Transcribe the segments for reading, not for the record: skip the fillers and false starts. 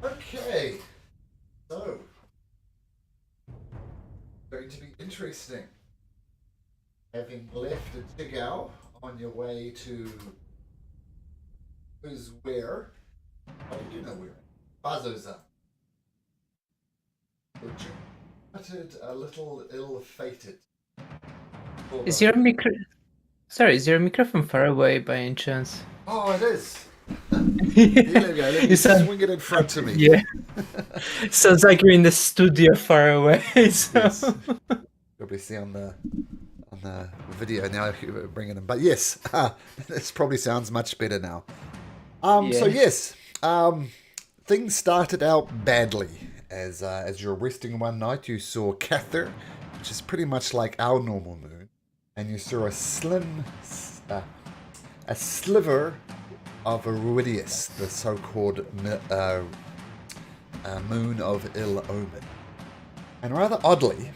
Okay, so going to be interesting. Having left a Tigao on your way to who's where? Oh, you do know where. Bazoza. Which uttered a little ill-fated. Is your micro? Sorry, is your microphone far away by any chance? Oh, it is. Here, Yeah. let me go. Let me You sound, swing it in front of me. yeah. Sounds like you're in the studio far away. So. Yes. Probably see on the video now bringing them. But yes, this probably sounds much better now. So Yeah. yes, things started out badly as you're resting one night. You saw Cather, which is pretty much like our normal moon, and you saw uh, a sliver of Iridius, the so-called moon of ill omen. And rather oddly,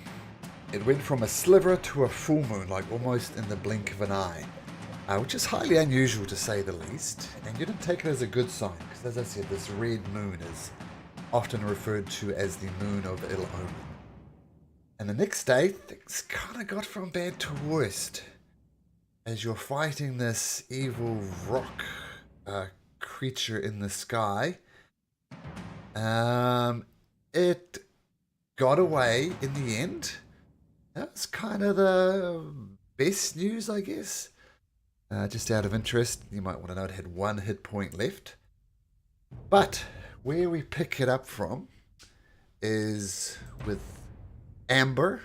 it went from a sliver to a full moon, like almost in the blink of an eye, which is highly unusual to say the least. And you didn't take it as a good sign, because as I said, this red moon is often referred to as the moon of ill omen. And the next day, things kind of got from bad to worst, as you're fighting this evil rock creature in the sky. It got away in the end. That's kind of the best news, I guess. Just out of interest, you might want to know it had one hit point left. But where we pick it up from is with Amber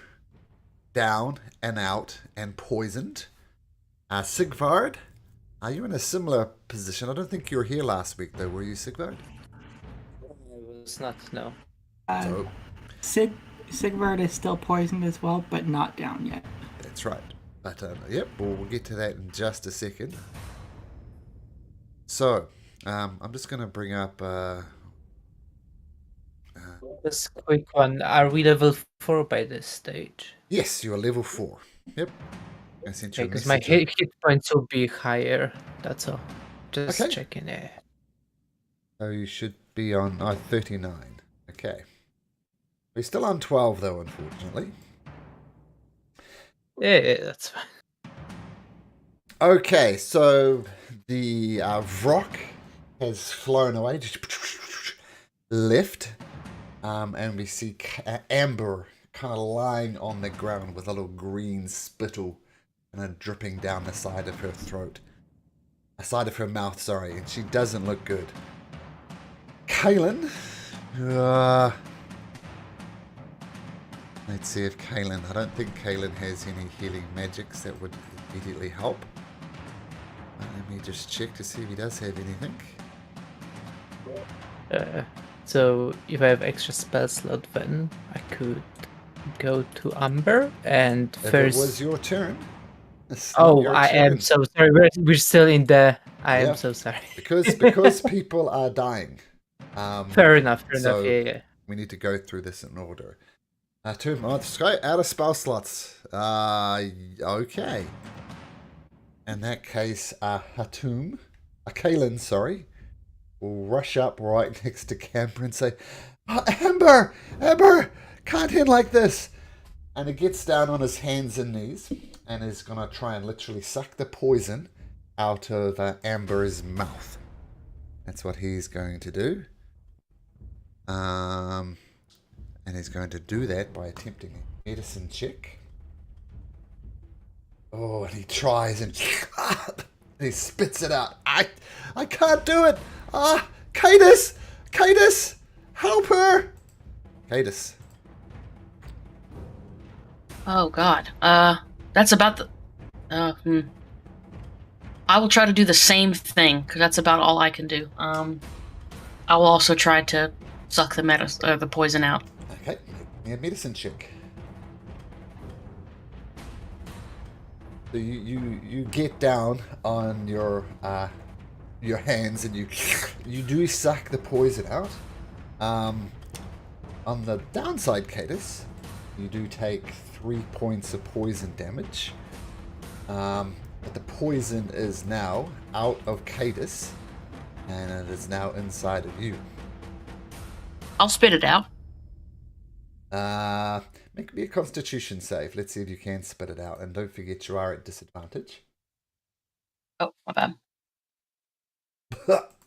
down and out and poisoned. Sigvard, are you in a similar position? I don't think you were here last week, though, were you, Sigvard? I was not, no. So Sigvard is still poisoned as well, but not down yet. that's right. But yep, we'll get to that in just a second. So I'm just going to bring up. Just a quick one. Are we level 4 by this stage? Yes, you're level 4. Yep. I sent you a Because my message. hit points will be higher. That's all. Just Okay. checking it. So you should be on 39. Okay. We're still on 12, though, unfortunately. Yeah, that's fine. Okay, so the rock has flown away, just left, and we see Amber kind of lying on the ground with a little green spittle kind of dripping down the side of her throat. The side of her mouth, sorry, and she doesn't look good. Kaylin, let's see if Kaylin, I don't think Kaylin has any healing magics that would immediately help. Let me just check to see if he does have anything. So if I have extra spell slot, then I could go to Amber and If first. it was your turn. Oh, I am so sorry. We're still in the. I Yeah. am so sorry. because people are dying. Fair enough. so Yeah. we need to go through this in order. Two months. Go out of spell slots. Okay. In that case, Kaylin, sorry, will rush up right next to Camper and say, Amber, can't end like this. And he gets down on his hands and knees and is going to try and literally suck the poison out of Amber's mouth. That's what he's going to do. And he's going to do that by attempting a medicine check. Oh, and he tries and he spits it out. I can't do it. Cadus, help her. Cadus. Oh God. That's about the. I will try to do the same thing because that's about all I can do. I will also try to suck the poison out. Okay, make me a medicine check. So you get down on your hands and you do suck the poison out. On the downside, Cadus, you do take 3 points of poison damage. But the poison is now out of Cadus, and it is now inside of you. I'll spit it out. Make me a Constitution save. Let's see if you can spit it out, and don't forget you are at disadvantage. Oh, my bad.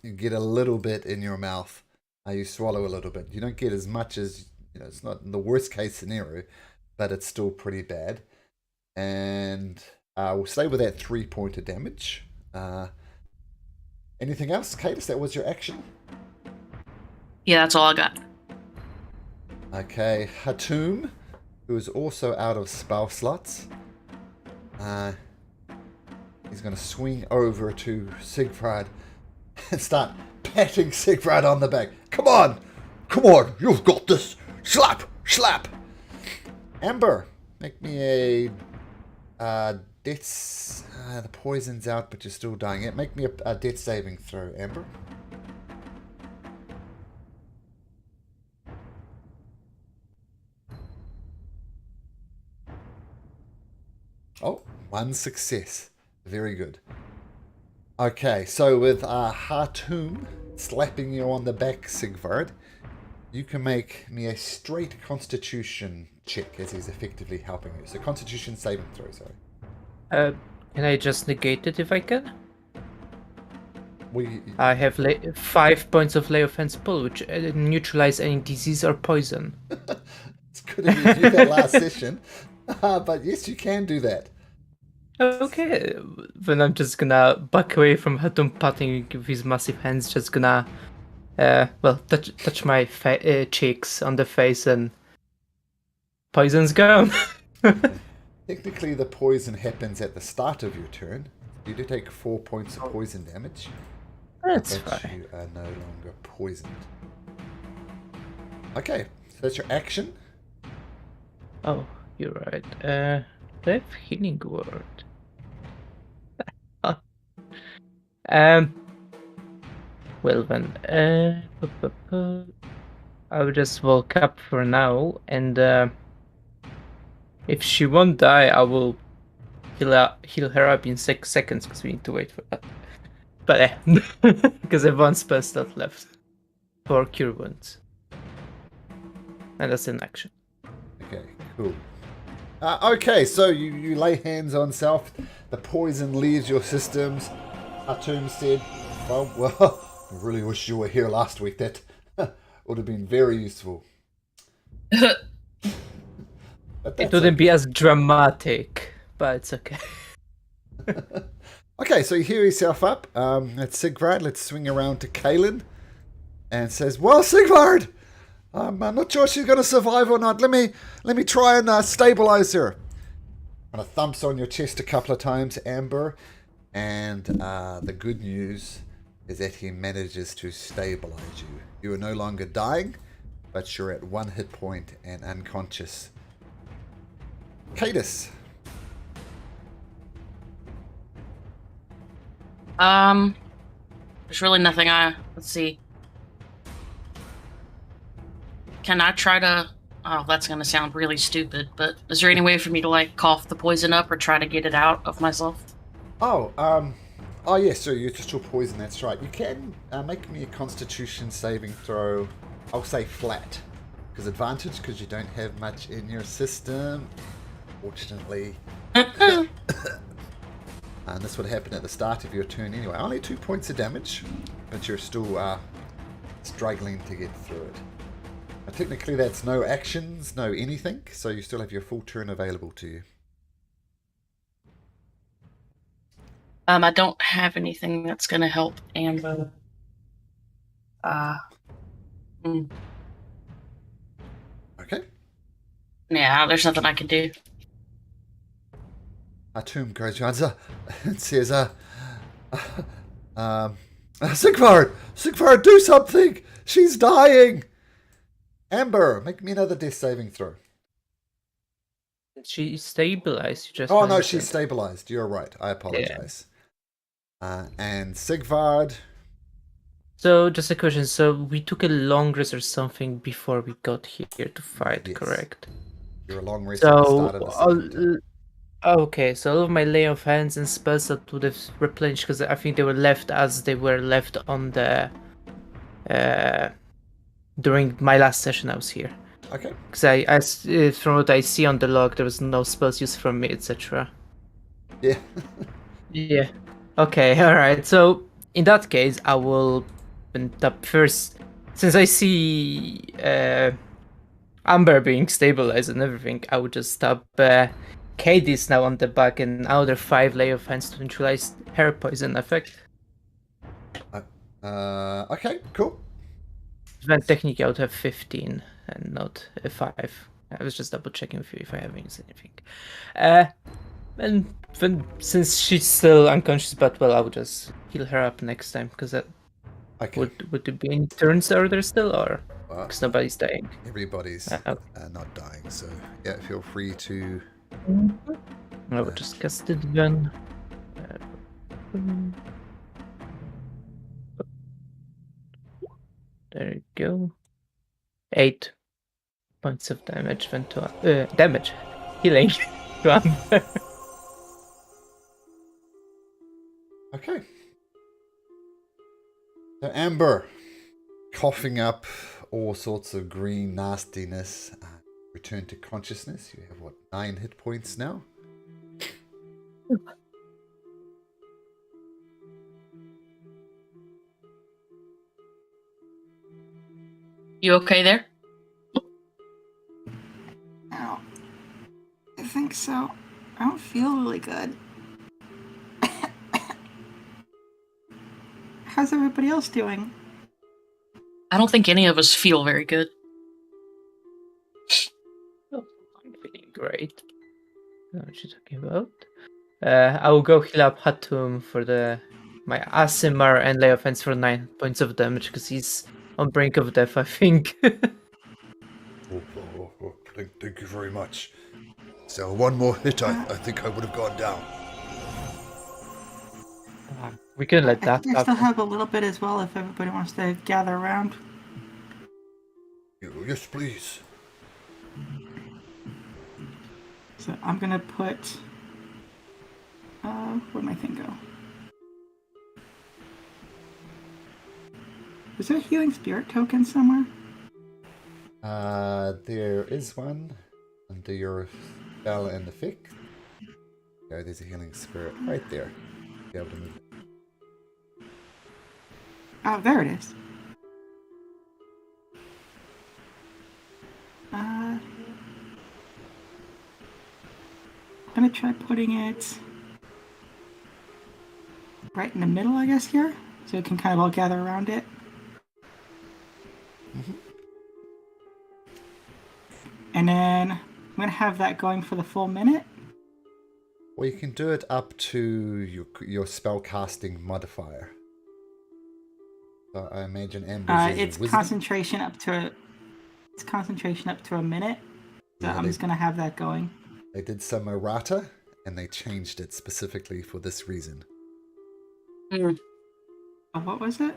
You get a little bit in your mouth. You swallow a little bit. You don't get as much as, it's not the worst case scenario, but it's still pretty bad. And we'll stay with that 3 point of damage. Anything else, Cadis? That was your action? Yeah, that's all I got. Okay, Hatum, who is also out of spell slots. He's going to swing over to Sigvard and start patting Sigvard on the back. Come on, you've got this. Slap. Amber, make me a death. The poison's out, but you're still dying. Yeah, make me a death saving throw, Amber. Oh, 1 success. Very good. Okay, so with Hatum slapping you on the back, Sigvard, you can make me a straight Constitution check as he's effectively helping you. So Constitution saving throw, sorry. Can I just negate it if I can? We, I have 5 points of lay offense pull, which neutralize any disease or poison. it's good of you to do that last session, but yes, you can do that. Okay, then I'm just gonna back away from Hatum patting with his massive hands, just gonna, touch my cheeks on the face and poison's gone. Technically, the poison happens at the start of your turn. You do take 4 points of poison damage. That's but fine. you are no longer poisoned. Okay, so that's your action. Oh, you're right. Do I have healing word? Well then, I will just walk up for now, and if she won't die, I will heal her up in 6 seconds, because we need to wait for that. But because I have 1 spell slot left for cure wounds, and that's an action. Okay, cool. Okay, so you lay hands on Self. The poison leaves your systems. Hatum said, well, I really wish you were here last week. That would have been very useful. It wouldn't be as dramatic, but it's okay. Okay, so you hear yourself up. That's Sigvard. Let's swing around to Kaelin and says, well, Sigvard, I'm not sure she's going to survive or not. Let me try and stabilize her. And thumps on your chest a couple of times, Amber. And the good news is that he manages to stabilize you. You are no longer dying, but you're at 1 hit point and unconscious. Cadis. There's really nothing let's see. Can I try to... Oh, that's gonna sound really stupid, but is there any way for me to, cough the poison up or try to get it out of myself? Oh, yes, so you're still poison, that's right. You can make me a Constitution saving throw, I'll say flat. Because advantage, because you don't have much in your system, fortunately. And this would happen at the start of your turn anyway. Only 2 points of damage, but you're still struggling to get through it. Now, technically that's no actions, no anything, so you still have your full turn available to you. I don't have anything that's gonna help Amber. Okay. Yeah, there's nothing I can do. Hatum goes around and says, Sigvard, do something! She's dying! Amber, make me another death saving throw. She's stabilized. You just Oh, no, mentioned. she's stabilized. You're right. I apologize. And Sigvard. So, just a question. So, we took a long rest or something before we got here to fight, Yes. correct? You're a long rest at the start of the second. Okay, so all of my lay of hands and spells that would have replenished, because I think they were left as they were left on the during my last session I was here. Okay. Because from what I see on the log, there was no spells used from me, etc. Yeah. Yeah. Okay, alright. So, in that case, I will open up first. Since I see Amber being stabilized and everything, I would just tap Katie's now on the back and another 5 lay of hands to neutralize her poison effect. Okay, cool. Then technically I would have 15 and not a 5. I was just double checking with you if I haven't used anything. And then since she's still unconscious, but well, I would just heal her up next time because that Okay. would there be any turns are there still, or Well, because nobody's dying? everybody's not dying, so yeah, feel free to. I would just cast it then. There you go. 8 points of damage then to damage healing to Amber. Okay. So Amber, coughing up all sorts of green nastiness, return to consciousness. You have what, 9 hit points now? You okay there? Ow. I think so. I don't feel really good. How's everybody else doing? I don't think any of us feel very good. Oh, I'm feeling great. What you talking about? I will go heal up Hatum for my Asimar and lay offense for 9 points of damage because he's on brink of death, I think. Thank you very much. So one more hit, I think I would have gone down. We can let I that think I still happen. have a little bit as well if everybody wants to gather around. Yes, please. So I'm gonna put... where'd my thing go? Is there a healing spirit token somewhere? There is one under your spell and effect. Yeah, there's a healing spirit right there. Be able to move it. Oh, there it is. I'm gonna try putting it right in the middle, I guess, here. So we can kind of all gather around it. And then I'm gonna have that going for the full minute. Or you can do it up to your spell casting modifier. So I imagine Amber's is It's wisdom. concentration up to a minute. So Yeah, I'm just gonna have that going. They did some errata, and they changed it specifically for this reason. Oh, what was it?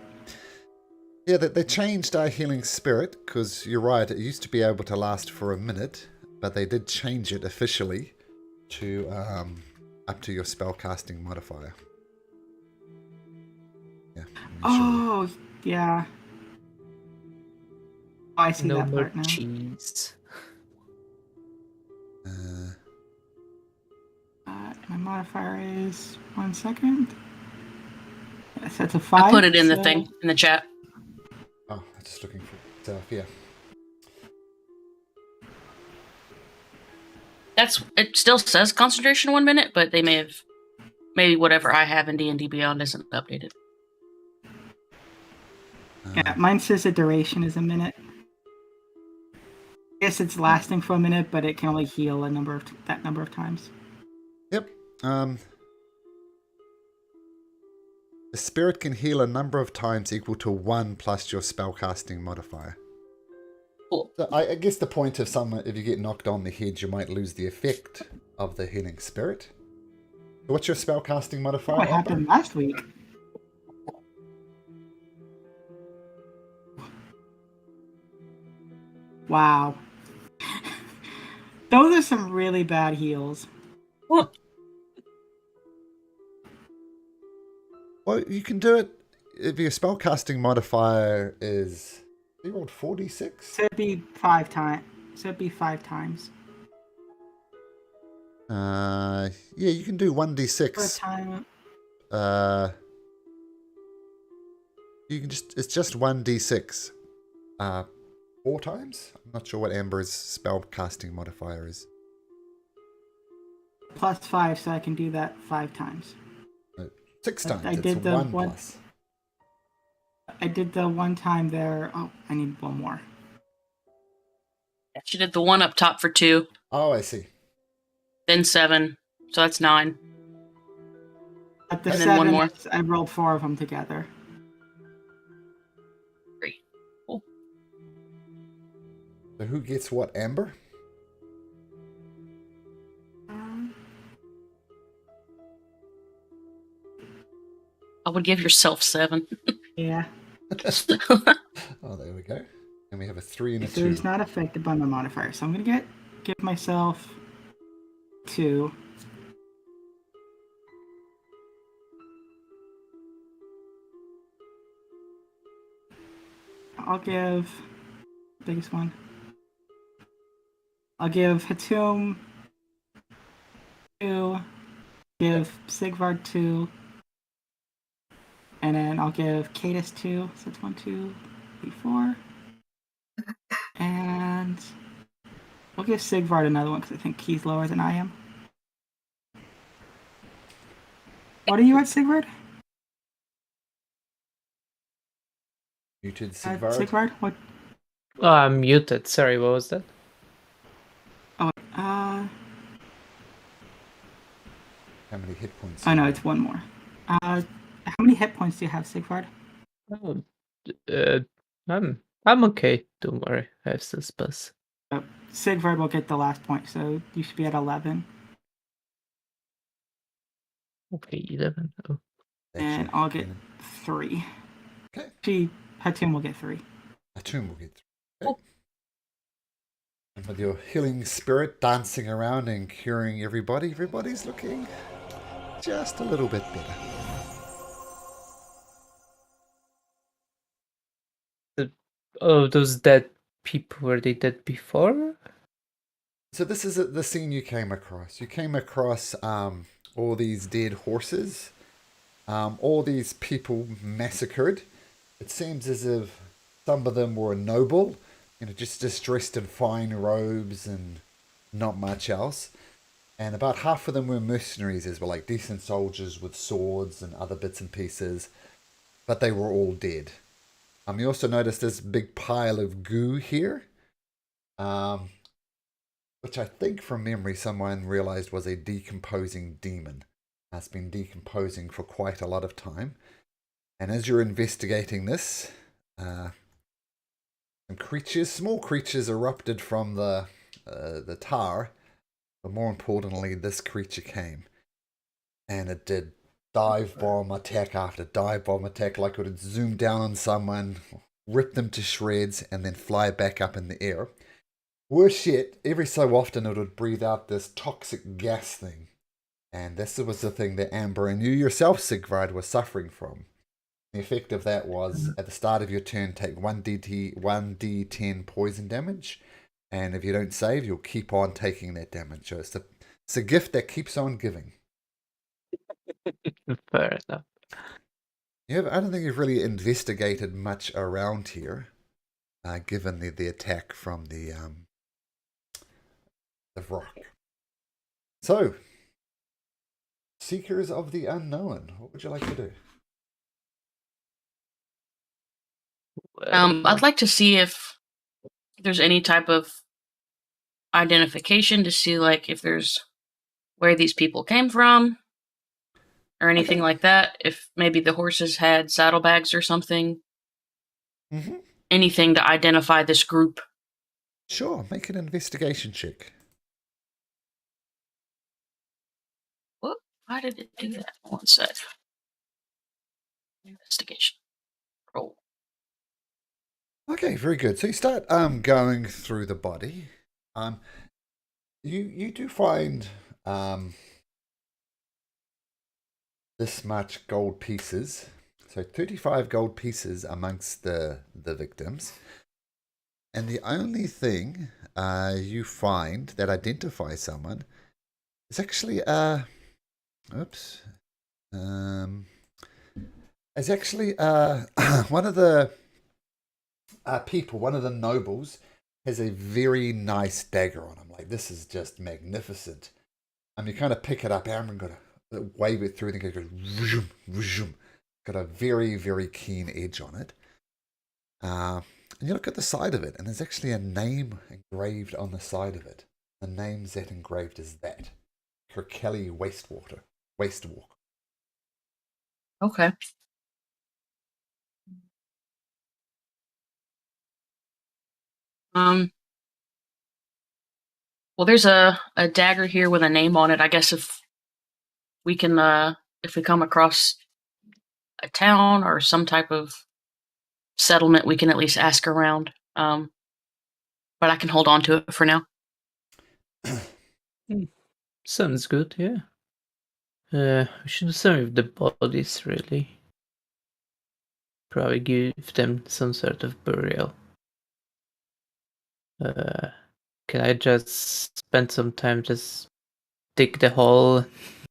Yeah, they changed our healing spirit, because you're right, it used to be able to last for a minute, but they did change it officially to up to your spellcasting modifier. Yeah. Oh, yeah. Oh, I see No that more part now. cheese. My modifier is 1 second. Yes, that's a 5. I put it in the so- thing, in the chat. Oh, I'm just looking for stuff, yeah. It still says concentration 1 minute, but they maybe whatever I have in D&D Beyond isn't updated. Yeah, mine says the duration is a minute. I guess it's lasting for a minute, but it can only heal that number of times. Yep. The spirit can heal a number of times equal to 1 plus your spellcasting modifier. Cool. So I guess the point of if you get knocked on the head, you might lose the effect of the healing spirit. What's your spellcasting modifier? What happened last week? Wow. Those are some really bad heals. What? Well, you can do it if your spellcasting modifier is You rolled 4d6? So it'd be 5 times. So it'd be 5 times. Yeah, you can do For a 1d6. time. You can it's just 1d6. 4 times? I'm not sure what Amber's spell casting modifier is. Plus 5, so I can do that 5 times. 6 times. I It's did the 1 one- plus. I did the one time there. Oh, I need one more. She did the one up top for 2, Oh, I see. then 7, so that's 9. At the And then one 7, more. I rolled 4 of them together. 3. Cool. So who gets what, Amber? I would give yourself 7. Yeah. Oh, there we go. And we have a 3 and a So 2. it's not affected by my modifier. So I'm gonna give myself 2. I'll give biggest one. I'll give Hatum 2. Give Sigvard 2. And then I'll give Cadis 2. So that's 1, 2, 3, 4. And I'll give Sigvard another one because I think he's lower than I am. What are you at, Sigvard? Muted Sigvard. Sigvard? What? Oh, I'm muted. Sorry, what was that? Oh, How many hit points? oh no, it's one more. How many hit points do you have, Sigvard? Oh, I'm okay. Don't worry. I have still spells. Sigvard will get the last point, so you should be at 11. Okay, 11. Oh. And I'll get 3. Okay. Hatum will get 3. Atum will get 3. Okay. And with your healing spirit dancing around and curing everybody, everybody's looking just a little bit better. Oh, those dead people, were they dead before? So this is the scene you came across. You came across all these dead horses, all these people massacred. It seems as if some of them were noble, just dressed in fine robes and not much else. And about half of them were mercenaries as well, like decent soldiers with swords and other bits and pieces. But they were all dead. You also notice this big pile of goo here, which I think from memory someone realized was a decomposing demon. It's been decomposing for quite a lot of time. And as you're investigating this, some creatures, small creatures, erupted from the tar. But more importantly, this creature came. And it did dive bomb attack after dive bomb attack, like it would zoom down on someone, rip them to shreds, and then fly back up in the air. Worse yet, every so often it would breathe out this toxic gas thing. And this was the thing that Amber and you yourself, Sigvard, were suffering from. The effect of that was, at the start of your turn, take 1d10 poison damage. And if you don't save, you'll keep on taking that damage. So it's a gift that keeps on giving. Fair enough. I don't think you've really investigated much around here, given the attack from the rock. So, Seekers of the Unknown, what would you like to do? I'd like to see if there's any type of identification to see, like, if there's where these people came from or anything like that. If maybe the horses had saddlebags or something. Mm-hmm. Anything to identify this group. Sure, make an investigation check. What? Why did it do that? One sec. Investigation. Roll. Okay, very good. So you start going through the body. You do find this much gold pieces. So 35 gold pieces amongst the victims. And the only thing you find that identifies someone is actually oops. Is actually one of the people, one of the nobles, has a very nice dagger on him. Like, this is just magnificent. You kind of pick it up, Aaron got to wave it through, and it goes vroom, vroom. Got a very, very keen edge on it. And you look at the side of it, and there's actually a name engraved on the side of it. The name's that engraved is that. Kirkelly Wastewalk. Okay. Well, there's a dagger here with a name on it. I guess if we come across a town or some type of settlement, we can at least ask around. But I can hold on to it for now. Sounds good, yeah. We should do something with the bodies, really. Probably give them some sort of burial. Can I just spend some time just dig the hole,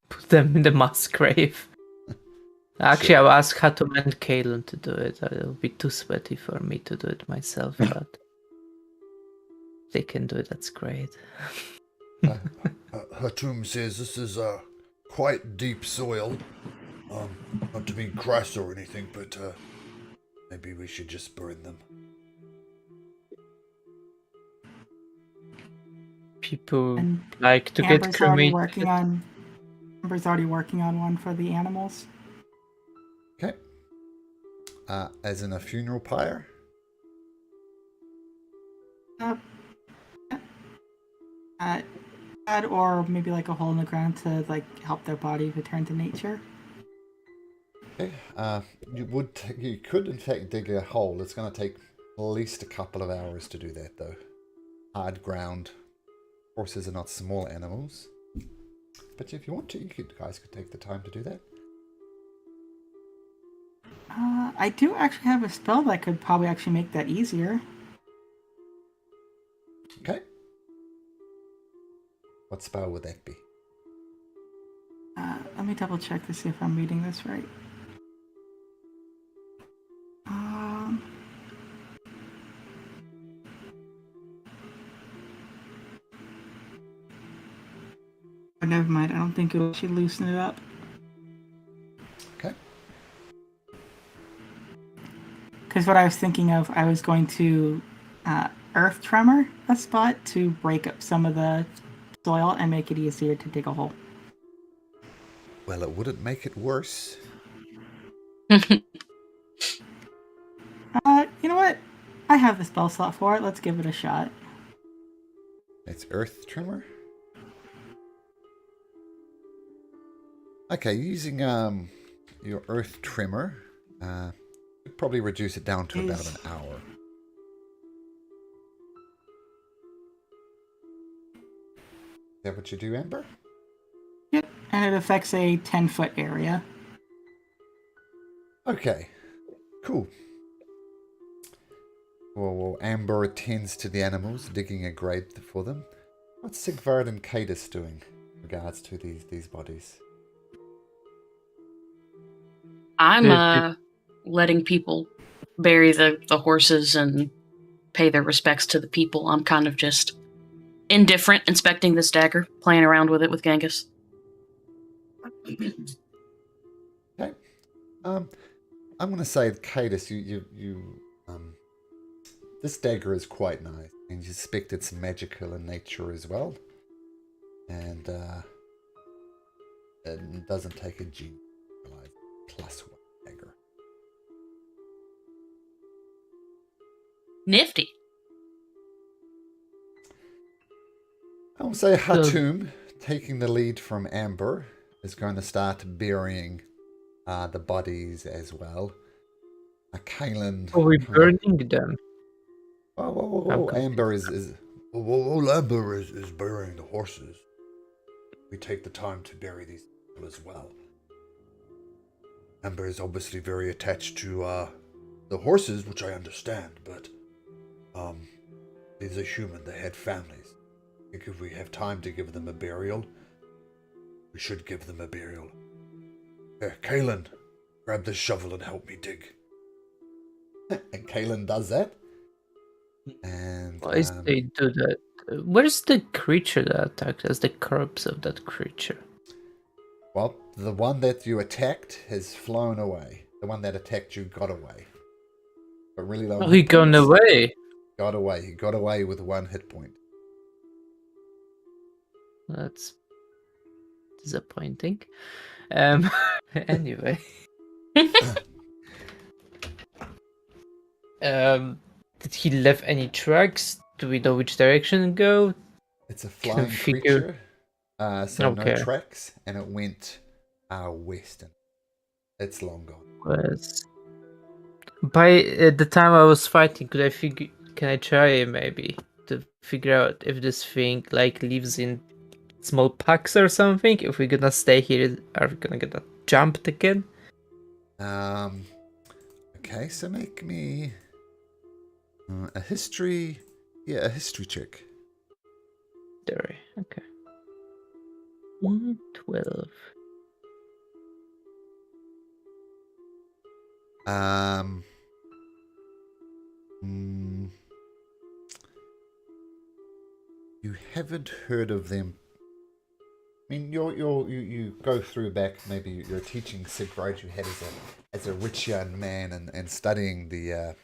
put them in the mass grave? Actually, Sure. I'll ask Hatum and Kalen to do it. It'll be too sweaty for me to do it myself, but they can do it. That's great. Hatum says this is quite deep soil. Not to be crass or anything, but maybe we should just burn them. People And like to get Amber's already cremated. Amber's already working on one for the animals. Okay. As in a funeral pyre? That or maybe like a hole in the ground to like help their body return to nature. Okay. You could in fact dig a hole. It's going to take at least a couple of hours to do that, though. Hard ground. Horses are not small animals. But if you want to, guys could take the time to do that. I do actually have a spell that could probably actually make that easier. Okay. What spell would that be? Let me double check to see if I'm reading this right. Oh, never mind. I don't think it'll actually loosen it up. Okay. Because what I was thinking of, I was going to earth tremor a spot to break up some of the soil and make it easier to dig a hole. Well, it wouldn't make it worse. You know what? I have the spell slot for it. Let's give it a shot. It's Earth Tremor. Okay, using your Earth Tremor, you'd probably reduce it down to about an hour. Is that what you do, Amber? Yep, and it affects a 10-foot area. Okay, cool. Well, Amber attends to the animals, digging a grave for them. What's Sigvard and Cadus doing in regards to these bodies? I'm letting people bury the horses and pay their respects to the people. I'm kind of just indifferent, inspecting this dagger, playing around with it with Genghis. Okay. I'm going to say, Cadus, this dagger is quite nice, and you suspect it's magical in nature as well. And it doesn't take a genius +1 dagger. Nifty. I will say Hatum, taking the lead from Amber, is going to start burying the bodies as well. Kaelin... Are we burning them? Whoa. Amber is Amber is burying the horses. We take the time to bury these people as well. Amber is obviously very attached to the horses, which I understand, but These are human. They had families. I think if we have time to give them a burial, we should give them a burial. Here, Kalen, grab this shovel and help me dig. And Kalen does that. And Why they do that? Where's the creature that attacked us? The corpse of that creature. well, the one that you attacked has flown away. The one that attacked you got away. But really low. Oh, he hit gone points. away. Got away. He got away with 1 hit point. That's disappointing. Anyway. Did he leave any tracks? Do we know which direction to go? It's a Can flying figure- creature. So no Okay. tracks, and it went west. And it's long gone. Was by the time I was fighting, could I figure? Can I try maybe to figure out if this thing like lives in small packs or something? If we're gonna stay here, are we gonna get jumped again? Okay, so make me a history. Yeah, a history check. There. Okay. 12. You haven't heard of them. I mean, you go through back. Maybe you're teaching Sigrid you had as a rich young man and studying the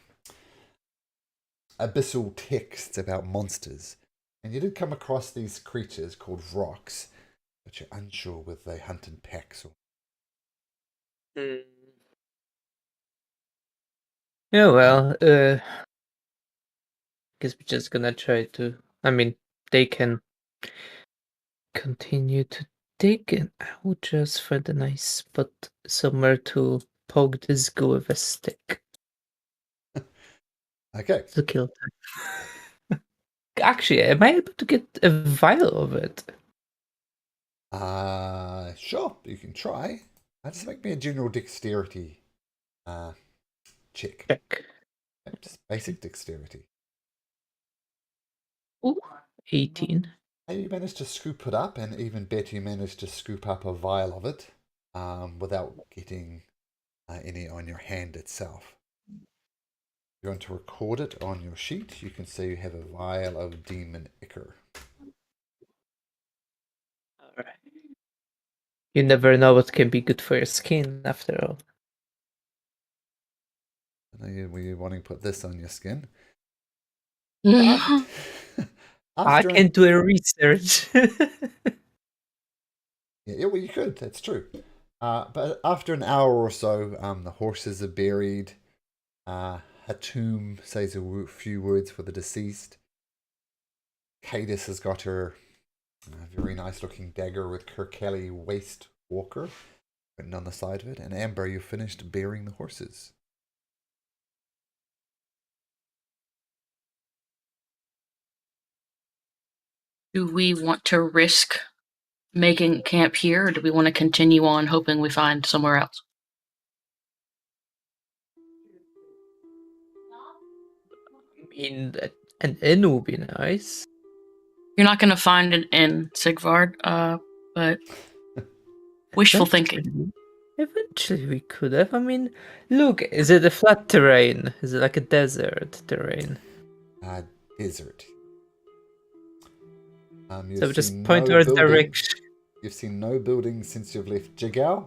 abyssal texts about monsters, and you did come across these creatures called rocks, but you're unsure whether they hunt in packs or. Yeah, well, guess we're just gonna try to. I mean, they can continue to dig, and I will just find a nice spot somewhere to poke this guy with a stick Okay. to kill time. Actually, am I able to get a vial of it? Sure, you can try. Just make me a general dexterity check. Check. Just basic dexterity. Ooh, 18. And you managed to scoop it up, and even better, you managed to scoop up a vial of it without getting any on your hand itself. You're going to record it on your sheet. You can see you have a vial of demon ichor. Alright. You never know what can be good for your skin, after all. Were you wanting to put this on your skin? Mhm. I After can do a research. Yeah, well, you could. That's true. But after an hour or so, the horses are buried. Hatum says a few words for the deceased. Cadis has got her very nice looking dagger with Kirkelly Waste Walker written on the side of it. And Amber, you finished burying the horses. Do we want to risk making camp here, or do we want to continue on hoping we find somewhere else? I mean, an inn would be nice. You're not going to find an inn, Sigvard, but wishful thinking. Eventually we could have. I mean, look, is it a flat terrain? Is it like a desert terrain? Desert. So we just seen point no towards buildings. direction. You've seen no buildings since you've left Jigao,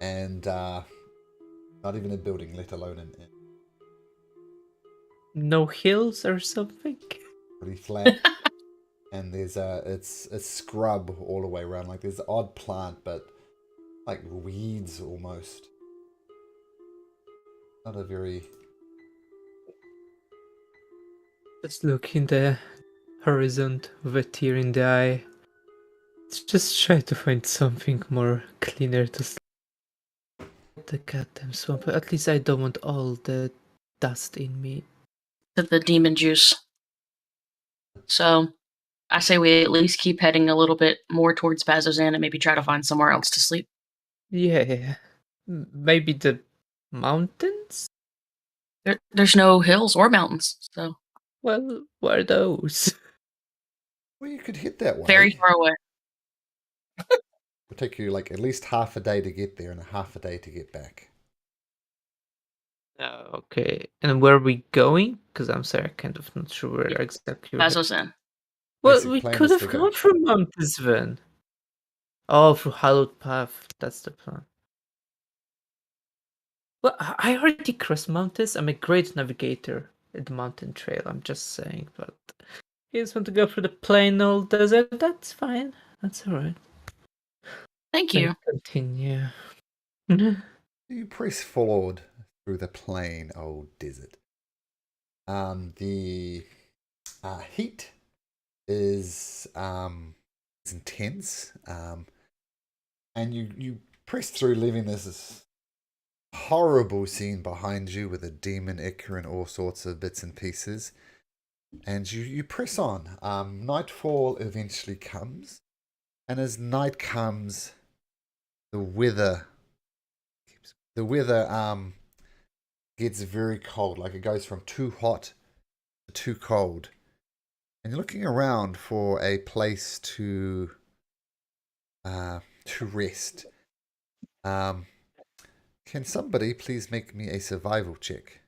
and not even a building, let alone an inn. No hills or something? Pretty flat. And there's it's a scrub all the way around. Like there's an odd plant, but like weeds almost. Not a very. Just look in the horizon with a tear in the eye. Let's just try to find something more cleaner to sleep. The goddamn swamp. At least I don't want all the dust in me. The demon juice. So I say we at least keep heading a little bit more towards Bazozan and maybe try to find somewhere else to sleep. Yeah. Maybe the mountains? There's no hills or mountains, so Well, where are those? Well, you could hit that way. Very far away. It'll take you like at least half a day to get there and a half a day to get back. Oh, okay. And where are we going? Because I'm sorry, I'm kind of not sure where exactly we're Pasos in. Well, Basic we plan could is to have go. gone through mountains then. Oh, through Hallowed Path. That's the plan. Well, I already crossed mountains. I'm a great navigator at the mountain trail. I'm just saying, but you just want to go through the plain old desert. That's fine. That's alright. Thank you. Continue. You press forward through the plain old desert. The heat is intense, and you press through, leaving this horrible scene behind you with a demon ichor and all sorts of bits and pieces. And you press on. Nightfall eventually comes, and as night comes, the weather gets very cold. Like it goes from too hot to too cold, and you're looking around for a place to rest. Can somebody please make me a survival check?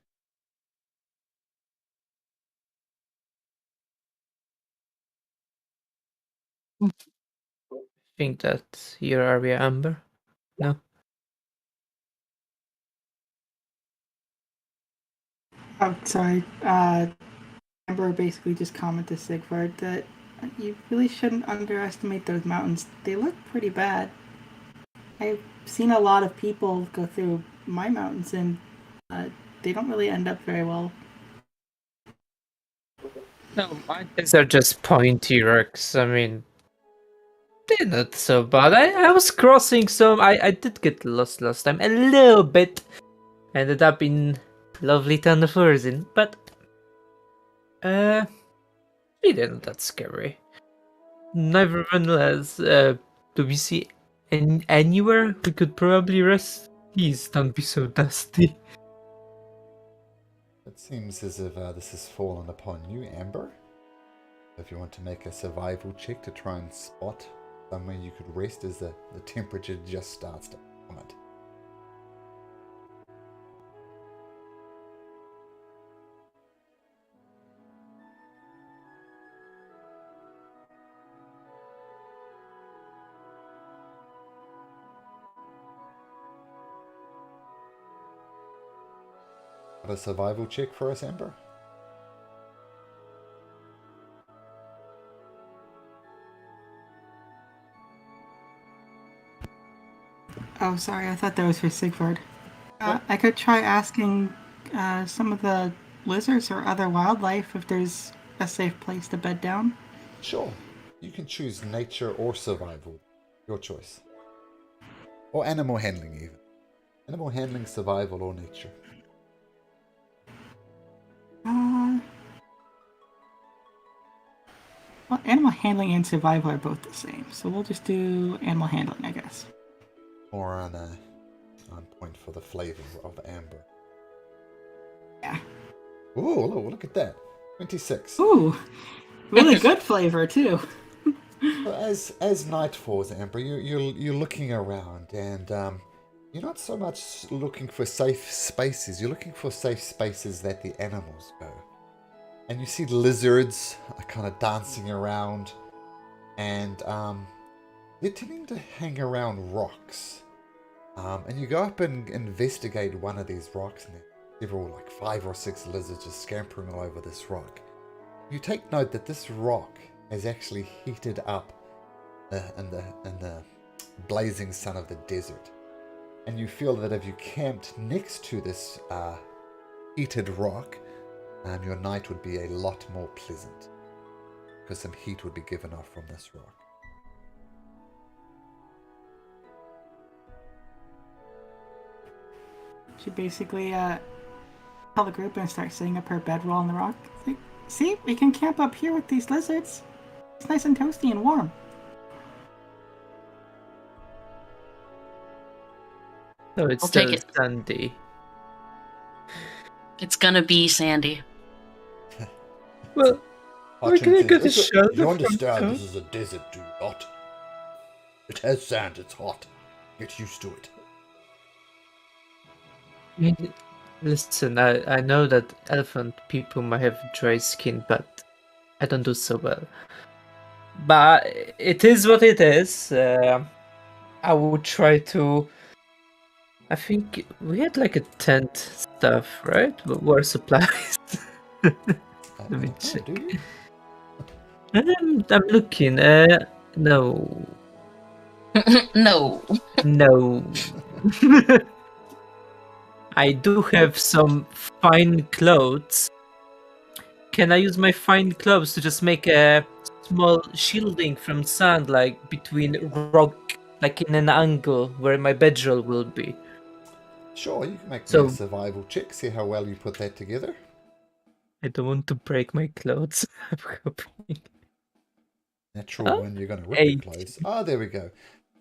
Think that's your area, Amber? No? Oh, sorry. Amber basically just commented to Sigvard that you really shouldn't underestimate those mountains. They look pretty bad. I've seen a lot of people go through my mountains, and they don't really end up very well. No, these are just pointy rocks. I mean, they're not so bad. I was crossing some. I did get lost last time. A little bit. Ended up in lovely town of Urzin. But, it isn't that scary. Nevertheless, do we see anywhere we could probably rest? Please don't be so dusty. It seems as if this has fallen upon you, Amber. If you want to make a survival check to try and spot somewhere you could rest as the temperature just starts to plummet. Have a survival check for us, Amber? Oh, sorry. I thought that was for Sigvard. I could try asking some of the lizards or other wildlife if there's a safe place to bed down. Sure. You can choose nature or survival. Your choice. Or animal handling, even. Animal handling, survival, or nature. Well, animal handling and survival are both the same, so we'll just do animal handling, I guess. Or on point for the flavor of amber. Yeah. Ooh, look at that. 26. Ooh, really good flavor too. So as night falls, Amber, you're looking around, and you're not so much looking for safe spaces. You're looking for safe spaces that the animals go. And you see lizards kind of dancing around, and they're tending to hang around rocks. And you go up and investigate one of these rocks, and there's several, like 5 or 6 lizards just scampering all over this rock. You take note that this rock has actually heated up in the blazing sun of the desert. And you feel that if you camped next to this heated rock, your night would be a lot more pleasant, because some heat would be given off from this rock. She basically tell the group and start setting up her bedroll on the rock. It's like, see, we can camp up here with these lizards. It's nice and toasty and warm. So it's I'll still take it. Sunday. It's gonna be Sandy. Well, Hot we're gonna and get a listen, shelter you from understand town. this is a desert, do you not? It has sand, it's hot. Get used to it. I mean, listen, I know that elephant people might have dry skin, but I don't do so well. But it is what it is. I will try to. I think we had like a tent stuff, right? But war supplies. Let me Oh, check. do you? I'm looking. No, No. no. I do have some fine clothes. Can I use my fine clothes to just make a small shielding from sand, like between rock, like in an angle where my bedroll will be? Sure, you can make me a So survival check, see how well you put that together. I don't want to break my clothes. I'm hoping. Natural Huh? one, you're going to rip your 8. clothes. Ah, there we go.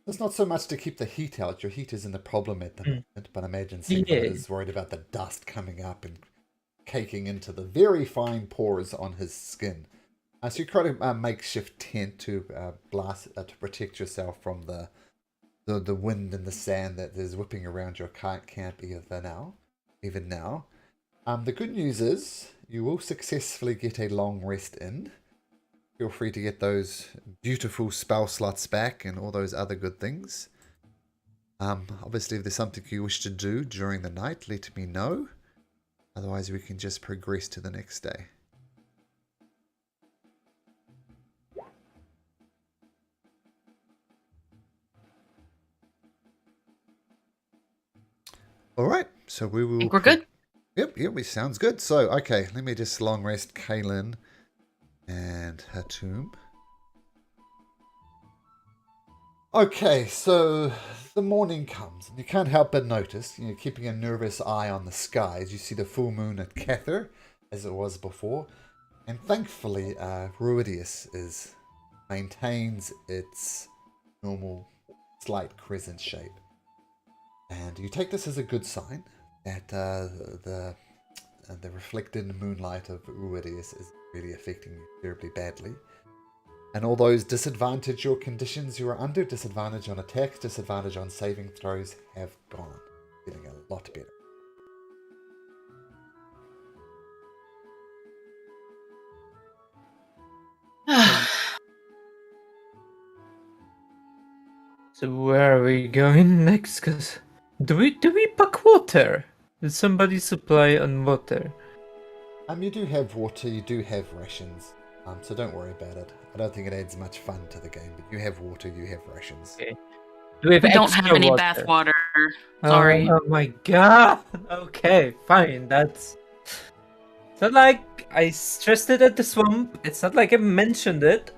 There's not so much to keep the heat out. Your heat isn't a problem at the Mm. moment, but I imagine Yeah. Sigvard is worried about the dust coming up and caking into the very fine pores on his skin. So you create a makeshift tent to blast to protect yourself from the wind and the sand that is whipping around your camp even now. The good news is you will successfully get a long rest in. Feel free to get those beautiful spell slots back and all those other good things. Obviously, if there's something you wish to do during the night, let me know. Otherwise, we can just progress to the next day. All right, so we will. Think we're good? Yep, it sounds good. So, okay, let me just long rest Kaylin and Hatum. Okay, so the morning comes, and you can't help but notice, keeping a nervous eye on the sky as you see the full moon at Cather, as it was before. And thankfully, Ruidius maintains its normal slight crescent shape. And you take this as a good sign that the reflected moonlight of Ruidius is really affecting you terribly badly. And all those disadvantage or conditions you are under, disadvantage on attacks, disadvantage on saving throws, have gone. Feeling a lot better. So where are we going next? Cause do we pack water? Did somebody supply on water? You do have water, you do have rations, so don't worry about it. I don't think it adds much fun to the game, but you have water, you have rations. Okay. Do we have We don't extra have any water? bath water. Sorry. Oh my god. Okay, fine. It's not like I stressed it at the swamp. It's not like I mentioned it.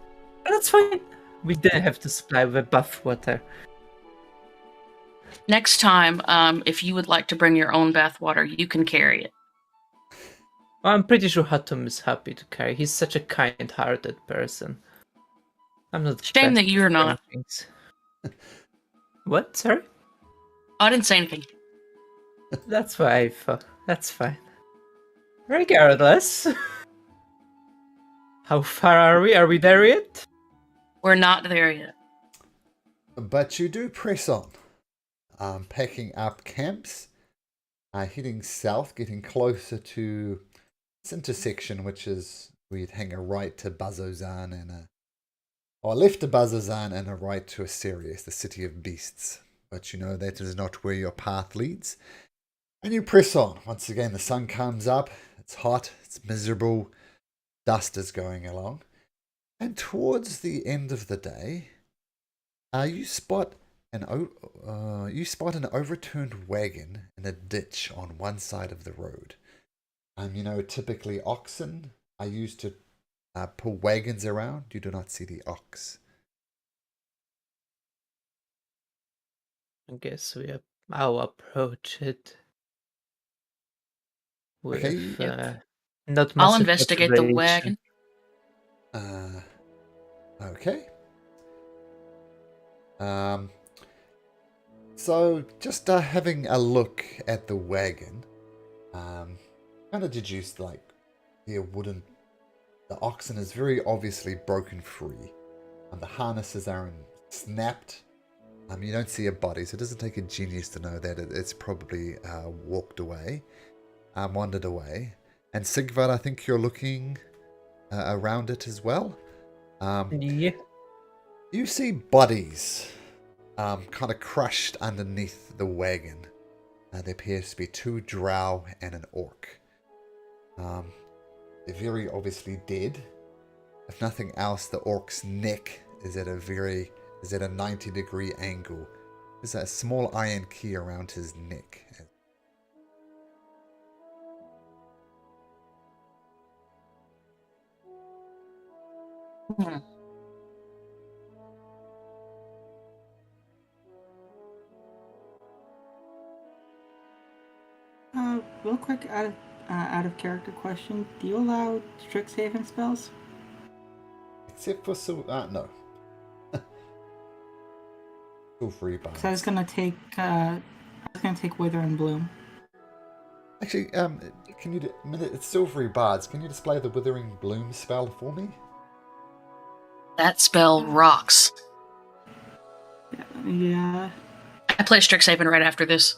But that's fine. We didn't have to supply with bath water. Next time, if you would like to bring your own bath water, you can carry it. Well, I'm pretty sure Hatum is happy to carry. He's such a kind-hearted person. I'm not. the Shame best that you're at not. things. What? Sorry? I didn't say anything. That's what I thought. That's fine. Regardless. How far are we? Are we there yet? We're not there yet. But you do press on, packing up camps, heading south, getting closer to this intersection, which is where you'd hang a right to Bazozan or a left to Bazozan and a right to Asterius, the city of beasts. But that is not where your path leads. And you press on. Once again, the sun comes up. It's hot. It's miserable. Dust is going along. And towards the end of the day, you spot an overturned wagon in a ditch on one side of the road. Typically oxen are used to pull wagons around. You do not see the ox. I guess I'll approach it with Okay. not I'll much investigate the motivation. wagon. Okay. So just having a look at the wagon, kind of deduced like the wooden The oxen is very obviously broken free. The harnesses are snapped. You don't see a body, so it doesn't take a genius to know that it's probably walked away, wandered away. And Sigvard, I think you're looking around it as well. Yeah. You see bodies kind of crushed underneath the wagon. There appears to be 2 drow and an orc. They're very obviously dead. If nothing else, the orc's neck is at a 90-degree angle. There's a small iron key around his neck. Hmm. Real quick, out of character question: do you allow Strixhaven spells? Except for no. Silvery bards. So I was gonna take Wither and Bloom. Actually, can you? It's silvery bards. Can you display the Withering Bloom spell for me? That spell rocks. Yeah. I play Strixhaven right after this.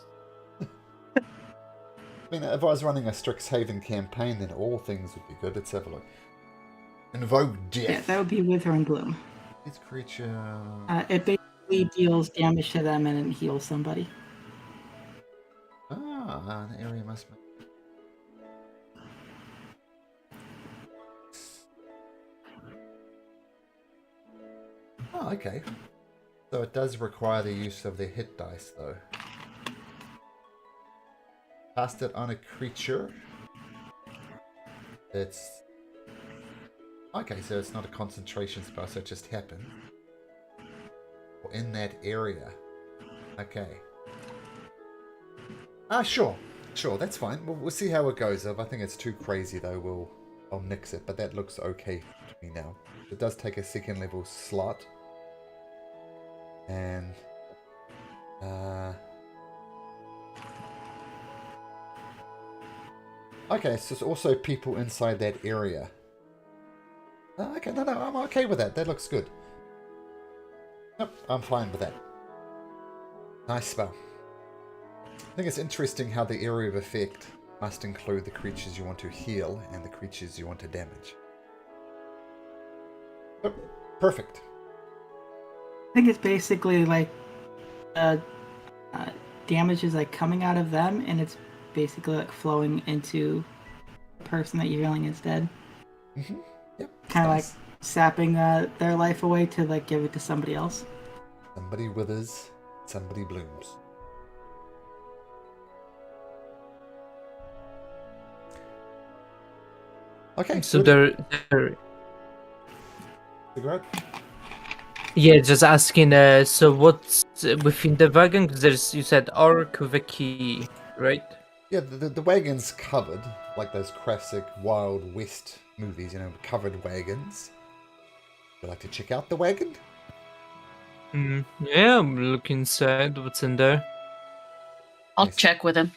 I mean, if I was running a Strixhaven campaign, then all things would be good. Let's have a look. Invoke Death. Yeah, that would be Wither and Bloom. This creature... It basically deals damage to them and it heals somebody. Ah, the area must be... Oh, okay. So it does require the use of the hit dice, though. Cast it on a creature. It's... Okay, so it's not a concentration spell, so it just happened. Or in that area. Okay. Sure. Sure, that's fine. We'll see how it goes. If I think it's too crazy, though, I'll nix it. But that looks okay to me now. It does take a 2nd level slot. And... Okay, so there's also people inside that area. Okay, no, I'm okay with that. That looks good. Yep, I'm fine with that. Nice spell. I think it's interesting how the area of effect must include the creatures you want to heal and the creatures you want to damage. Oh, perfect. I think it's basically like damage is like coming out of them, and it's basically like flowing into the person that you're healing instead. Mm-hmm. Yep. Kind of Nice. like sapping their life away to like give it to somebody else. Somebody withers, somebody blooms. Okay, So good. they're Cigarette? yeah, just asking. So what's within the wagon? There's, you said orc with a key, right? Yeah, the wagon's covered, like those classic Wild West movies, covered wagons. Would you like to check out the wagon? Yeah, I'm looking inside. What's in there? I'll Yes. check with him.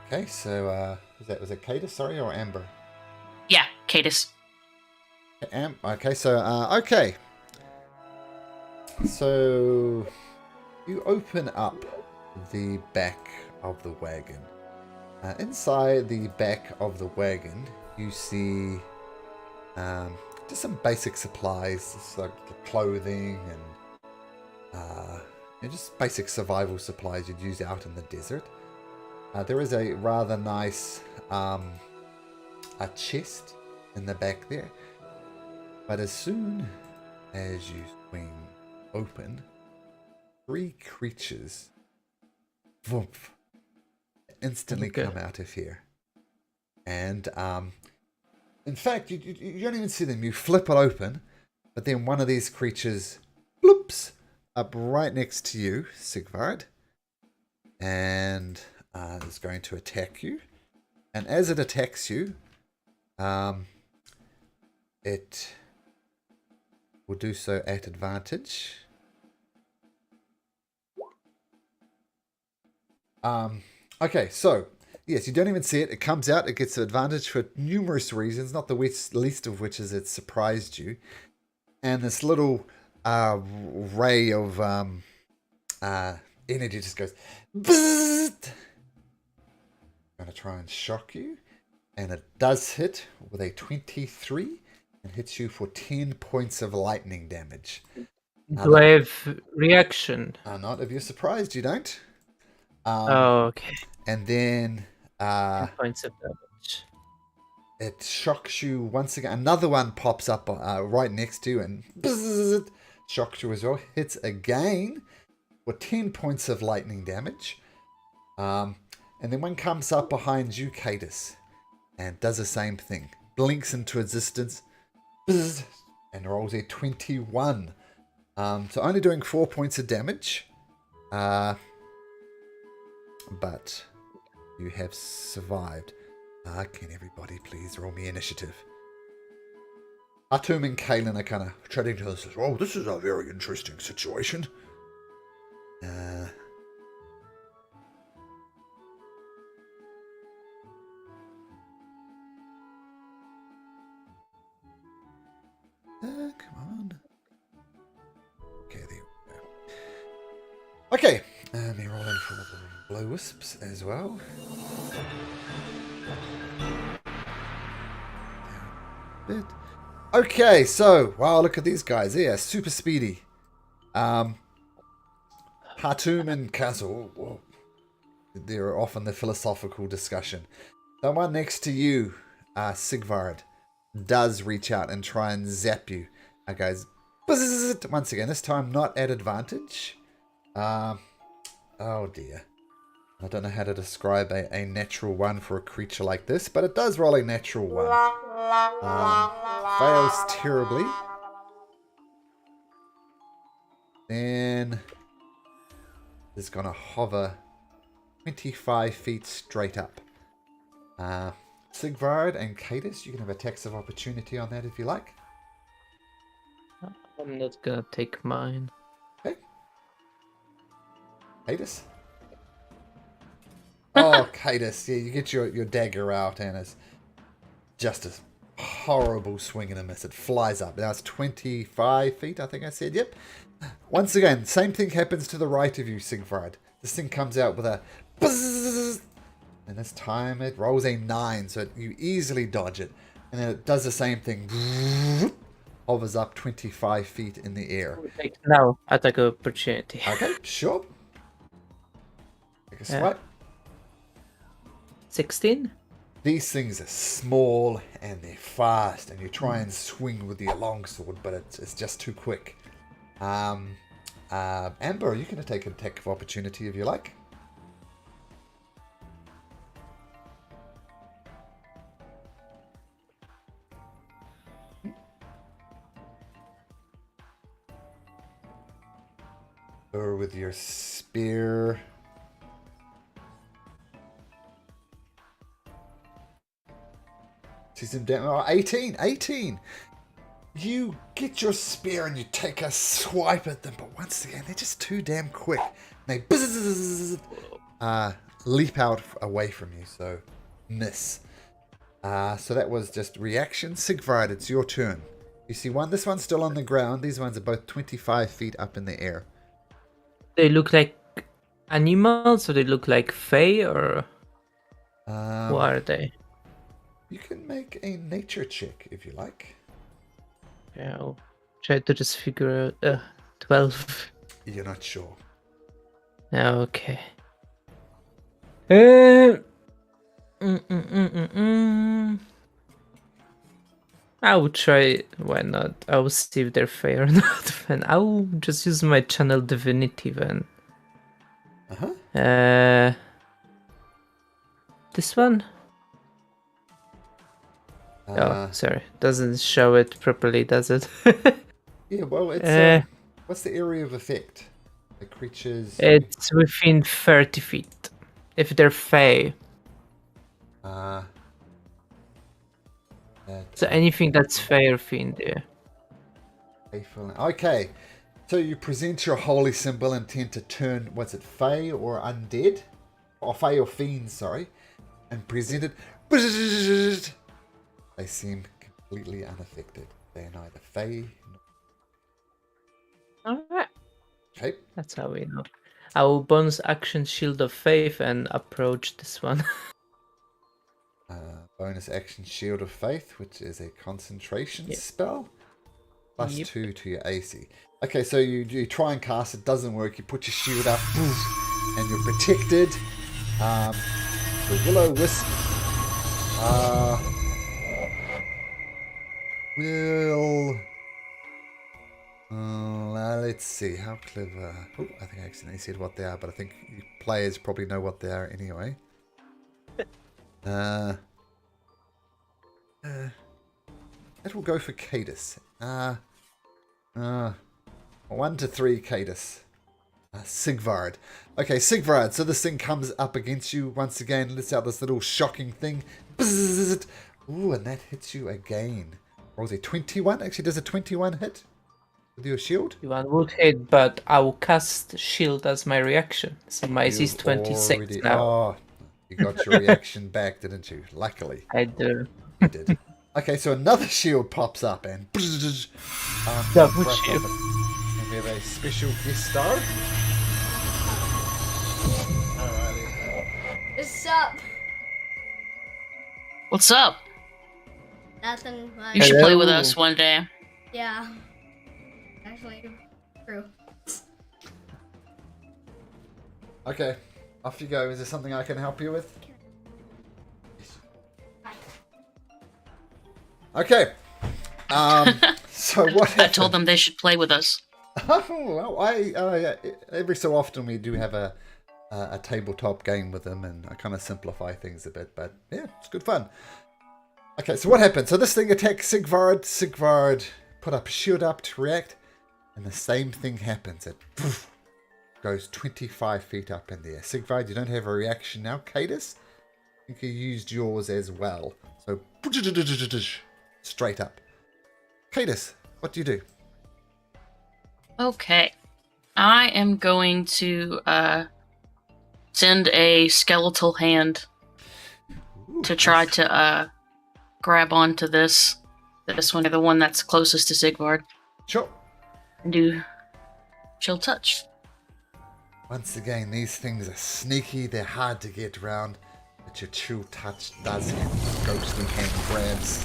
Okay, so was it Cadus, sorry, or Amber? Yeah, Cadus. Okay, so okay. So you open up the back of the wagon. Inside the back of the wagon, you see just some basic supplies, like clothing and just basic survival supplies you'd use out in the desert. There is a rather nice a chest in the back there, but as soon as you swing open, 3 creatures woof, instantly Okay. come out of here. And in fact, you don't even see them. You flip it open, but then one of these creatures bloops up right next to you, Sigvard, and is going to attack you. And as it attacks you, it will do so at advantage. Okay, so Yes, you don't even see it. It comes out. It gets an advantage for numerous reasons, not the least of which is it surprised you. And this little ray of energy just goes, bzzzt. Going to try and shock you. And it does hit with a 23 and hits you for 10 points of lightning damage. Do I have reaction? Not if you're surprised, you don't. Okay. And then 10 points of damage. it shocks you once again. Another one pops up right next to you and bzzzt, shocks you as well. Hits again for 10 points of lightning damage. And then one comes up behind you, Cadus, and does the same thing. Blinks into existence bzzzt, and rolls a 21. So only doing 4 points of damage. But you have survived. Can everybody please roll me initiative? Atum and Kalen are kind of treading to this. Oh, this is a very interesting situation. Come on. Okay, there we go. Okay, and they roll in for the blow wisps as well. Bit. Okay, so wow, look at these guys. Yeah, super speedy. Hatum and Castle. Whoa. They're off in the philosophical discussion. The one next to you, Sigvard, does reach out and try and zap you. Guys, bzzzt, once again, this time not at advantage. Oh dear. I don't know how to describe a natural one for a creature like this, but it does roll a natural one. Fails terribly. Then is going to hover 25 feet straight up. Sigvard and Cadus, you can have attacks of opportunity on that if you like. I'm not gonna take mine. Okay. Cadus? Oh, Cadus, yeah, you get your dagger out and it's just a horrible swing and a miss. It flies up. Now it's 25 feet, I think I said. Yep. Once again, same thing happens to the right of you, Sigvard. This thing comes out with a buzz, and this time it rolls a 9, so you easily dodge it. And then it does the same thing. Hovers up 25 feet in the air. Now, attack of opportunity. Okay, sure. Take a swipe. 16? These things are small and they're fast, and you try and swing with your longsword, but it's just too quick. Amber, you can take an attack of opportunity if you like. Or with your spear. Sees him down. Oh, 18! 18! You get your spear and you take a swipe at them, but once again, they're just too damn quick. They leap out away from you, so miss. So that was just reaction. Sigvard, it's your turn. You see one. This one's still on the ground. These ones are both 25 feet up in the air. They look like animals, or they look like fae, or what are they? You can make a nature check if you like. Yeah, I'll try to just figure out 12. You're not sure. Okay. I will try. Why not? I will see if they're fair or not. And I will just use my channel divinity then. This one. Oh, sorry. Doesn't show it properly, does it? Yeah, well, it's what's the area of effect? The creatures. It's within 30 feet. If they're fae. So anything that's fae or fiend there. Okay, so you present your holy symbol and tend to turn, what's it, fae or undead? Or fae or fiend, sorry. and presented. They seem completely unaffected. They are neither Fey nor... Alright. Okay. That's how we know. I will bonus action Shield of Faith and approach this one. Bonus action Shield of Faith, which is a concentration Yep. spell. Plus Yep. 2 to your AC. Okay, so you try and cast it, doesn't work. You put your shield up, and you're protected. The Will-O-Wisp will... let's see, how clever... Oh, I think I accidentally said what they are, but I think you players probably know what they are anyway. That will go for Cadus. 1 to 3 Cadus. Sigvard. Okay, Sigvard. So this thing comes up against you once again. Lets out this little shocking thing. Bzzzt. Ooh, and that hits you again. Rolls a 21. Actually, does a 21 hit with your shield? One would hit, but I will cast Shield as my reaction. So my AC is You've 26 already... now. Oh, you got your reaction back, didn't you? Luckily. I do. You did. Okay, so another shield pops up and... Double right shield. off it. And we have a special guest star. What's up? What's up? Nothing much. You should play with Hello. us one day. Yeah. Actually, true. Okay, off you go. Is there something I can help you with? Okay. So what happened? I told them they should play with us. Well, every so often we do have a tabletop game with them, and I kind of simplify things a bit, but yeah, it's good fun. Okay, so what happened? So this thing attacks Sigvard. Sigvard put up a shield up to react, and the same thing happens. It goes 25 feet up in the air. Sigvard, you don't have a reaction now. Cadus, I think you used yours as well. So straight up. Cadus, what do you do? Okay. I am going to send a skeletal hand Ooh, to try nice. to grab onto this one, the one that's closest to Sigvard, Sure. and do chill touch. Once again, these things are sneaky, they're hard to get around, but your chill touch does hit. Ghostly hand grabs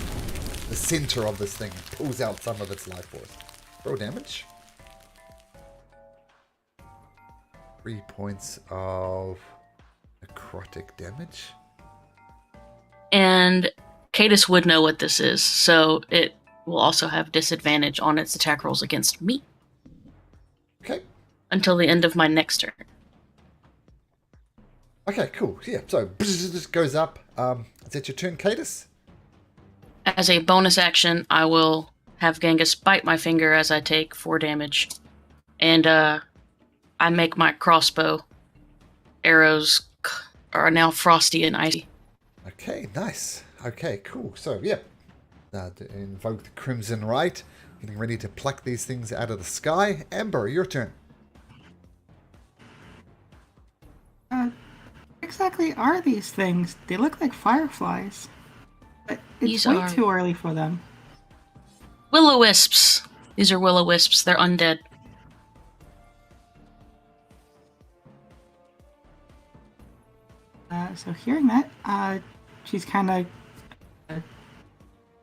the center of this thing and pulls out some of its life force. Roll damage. 3 points of necrotic damage. And Cadus would know what this is, so it will also have disadvantage on its attack rolls against me Okay. until the end of my next turn. Okay, cool. Yeah, so this goes up. Is that your turn, Cadus? As a bonus action, I will have Genghis bite my finger as I take 4 damage. And I make my crossbow arrows are now frosty and icy. Okay, nice. Okay, cool. So, yeah. To invoke the Crimson Rite. Getting ready to pluck these things out of the sky. Amber, your turn. Exactly are these things? They look like fireflies. But it's These way are- too early for them. Will-o-wisps. These are will-o-wisps. They're undead. So hearing that, she's kind of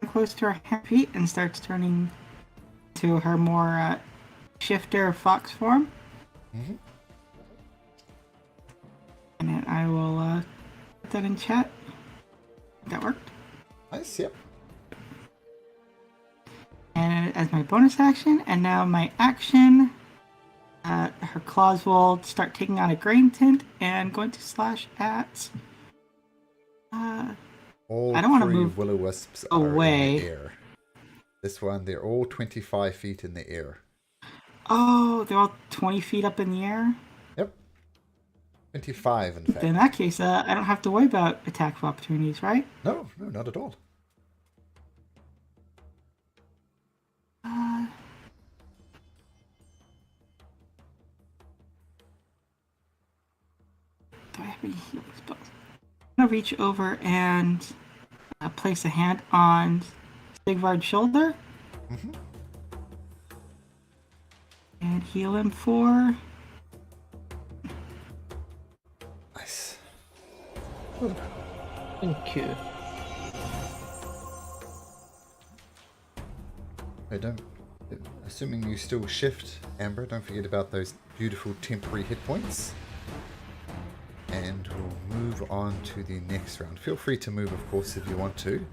close to her feet and starts turning to her more shifter fox form. Mm-hmm. And then I will put that in chat. That worked. Nice, yep. And as my bonus action, and now my action, her claws will start taking on a green tint and going to slash at. All I don't wanna 3 move will-o-wisps are in away. the air. This one, they're all 25 feet in the air. Oh, they're all 20 feet up in the air. Yep. 25, in fact. In that case, I don't have to worry about attack of opportunities, right? No, not at all. Do I have any healing spells? I'm to reach over and place a hand on Sigvard's shoulder. Mm-hmm. And heal him for... Nice. Thank you. Hey, don't. Assuming you still shift, Amber, don't forget about those beautiful temporary hit points. And we'll move on to the next round. Feel free to move, of course, if you want to.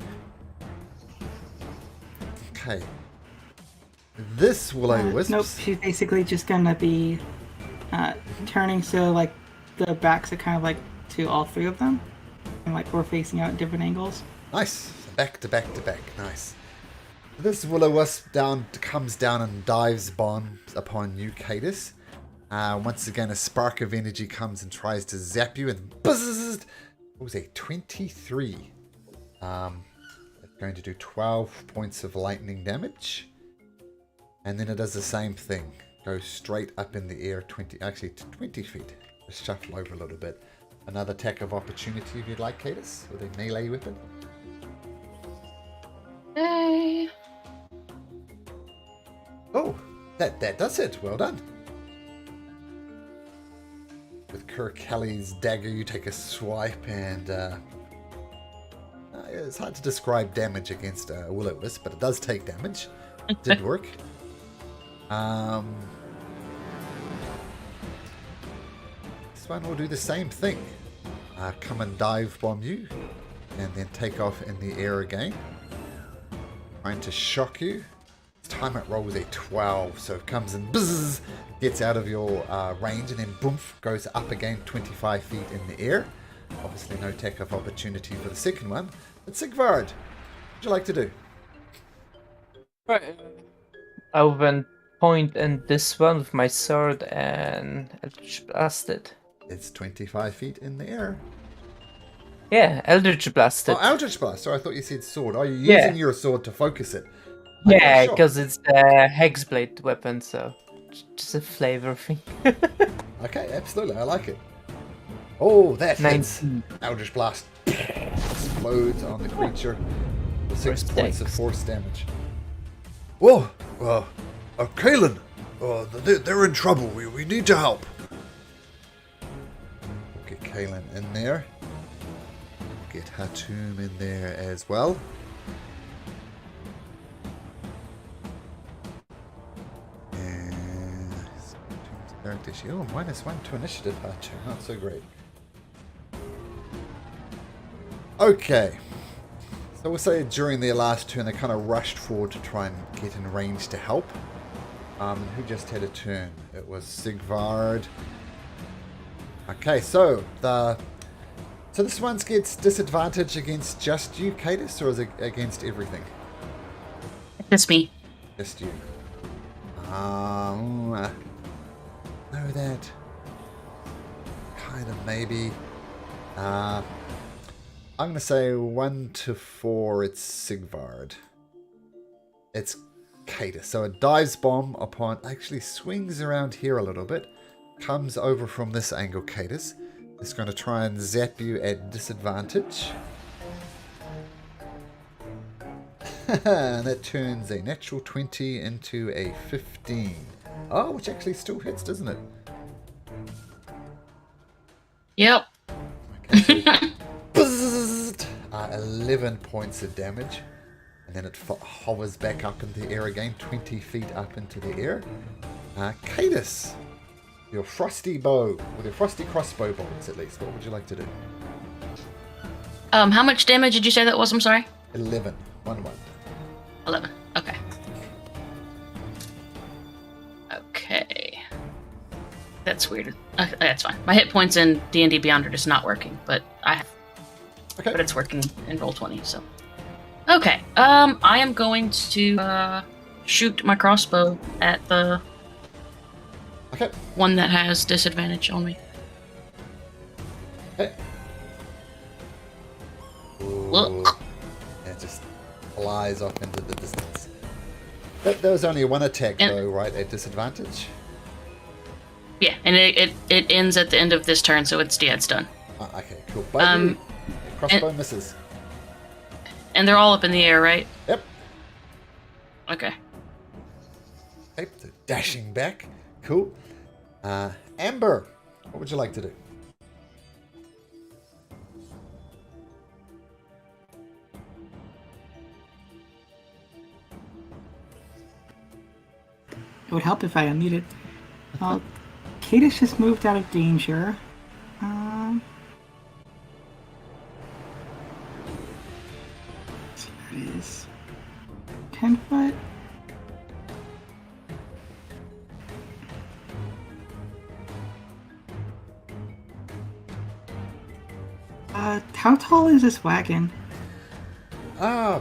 Okay. This will-o'-wisp. Nope, she's basically just gonna be turning so like the backs are kind of like to all three of them. And like we're facing out at different angles. Nice. Back to back to back. Nice. This will-o'-wisp comes down and dives bombs upon you, Cadus. Once again, a spark of energy comes and tries to zap you, and buzz! It was a 23. It's going to do 12 points of lightning damage. And then it does the same thing. Goes straight up in the air, 20 feet. Just shuffle over a little bit. Another attack of opportunity if you'd like, Cadus, with a melee weapon. Hey. Oh, that does it. Well done. With Kirk Kelly's dagger, you take a swipe, and it's hard to describe damage against a will-o'-wisp, but it does take damage. It did work. This one will do the same thing. Come and dive bomb you, and then take off in the air again. Trying to shock you. This time it rolls a 12, so it comes and bzzz, gets out of your range, and then boomf, goes up again 25 feet in the air. Obviously no attack of opportunity for the second one. But Sigvard, what would you like to do? Right. I will then point in this one with my sword and Eldritch Blast it. It's 25 feet in the air. Yeah, Eldritch Blast it. Oh, Eldritch Blast. Sorry, I thought you said sword. Are you Yeah. using your sword to focus it? Yeah, Okay, sure. because it's a Hexblade weapon, so just a flavor thing. Okay, absolutely. I like it. Oh, that hits. 19. Eldritch Blast explodes on the creature for 6 First points of dex. force damage. Whoa! Kaelin! They're in trouble. We need to help. Get Kaelin in there. Get Hatum in there as well. And character sheet. Oh, -1 to initiative, Hatum. Not so great. Okay. So we'll say during their last turn, they kind of rushed forward to try and get in range to help. And who just had a turn? It was Sigvard. Okay, so this one gets disadvantage against just you, Cadus, or is it against everything? It's me. Just you. Know that. Kind of maybe. I'm going to say 1 to 4, it's Sigvard. It's Cadus. So it dives bomb upon, actually swings around here a little bit. Comes over from this angle, Cadus. It's going to try and zap you at disadvantage. And that turns a natural 20 into a 15. Oh, which actually still hits, doesn't it? Yep. Okay, so buzzed, 11 points of damage. And then it hovers back up into the air again, 20 feet up into the air. Cadus, your frosty bow, with your frosty crossbow bolts at least, what would you like to do? How much damage did you say that was? I'm sorry. 11. 1-1. 11. Okay. Okay. That's weird. That's fine. My hit points in D&D Beyond are just not working, but Okay. but it's working in Roll20, so. Okay. I am going to shoot my crossbow at the Okay. one that has disadvantage on me. Okay. Look. It just flies off into the distance. There was only one attack, though, right? At disadvantage? Yeah, and it ends at the end of this turn, so it's done. Okay, cool. But Crossbow misses. And they're all up in the air, right? Yep. Okay. Okay, so dashing back. Cool. Amber, what would you like to do? It would help if I unmuted. Well, Cadis just moved out of danger. So that is 10 foot. How tall is this wagon? 10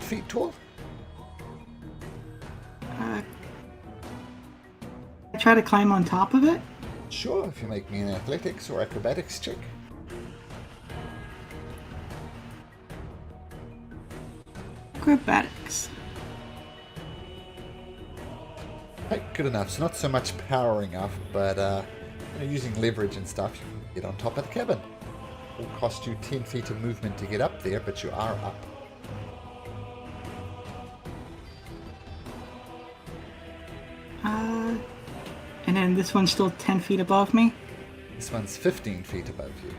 feet tall? I try to climb on top of it. Sure, if you make me an athletics or acrobatics check. Acrobatics. Hey, good enough. So not so much powering up, but using leverage and stuff, you can get on top of the cabin. It will cost you 10 feet of movement to get up there, but you are up. And then this one's still 10 feet above me. This one's 15 feet above you.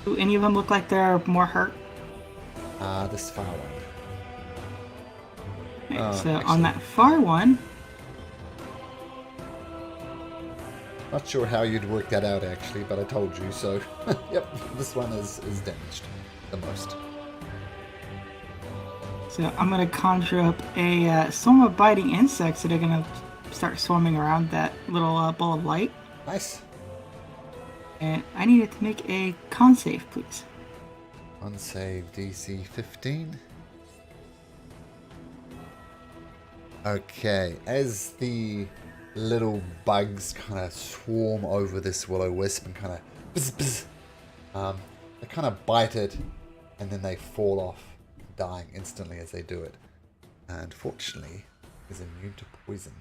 Do any of them look like they're more hurt? This far one. Okay, so actually- on that far one, Not sure how you'd work that out actually, but I told you, so yep, this one is damaged the most. so I'm gonna conjure up a swarm of biting insects that are gonna start swarming around that little ball of light. Nice. And I need it to make a con save, please. Unsave DC 15. Okay, as the little bugs kind of swarm over this will-o-wisp and kind of bzz, bzz, they kind of bite it and then they fall off, dying instantly as they do it. And fortunately, is immune to poison.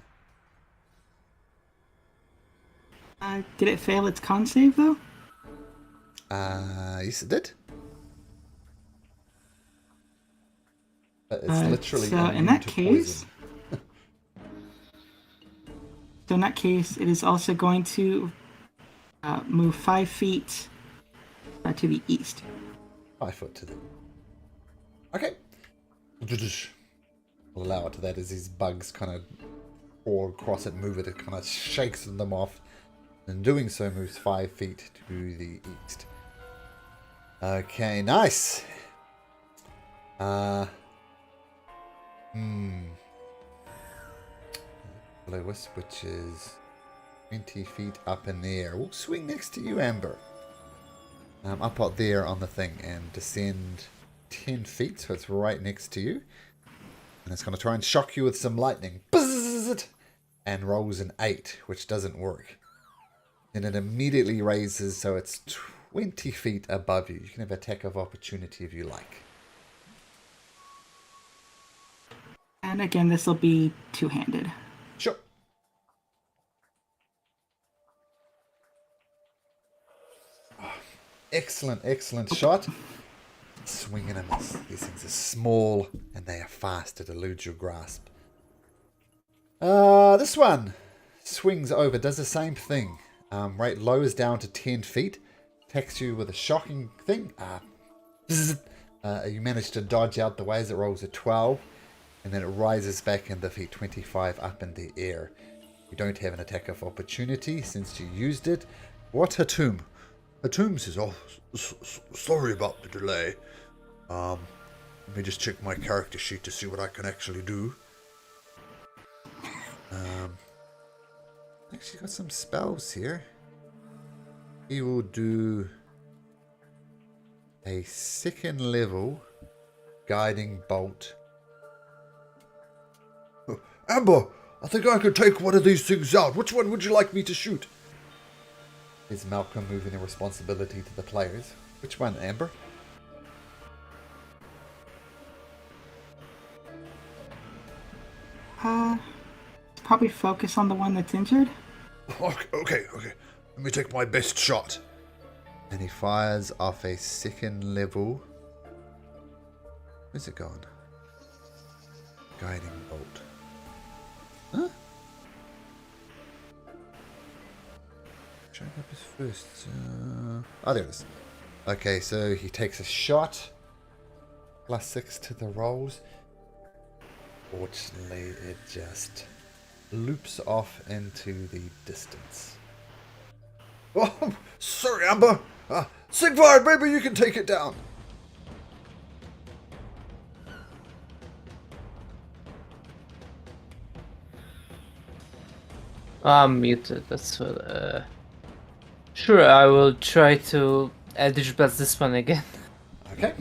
Did it fail its con save though? Yes, it did. But it's literally so in immune that to case, poison. so in that case, it is also going to move 5 feet to the east. 5 foot to the... Okay. We'll allow it to that as these bugs kind of crawl across it, move it, it kind of shakes them off. And doing so moves 5 feet to the east. Okay, nice. Will-o-wisp, which is 20 feet up in the air. We'll swing next to you, Amber. Up out there on the thing and descend 10 feet, so it's right next to you. And it's going to try and shock you with some lightning. Bzzz! And rolls an 8, which doesn't work. Then it immediately raises, so it's 20 feet above you. You can have attack of opportunity if you like. And again, this will be two-handed. Sure. Oh, excellent, excellent shot. Swing and a miss. These things are small and they are fast to elude your grasp. This one swings over, does the same thing. Right, lowers down to 10 feet. Attacks you with a shocking thing. You manage to dodge out the way as it rolls a 12. And then it rises back in the feet 25 up in the air. You don't have an attack of opportunity since you used it. What Hatum? Hatum says, oh, sorry about the delay. Let me just check my character sheet to see what I can actually do. Actually got some spells here. He will do a 2nd level guiding bolt. Amber, I think I could take one of these things out. Which one would you like me to shoot? Is Malcolm moving the responsibility to the players? Which one, Amber? probably focus on the one that's injured. Okay. Let me take my best shot. And he fires off a second level. Where's it going? Guiding bolt. Huh? Showing up his first. Oh, there it is. Okay, so he takes a shot. +6 to the rolls. Fortunately, it just loops off into the distance. Oh, sorry, Amber. Sigvard, maybe you can take it down. I'm muted, that's what, Sure, I will try to Eldritch Blast this one again. Okay.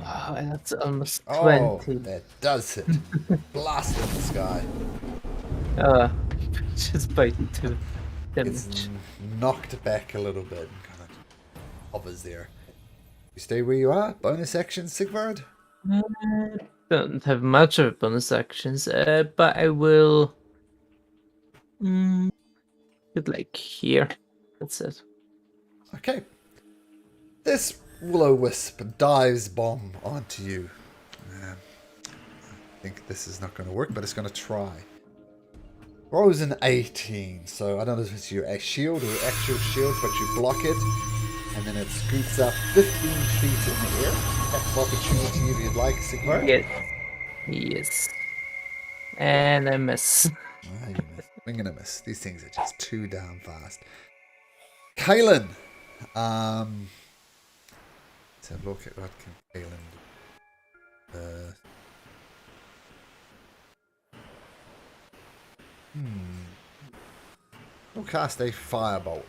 Oh, and that's almost Oh, 20. that does hit. Blast in the sky. Just by 2 It's damage. knocked back a little bit and kind of hovers there. You stay where you are. Bonus action, Sigvard. Don't have much of bonus actions, but I will get like here. That's it. Okay. This will-o-wisp dives bomb onto you. I think this is not going to work, but it's going to try. Rolls an 18, so I don't know if it's your shield or actual shield, but you block it, and then it scoots up 15 feet in the air. Attack of opportunity if you'd like, Sigmar. Yes. And I miss. Ah, you miss. Wing and a miss. These things are just too damn fast. Kaelin. Let's have a look at what can Kaelin do. We'll cast a firebolt.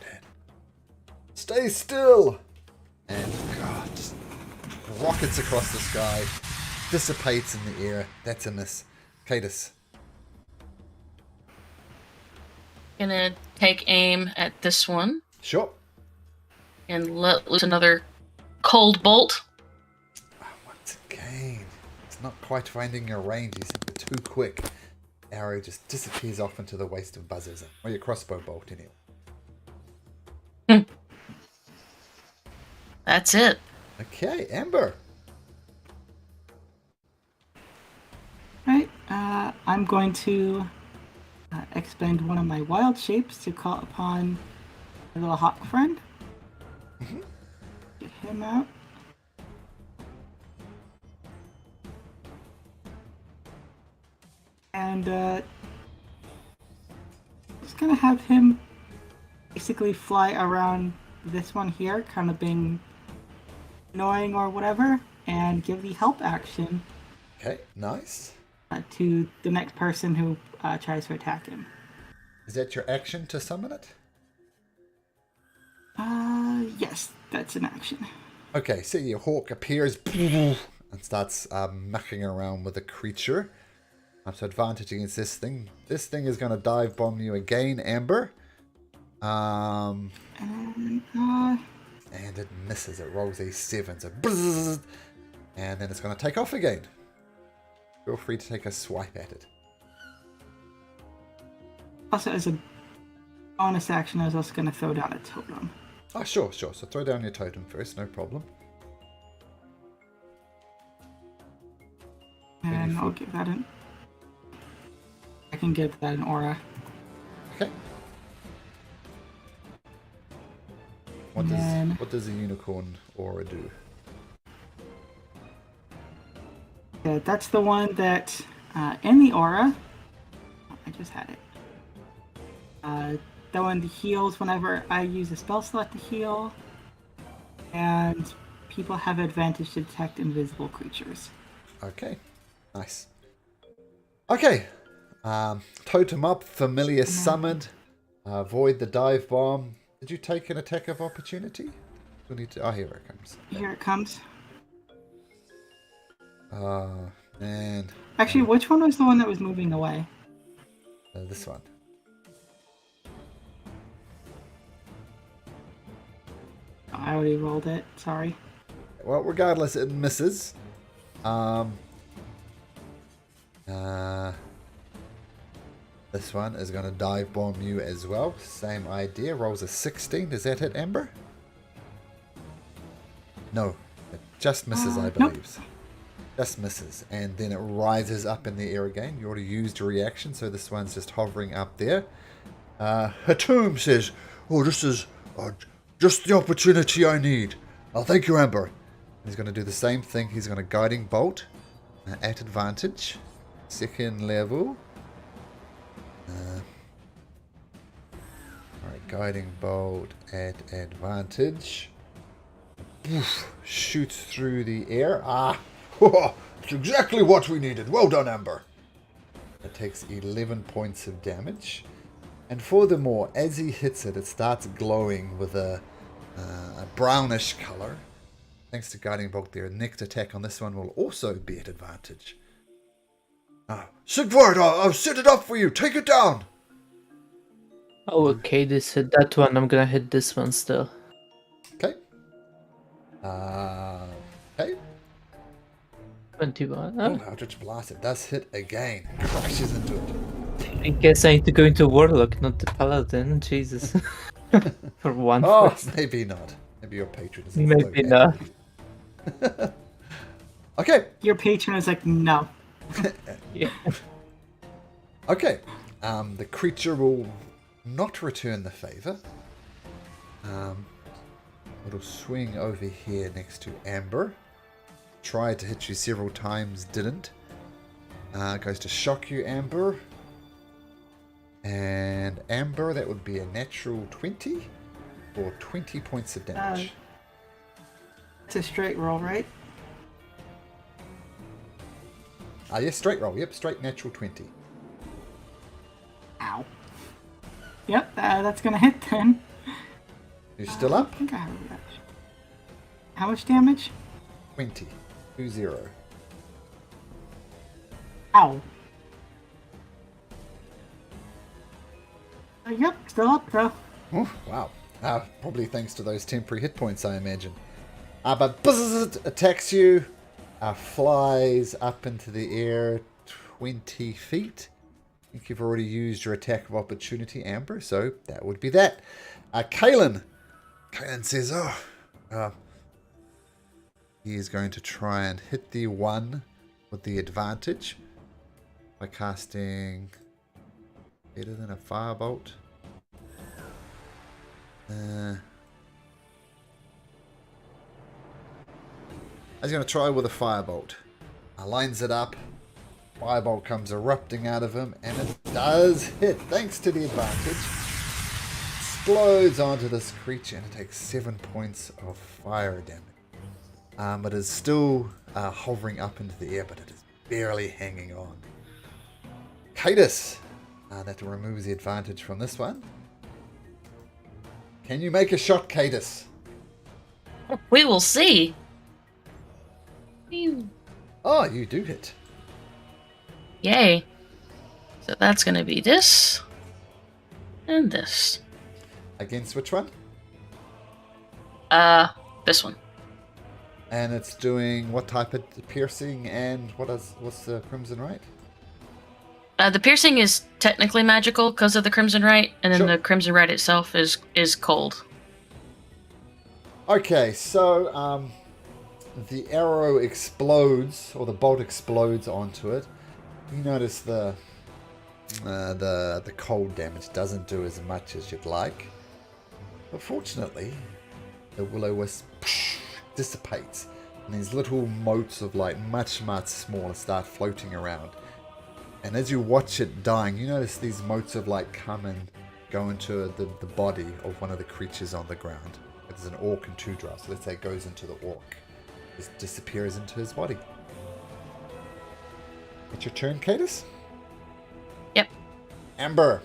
Stay still! And God, just rockets across the sky, dissipates in the air. That's a miss. Cadus. Gonna take aim at this one Sure. and let loose another cold bolt. Once again, it's not quite finding your range. He's too quick. Arrow just disappears off into the waste of buzzers. Or your crossbow bolt, anyway. That's it. Okay, Amber. Right. I'm going to expend one of my wild shapes to call upon my little hawk friend. Get him out. And just gonna have him basically fly around this one here, kind of being annoying or whatever, and give the help action Okay, nice. to the next person who tries to attack him. Is that your action to summon it? Yes, that's an action. Okay, so your hawk appears and starts mucking around with the creature. So advantage against this thing. This thing is going to dive bomb you again, Amber. And it misses. It rolls a 7. So bzzz, and then it's going to take off again. Feel free to take a swipe at it. also, as a bonus action, I was also going to throw down a totem. Oh, sure. So throw down your totem first, no problem. And I'll give that an... I can give that an aura. Okay. What does a unicorn aura do? Yeah, that's the one that, in the aura... I just had it. That one heals whenever I use a spell slot to heal. And people have advantage to detect invisible creatures. Okay. Nice. Okay. Totem up, familiar summoned. Avoid the dive bomb. Did you take an attack of opportunity? We need to. Oh, here it comes. Here it comes. Man. Actually, which one was the one that was moving away? This one. I already rolled it. Sorry. Well, regardless, it misses. This one is going to dive bomb you as well. Same idea. Rolls a 16. Does that hit Amber? No. It just misses, I believe. Nope. Just misses. And then it rises up in the air again. You already used a reaction, so this one's just hovering up there. Hatum says, "Oh, this is just the opportunity I need. Oh, thank you, Amber." He's going to do the same thing. He's going to Guiding Bolt at advantage. Second level. Alright, Guiding Bolt at advantage. Oof, shoots through the air. That's exactly what we needed. Well done, Amber. It takes 11 points of damage. And furthermore, as he hits it, it starts glowing with a brownish color. Thanks to Guiding Bolt there. Next attack on this one will also be at advantage. Sigvard, I'll set it up for you. Take it down. Oh, okay, this hit that one. I'm gonna hit this one still. Okay. Okay. 21. Oh, Eldritch Blast. It does hit again. Crashes into it. I guess I need to go into Warlock, not the Paladin. Jesus. For one. Oh, maybe not. Maybe your patron is Maybe not. Okay. Your patron is like, no. Yeah. Okay. The creature will not return the favor. It'll swing over here next to Amber. Tried to hit you several times, didn't. Goes to shock you, Amber. And Amber, that would be a natural 20 for 20 points of damage. It's a straight roll, right? Yes, straight roll. Yep, straight natural 20. Ow. Yep, that's gonna hit then. You still up? I think I have a match. How much damage? 20. 2-0. Ow. Yep, still up though. Oh, wow. Probably thanks to those temporary hit points, I imagine. But Bzzz attacks you. Flies up into the air 20 feet. I think you've already used your attack of opportunity, Amber, so that would be that. Kaelin. Kaelin says, he is going to try and hit the one with the advantage by casting better than a firebolt. He's going to try with a firebolt. Lines it up. Firebolt comes erupting out of him, and it does hit. Thanks to the advantage. Explodes onto this creature, and it takes 7 points of fire damage. It is still hovering up into the air, but it is barely hanging on. Cadus. That removes the advantage from this one. Can you make a shot, Cadus? We will see. Phew. Oh, you do hit. Yay. So that's going to be this. And this. Against which one? This one. And it's doing what type of piercing and what's the Crimson Right? The piercing is technically magical because of the Crimson Right, and then Sure. the Crimson Right itself is cold. Okay, so the arrow explodes, or the bolt explodes onto it. You notice the cold damage doesn't do as much as you'd like. But fortunately, the will-o-wisp dissipates, and these little motes of light, much, much smaller, start floating around. And as you watch it dying, you notice these motes of light come and go into the body of one of the creatures on the ground. There's an orc and two drows, so let's say it goes into the orc. Just disappears into his body. It's your turn, Cadus? Yep. Amber.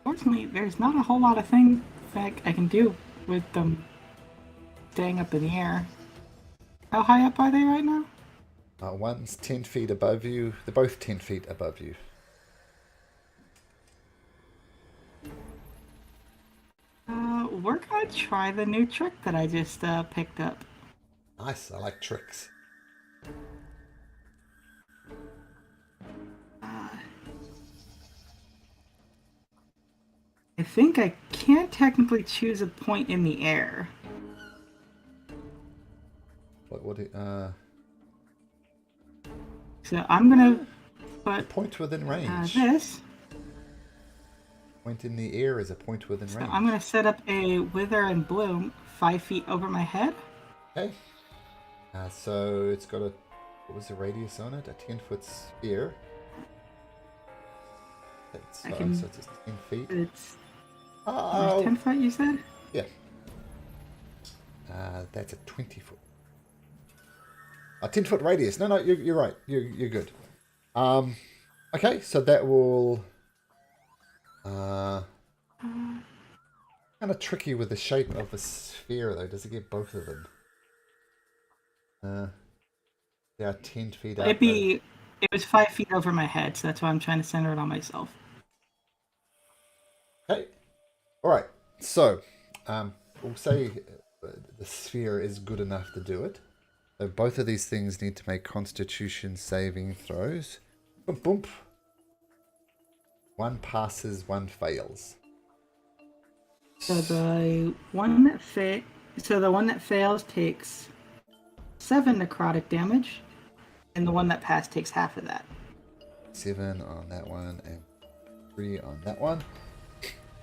Fortunately, there's not a whole lot of things that I can do with them staying up in the air. How high up are they right now? One's 10 feet above you. They're both 10 feet above you. We're we're gonna try the new trick that I just picked up. Nice. I like tricks. I think I can't technically choose a point in the air. So I'm gonna put Point within range. this. Point in the air is a point within So range. I'm gonna set up a wither and bloom 5 feet over my head. Okay. So it's got a, what was the radius on it? A 10-foot sphere. That's, I so can- it's just 10 feet. It's Oh, 10 foot, you said? yeah. That's a 20-foot. A 10-foot radius. No, you're right. You're good. Okay, so that will. Kind of tricky with the shape of the sphere, though. Does it get both of them? They are 10 feet out. It was 5 feet over my head, so that's why I'm trying to center it on myself. Okay. All right. So, we'll say the sphere is good enough to do it. So both of these things need to make Constitution saving throws. Boom, boom. One passes, one fails. So the one that fails takes 7 necrotic damage, and the one that passed takes half of that. 7 on that one and 3 on that one.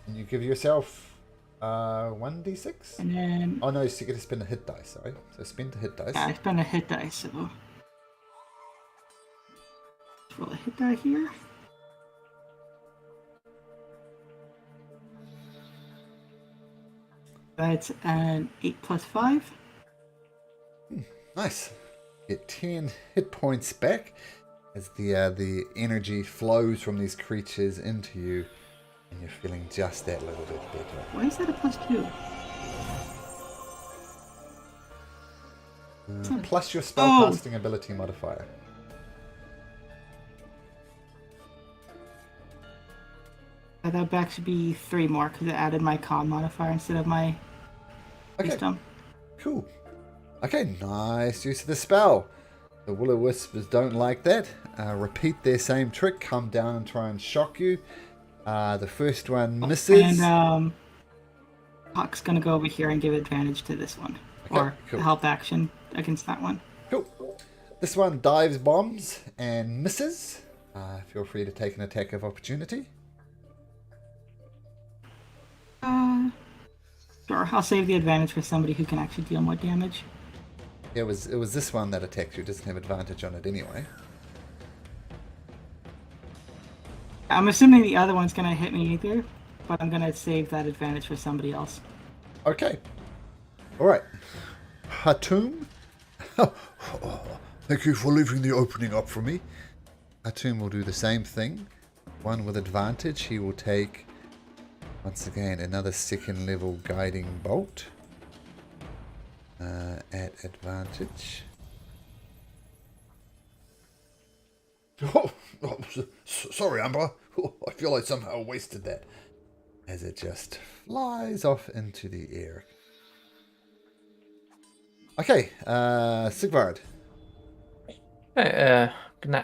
And you give yourself 1d6? And then Oh no, so you get to spend a hit dice, sorry. So spend the hit dice. I spent a hit die, so roll a hit die here. That's an 8 plus 5. Nice. Get 10 hit points back as the energy flows from these creatures into you, and you're feeling just that little bit better. Why is that a plus 2? Plus your spellcasting ability modifier. That would actually be 3 more because it added my con modifier instead of my Okay, wisdom. cool. Okay, nice use of the spell. The will-o'-wisps don't like that. Repeat their same trick, come down and try and shock you. The first one misses. And Hawk's gonna go over here and give advantage to this one. Okay, Or cool. help action against that one. Cool. This one dives bombs and misses. Feel free to take an attack of opportunity. Sure, I'll save the advantage for somebody who can actually deal more damage. It was this one that attacked you. It doesn't have advantage on it anyway. I'm assuming the other one's gonna hit me either, but I'm gonna save that advantage for somebody else. Okay. All right. Hatum. Thank you for leaving the opening up for me. Hatum will do the same thing. One with advantage. He will take, once again, another 2nd level guiding bolt. At advantage. Sorry, Amber. I feel like somehow wasted that. As it just flies off into the air. Okay, Sigvard. Gonna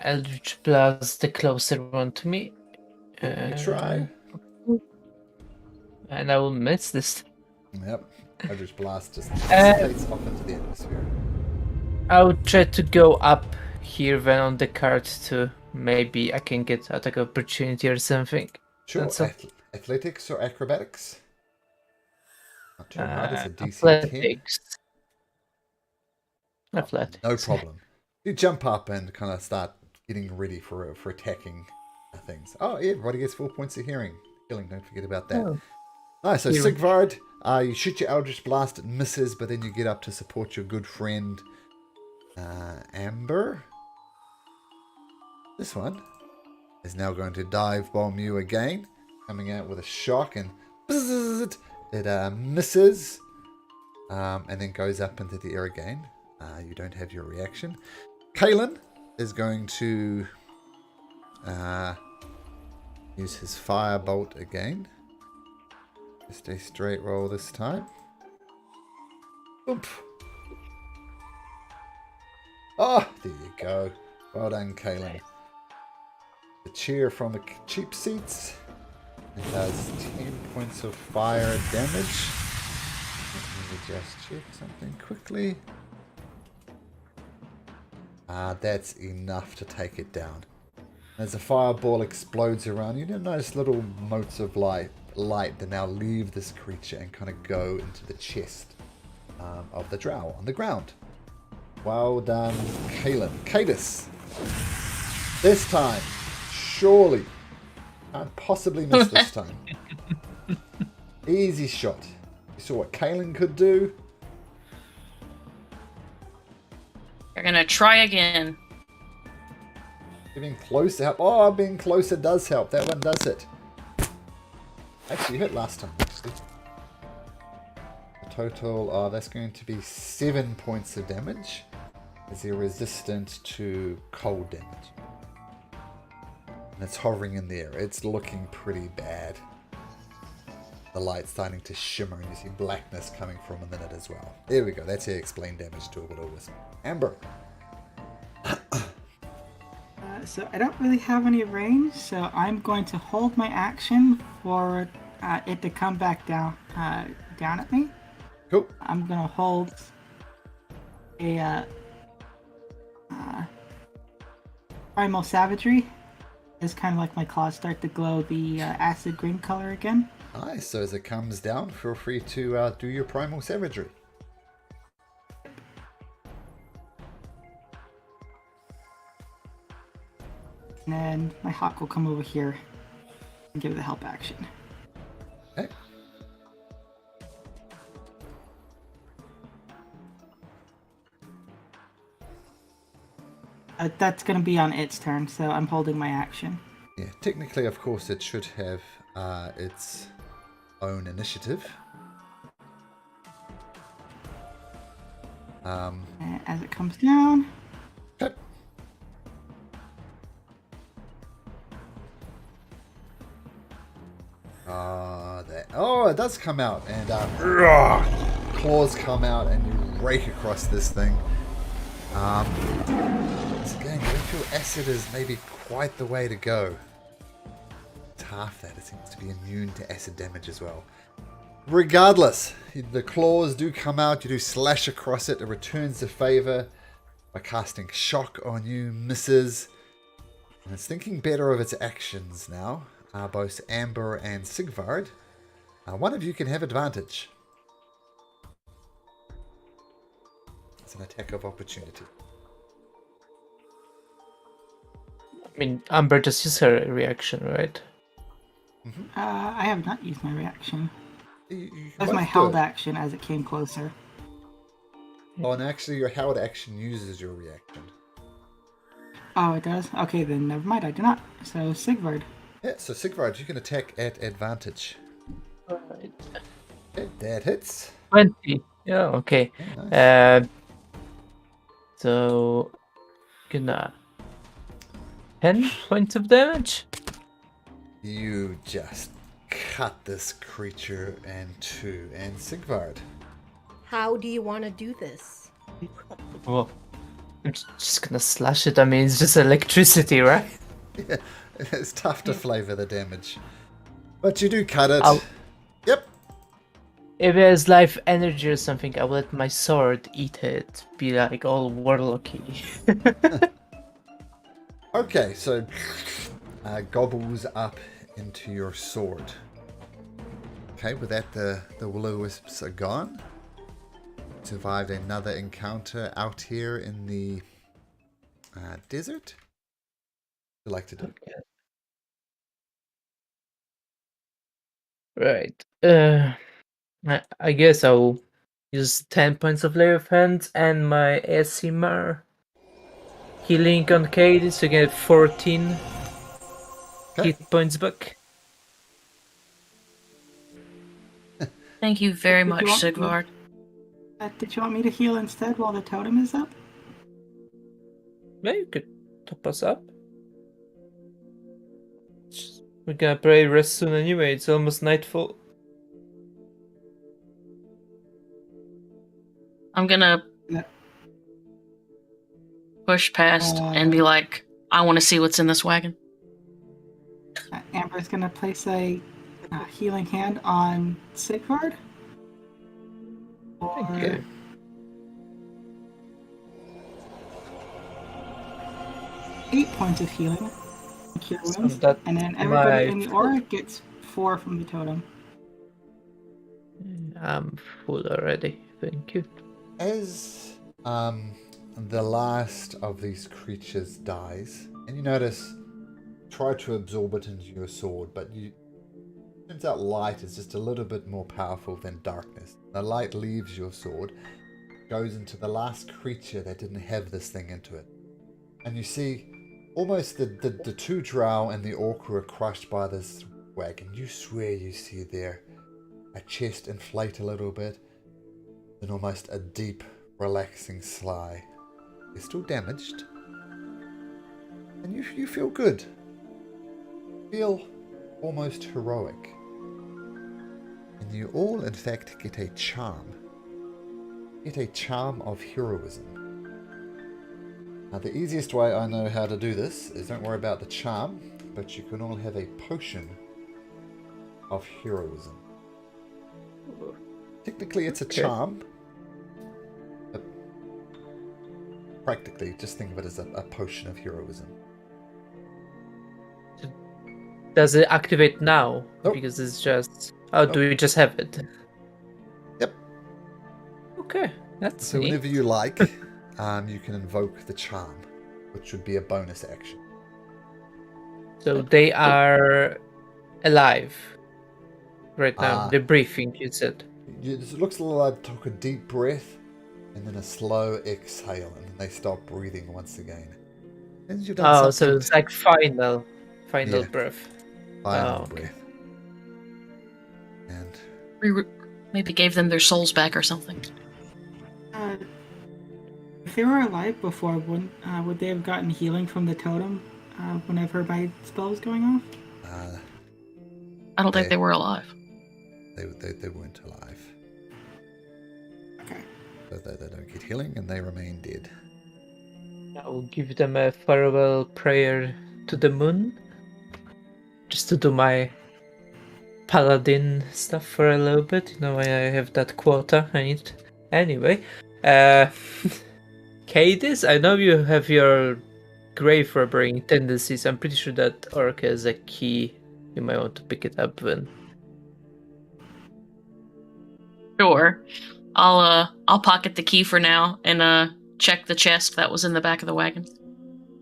Eldritch Blast the closer one to me. You try. And I will miss this. Yep. Eldritch Blast just dissipates off into the atmosphere. I'll try to go up here then on the card to maybe I can get attack opportunity or something. Sure. That's a- Athletics or acrobatics? Not too hard. It's a DC 10. Athletics. Athletics. No problem. You jump up and kind of start getting ready for attacking things. Oh, yeah, everybody gets 4 points of healing. Don't forget about that. Oh. Nice. So Hearing. Sigvard, you shoot your Eldritch Blast, it misses, but then you get up to support your good friend Amber. This one is now going to dive bomb you again, coming out with a shock and bzzzt, it misses, and then goes up into the air again. You don't have your reaction. Kalen is going to use his firebolt again. Just a straight roll this time. Oop. Oh, there you go. Well done, Kaylin. The cheer from the cheap seats. It does 10 points of fire damage. Let me just check something quickly. That's enough to take it down. As a fireball explodes around you, notice little motes of light that now leave this creature and kind of go into the chest of the drow on the ground. Well done, Kaylin. Cadus. This time, surely. Can't possibly miss this time. Easy shot. You saw what Kaylin could do. You're gonna try again. Being closer help. Oh, being closer does help. That one does hit. Actually, you hit last time, actually. The total, that's going to be 7 points of damage, as you're resistant to cold damage. And it's hovering in the air. It's looking pretty bad. The light's starting to shimmer, and you see blackness coming from within it as well. There we go. That's how you explain damage to a little wisp. Amber. So I don't really have any range, so I'm going to hold my action for it to come back down at me. Cool. I'm gonna hold a primal savagery. It's kind of like my claws start to glow the acid green color again. Nice. So as it comes down, feel free to do your primal savagery. And then my hawk will come over here and give the help action. Okay. That's going to be on its turn, so I'm holding my action. Yeah, technically, of course, it should have its own initiative. And as it comes down, Okay. It does come out, and claws come out, and you rake across this thing. Once again, you don't feel acid is maybe quite the way to go. It's half that. It seems to be immune to acid damage as well. Regardless, the claws do come out. You do slash across it. It returns the favor by casting shock on you, misses. And it's thinking better of its actions now. Both Amber and Sigvard. One of you can have advantage. It's an attack of opportunity. I mean, Amber just used her reaction, right? I have not used my reaction. You That's both my do held it. action as it came closer. Oh, and actually your held action uses your reaction. Oh, it does? Okay, then never mind, I do not. So, Sigvard. Yeah, so Sigvard, you can attack at advantage. Alright. Okay, that hits. 20. Yeah, okay. Yeah, nice. So, gonna 10 points of damage. You just cut this creature in two. And Sigvard. How do you want to do this? Well, I'm just gonna slash it. I mean, it's just electricity, right? Yeah, it's tough to flavor the damage. But you do cut it. I'll- Yep. If it has life energy or something, I will let my sword eat it. Be like all warlocky. Okay, so gobbles up into your sword. Okay, with that the will-o-wisps are gone. Survived another encounter out here in the desert. What would you like to do? Right. I guess I'll use 10 points of Lay of Hands and my ASMR healing on Cade to get 14 Okay. hit points back. Thank you very Did you much, want me- Sigvard. Did you want me to heal instead while the totem is up? Yeah, you could top us up. We're gonna probably rest soon anyway, it's almost nightfall. I'm gonna Yeah. push past and be like, I want to see what's in this wagon. Amber's gonna place a healing hand on Sigvard. Thank Or you. 8 points of healing. Cure So wounds. that And then everybody in the my aura gets 4 from the totem. I'm full already. Thank you. As the last of these creatures dies, and you notice, try to absorb it into your sword, but turns out light is just a little bit more powerful than darkness. The light leaves your sword, goes into the last creature that didn't have this thing into it, and you see almost the two drow and the orc who are crushed by this wagon. You swear you see their a chest inflate a little bit, then almost a deep, relaxing sigh. They're still damaged, and you feel good. Feel almost heroic. And you all, in fact, get a charm. Get a charm of heroism. Now, the easiest way I know how to do this is don't worry about the charm, but you can all have a potion of heroism. Technically, it's a charm. But practically, just think of it as a potion of heroism. Does it activate now? Nope. Because it's just... Oh, do we just have it? Yep. Okay, that's So neat. whenever you like, you can invoke the charm, which would be a bonus action. So they are alive right now. Ah. They're breathing, you said. It looks like they took a deep breath and then a slow exhale, and then they stop breathing once again. And you've done Oh, so something it's like final Yeah. breath. final okay. breath. And We maybe gave them their souls back or something. If they were alive before, would they have gotten healing from the totem whenever my spell was going off? I don't think they were alive. they weren't alive. Okay. So they don't get healing and they remain dead. I will give them a farewell prayer to the moon. Just to do my paladin stuff for a little bit. You know, I have that quota I need. Anyway, Cadis, I know you have your grave robbering tendencies. I'm pretty sure that orc has a key. You might want to pick it up then. Sure. I'll pocket the key for now and check the chest that was in the back of the wagon.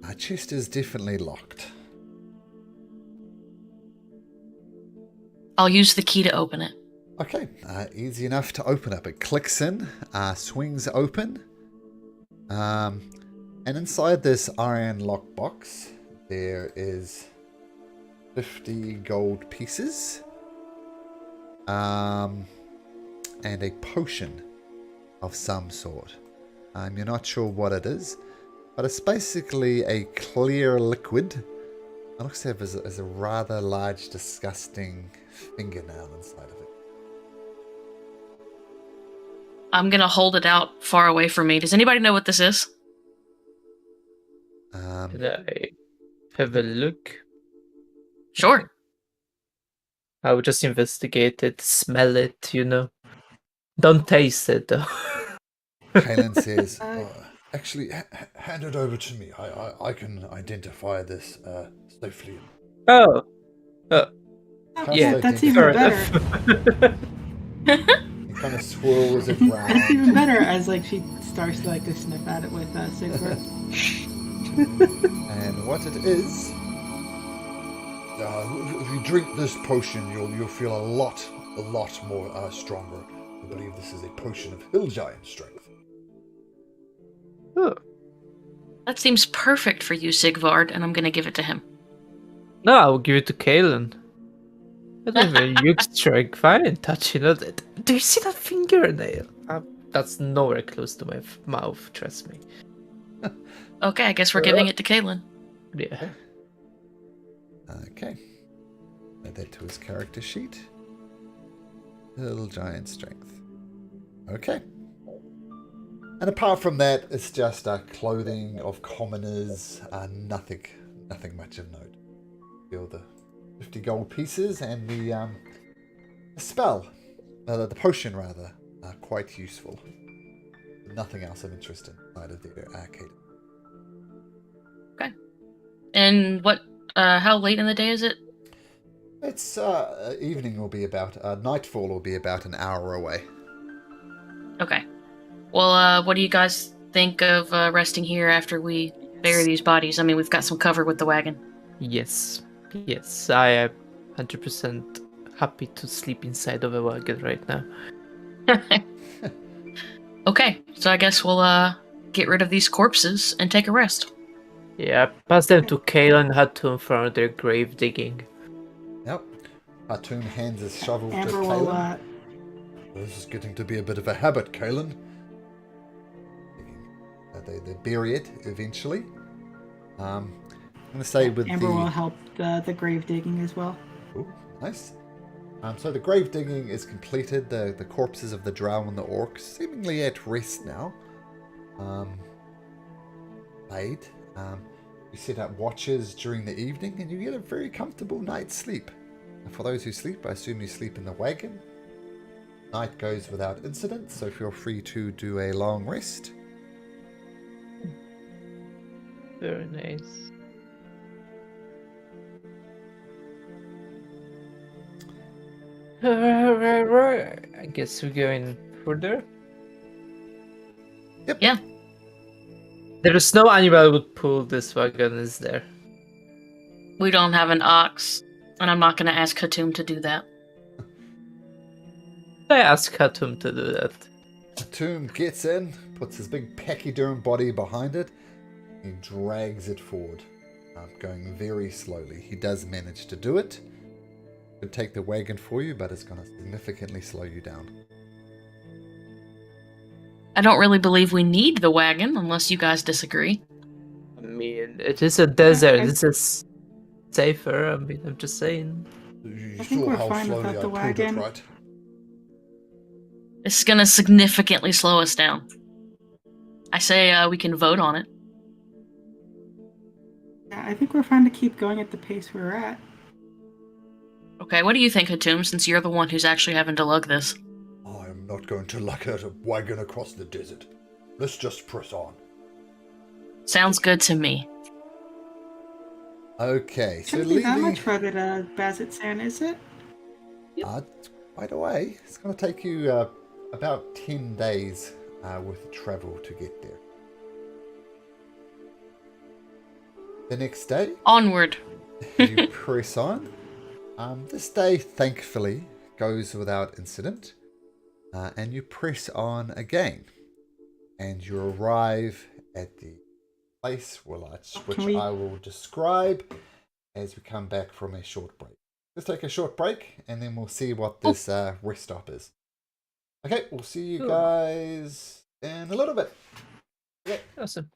Our chest is definitely locked. I'll use the key to open it. Okay, easy enough to open up. It clicks in, swings open, and inside this iron lockbox there is 50 gold pieces, and a potion of some sort. You're not sure what it is, but it's basically a clear liquid. It looks like there's a rather large, disgusting fingernail inside of it. I'm gonna hold it out far away from me. Does anybody know what this is? Can I have a look? Sure. I would just investigate it, smell it, you know. Don't taste it though. Kaylin says, actually, hand it over to me. I can identify this safely. Oh. Yeah, that's even better. He kind of swirls it That's round. even better as like she starts to sniff at it with Sigvard. And what it is, if you drink this potion, you'll feel a lot more stronger. I believe this is a potion of hill giant strength. Oh. That seems perfect for you, Sigvard, and I'm gonna give it to him. No, I will give it to Kaylin. I don't even use strength. I didn't touch it. Do you see that fingernail? That's nowhere close to my mouth, trust me. Okay, I guess we're giving it to Kaylin. Yeah. Okay. Add that to his character sheet. Hill giant strength. Okay. And apart from that, it's just clothing of commoners, nothing much of note. Feel the 50 gold pieces and the spell, the potion rather, are quite useful. Nothing else of interest inside of the arcade. Okay. And what? How late in the day is it? It's evening will be about nightfall will be about an hour away. Okay. Well, what do you guys think of resting here after we bury these bodies? I mean, we've got some cover with the wagon. Yes, I am 100% happy to sleep inside of a wagon right now. Okay, so I guess we'll get rid of these corpses and take a rest. Yeah, pass them to Kayla and Hatum for their grave digging. Yep. Hatum hands his shovel to Amber will. Kalen. This is getting to be a bit of a habit, Kalen. They bury it eventually. I'm going to say with Amber the... will help the grave digging as well. Ooh, nice. So the grave digging is completed. The corpses of the drow and the orcs seemingly at rest now. Laid. You set up watches during the evening and you get a very comfortable night's sleep. And for those who sleep, I assume you sleep in the wagon. Night goes without incident, so feel free to do a long rest. Very nice. I guess we're going further. Yep. Yeah. There is no animal would pull this wagon, is there? We don't have an ox, and I'm not going to ask Hatum to do that. I ask Hatum to do that. Hatum gets in, puts his big pachyderm body behind it, he drags it forward, going very slowly. He does manage to do it. Could take the wagon for you, but it's going to significantly slow you down. I don't really believe we need the wagon, unless you guys disagree. I mean, it is a desert. This is safer. I mean, I'm just saying. You I think saw we're how fine slowly without I the pulled it, wagon. right? This is going to significantly slow us down. I say we can vote on it. Yeah, I think we're fine to keep going at the pace we're at. Okay, what do you think, Hatum, since you're the one who's actually having to lug this? I am not going to luck out a wagon across the desert. Let's just press on. Sounds good to me. Okay, so Shouldn't be that leaving... much further to Bazit-san, is it? Quite a way. It's going to take you about 10 days worth of travel to get there. The next day, Onward. you press on. This day, thankfully, goes without incident. And you press on again. And you arrive at the place which I will describe as we come back from a short break. Let's take a short break and then we'll see what this rest stop is. Okay, we'll see you guys in a little bit. Okay. Awesome.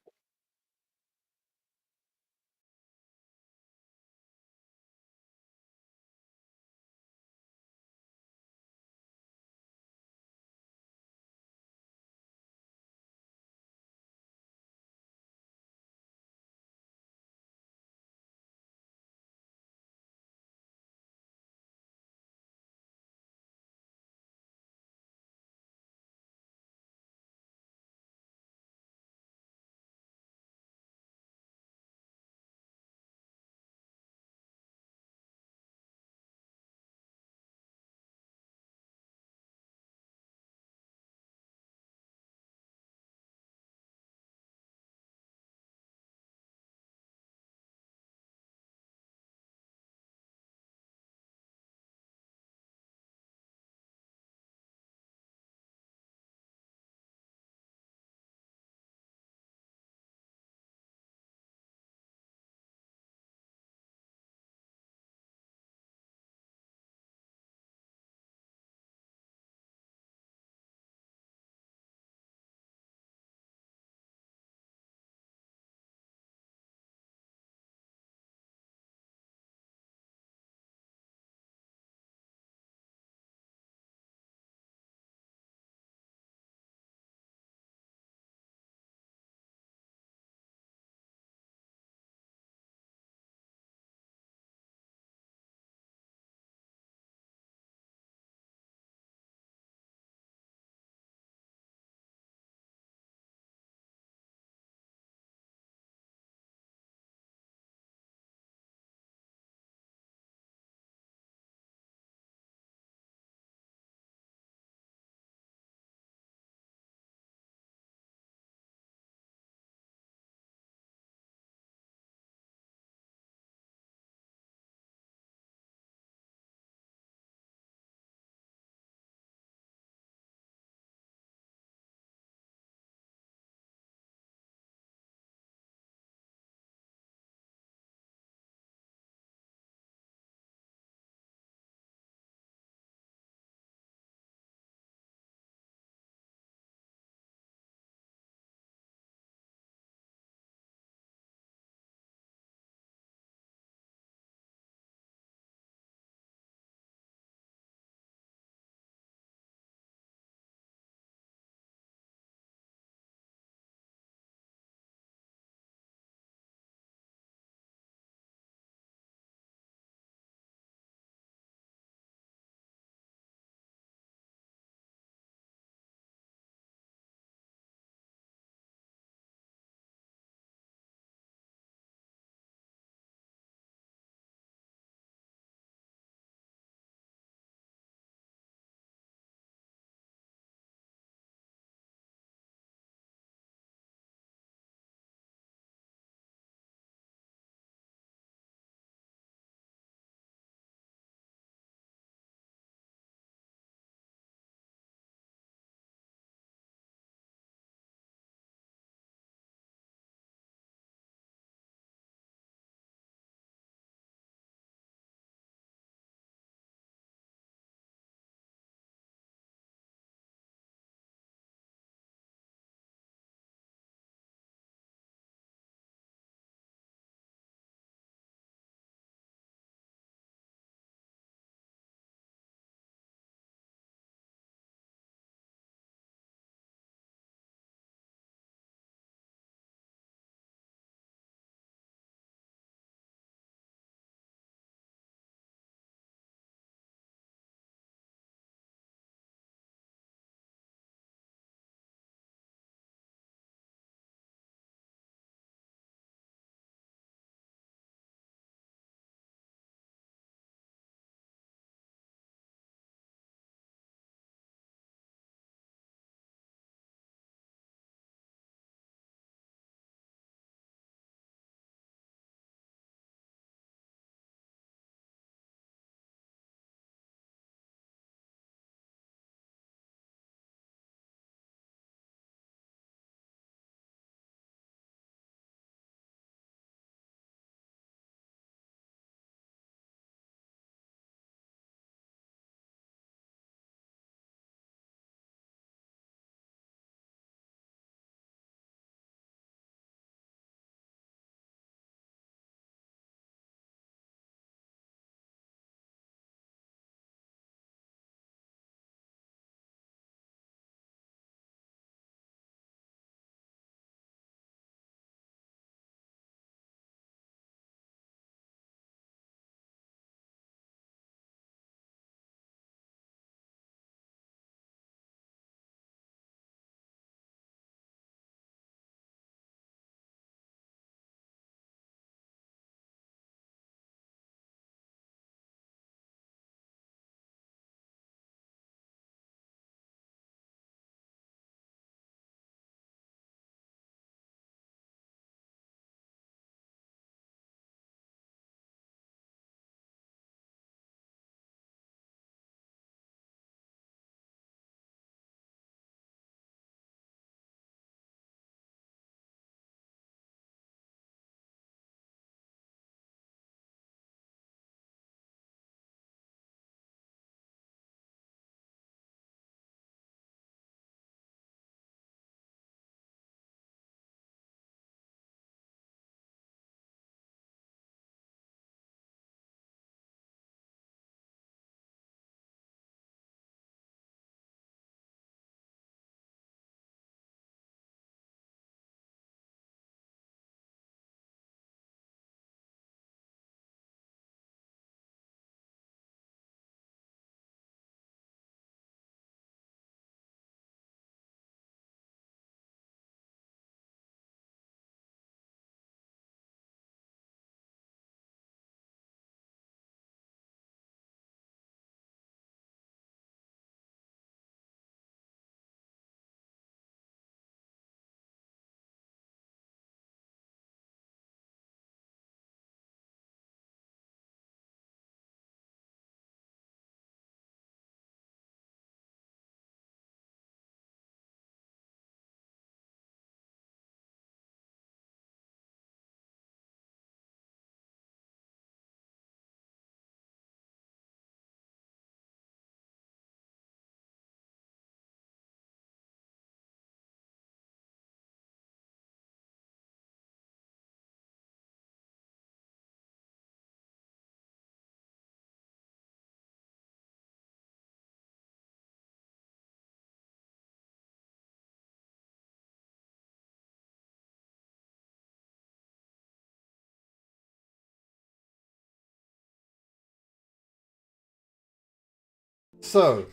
So,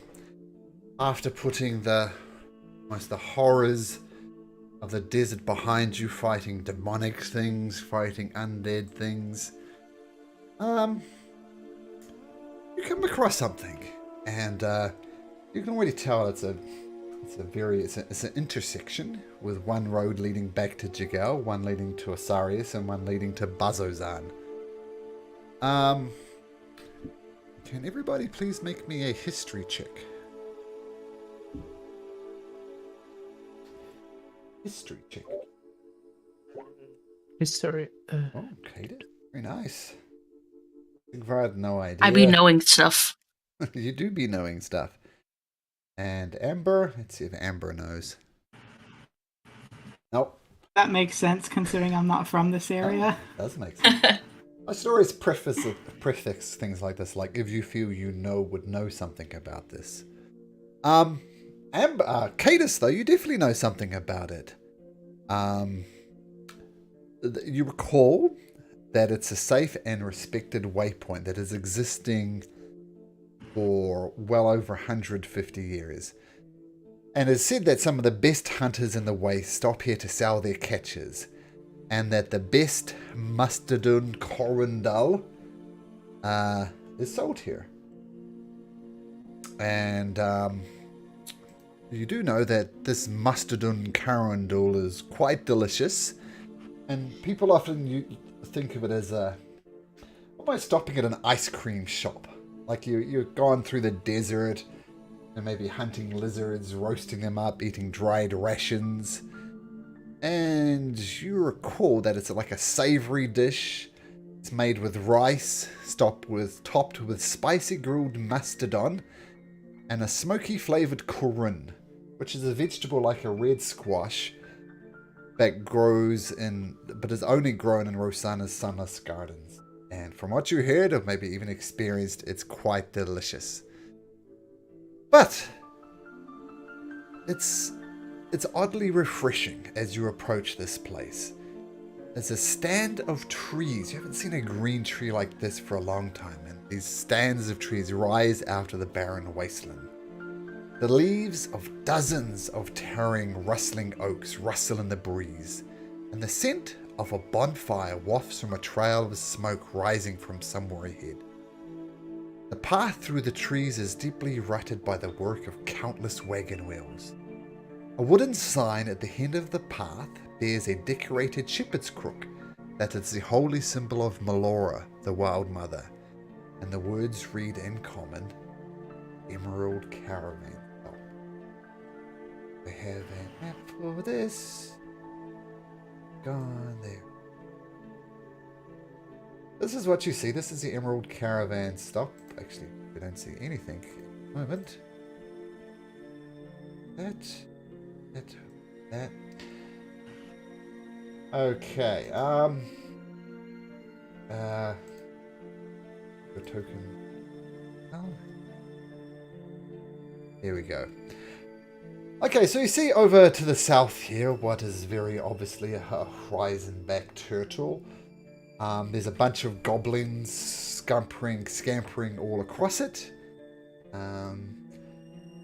after putting the horrors of the desert behind you, fighting demonic things, fighting undead things, you come across something, and you can already tell it's an intersection with one road leading back to Jigel, one leading to Osarius, and one leading to Bazozan. Can everybody please make me a history check? History check. History. Oh, Kate. Very nice. I had no idea. I be knowing stuff. You do be knowing stuff. And Amber, let's see if Amber knows. Nope. That makes sense considering I'm not from this area. Oh, does make sense. I should always prefix things like this, like if you feel you would know something about this. Amber, Cadus, though, you definitely know something about it. You recall that it's a safe and respected waypoint that is existing for well over 150 years. And it's said that some of the best hunters in the way stop here to sell their catches, and that the best Mustardun Corundal is sold here. And you do know that this Mustardun Corundal is quite delicious, and people often think of it as almost stopping at an ice cream shop. Like you've gone through the desert and maybe hunting lizards, roasting them up, eating dried rations. And you recall that it's like a savory dish. It's made with rice, topped with spicy grilled mastodon, and a smoky flavored corun, which is a vegetable like a red squash that but is only grown in Rosanna's sunless gardens. And from what you heard, or maybe even experienced, it's quite delicious. But it's oddly refreshing as you approach this place. There's a stand of trees. You haven't seen a green tree like this for a long time, and these stands of trees rise out of the barren wasteland. The leaves of dozens of towering, rustling oaks rustle in the breeze, and the scent of a bonfire wafts from a trail of smoke rising from somewhere ahead. The path through the trees is deeply rutted by the work of countless wagon wheels. A wooden sign at the end of the path bears a decorated shepherd's crook that is the holy symbol of Melora, the Wild Mother, and the words read in common, Emerald Caravan. I have a map for this. Gone there. This is what you see. This is the Emerald Caravan stop. Actually, we don't see anything at the moment. That. Okay. The token. Oh. Here we go. Okay, so you see over to the south here what is very obviously a horizon-back turtle. There's a bunch of goblins scampering all across it.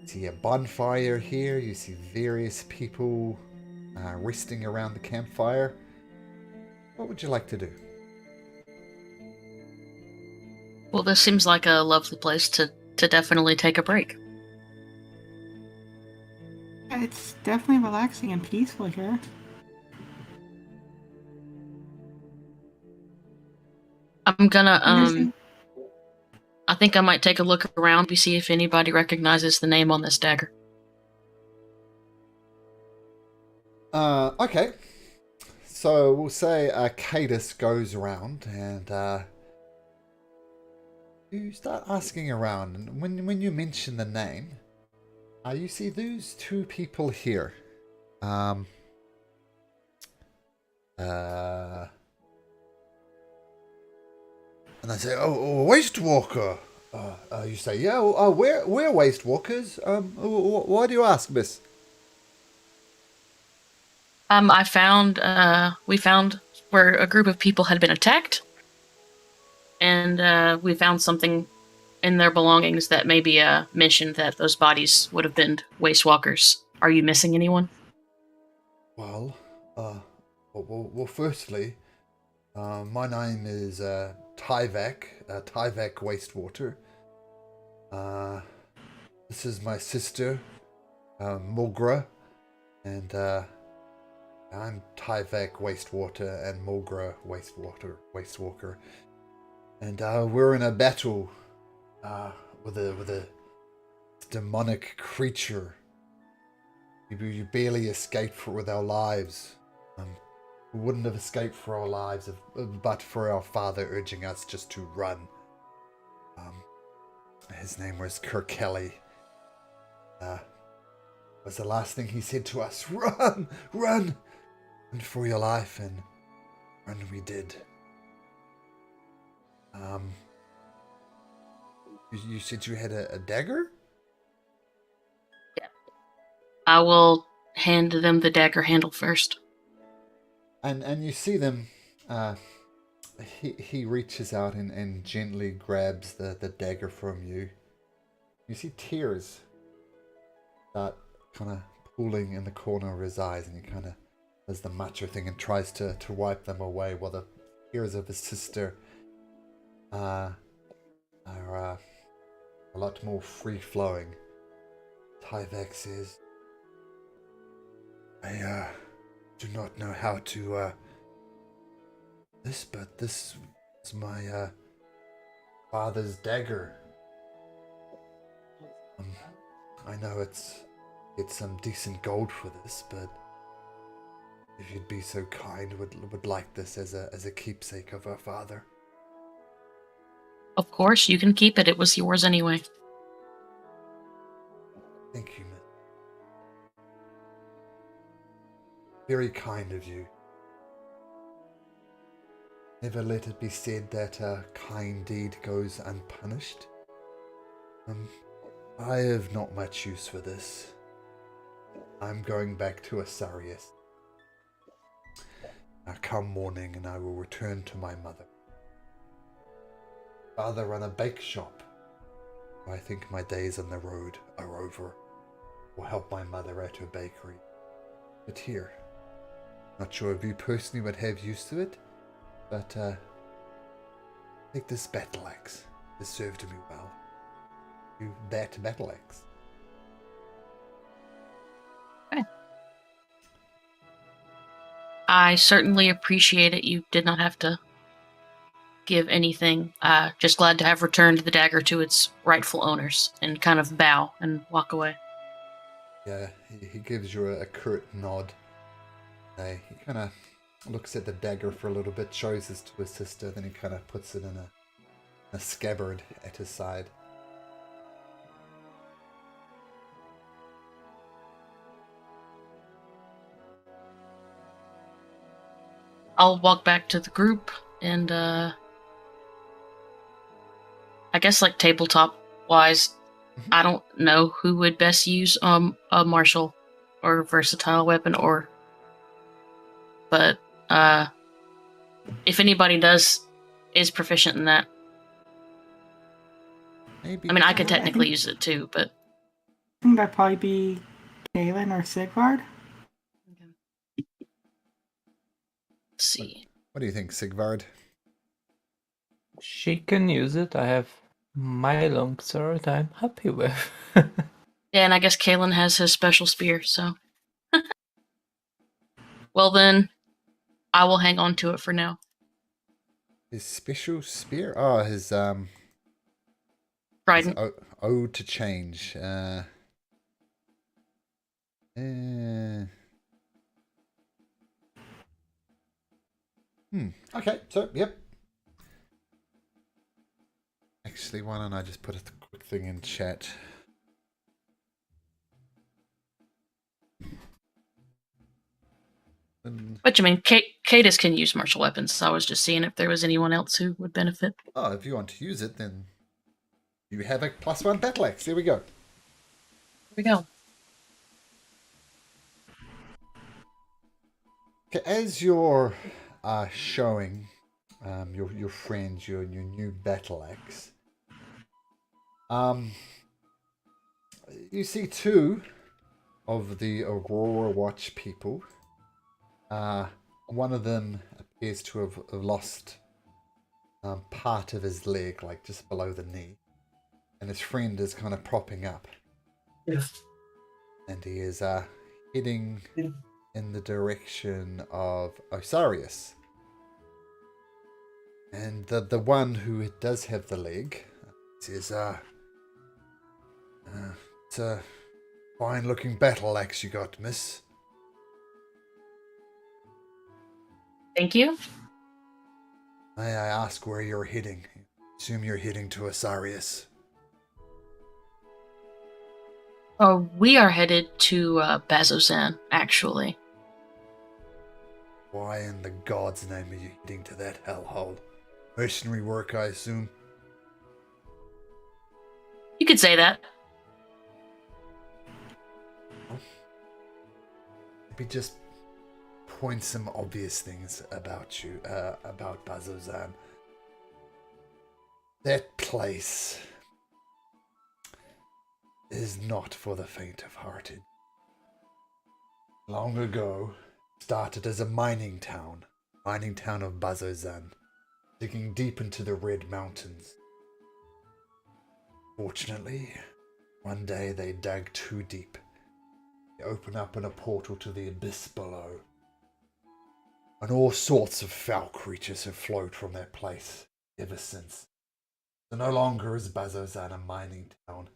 See a bonfire here. You see various people resting around the campfire. What would you like to do? Well, this seems like a lovely place to definitely take a break. It's definitely relaxing and peaceful here. I'm gonna I think I might take a look around to see if anybody recognizes the name on this dagger. Okay. So we'll say Cadus goes around and you start asking around, and when you mention the name, you see those two people here. And they say, "Oh, Waste Walker." You say, "Yeah, we're Waste Walkers." Why do you ask, miss? We found where a group of people had been attacked, and we found something in their belongings that maybe mentioned that those bodies would have been waste walkers. Are you missing anyone? Well, firstly, my name is Tyvek, Tyvek Wastewater. This is my sister, Mulgra, and I'm Tyvek Wastewater and Mulgra Wastewalker. And we're in a battle with a demonic creature. You barely escaped with our lives. We wouldn't have escaped for our lives but for our father urging us just to run. His name was Kirk Kelly. Was the last thing he said to us. Run! Run! And for your life, and run we did. You said you had a dagger? Yeah. I will hand them the dagger handle first. And you see them, he reaches out and gently grabs the dagger from you. You see tears start kind of pooling in the corner of his eyes, and he kind of does the macho thing and tries to wipe them away, while the tears of his sister are a lot more free-flowing. Tyvek says, I do not know how to but this is my father's dagger. I know it's some decent gold for this, but if you'd be so kind, would like this as a keepsake of our father. Of course, you can keep it. It was yours anyway. Thank you, miss. Very kind of you. Never let it be said that a kind deed goes unpunished. I have not much use for this. I'm going back to Asarius. Come morning, and I will return to my mother. Father run a bake shop. I think my days on the road are over. Will help my mother at her bakery. But here, not sure if you personally would have use to it, but take this battle axe. This served me well. You that battle axe. Okay. I certainly appreciate it. You did not have to give anything. Just glad to have returned the dagger to its rightful owners, and kind of bow and walk away. Yeah, he gives you a curt nod. He kind of looks at the dagger for a little bit, shows this to his sister, then he kind of puts it in a scabbard at his side. I'll walk back to the group, and I guess like tabletop wise, I don't know who would best use a martial or versatile weapon, but if anybody is proficient in that. Maybe. I mean, I could I technically think- use it too, but I think that'd probably be Galen or Sigvard. let's see. What do you think, Sigvard? She can use it. I have my longsword I'm happy with. Yeah, and I guess Kalen has his special spear, so. Well then, I will hang on to it for now. His special spear? Oh, his Trident. ode to change. Okay, so, yep. Actually, why don't I just put a quick thing in chat? But I mean, Cadus can use martial weapons, so I was just seeing if there was anyone else who would benefit. Oh, if you want to use it, then you have a +1 battle axe. There we go. Here we go. Okay, as you're showing your friends your new battle axe, You see two of the Aurora Watch people. One of them appears to have lost part of his leg, like just below the knee. And his friend is kind of propping up. Yes. And he is heading in the direction of Osiris. And the one who does have the leg says, it's a fine looking battle axe you got, miss. Thank you. May I ask where you're heading? Assume you're heading to Osiris. We are headed to Bazozan, actually. Why in the God's name are you heading to that hellhole? Mercenary work, I assume? You could say that. Maybe just point some obvious things about you, about Bazozan. That place is not for the faint-of-hearted. Long ago, started as a mining town of Bazozan, digging deep into the Red Mountains. Fortunately, one day they dug too deep. They opened up in a portal to the abyss below. And all sorts of foul creatures have flowed from that place ever since. So no longer is Bazozan a mining town.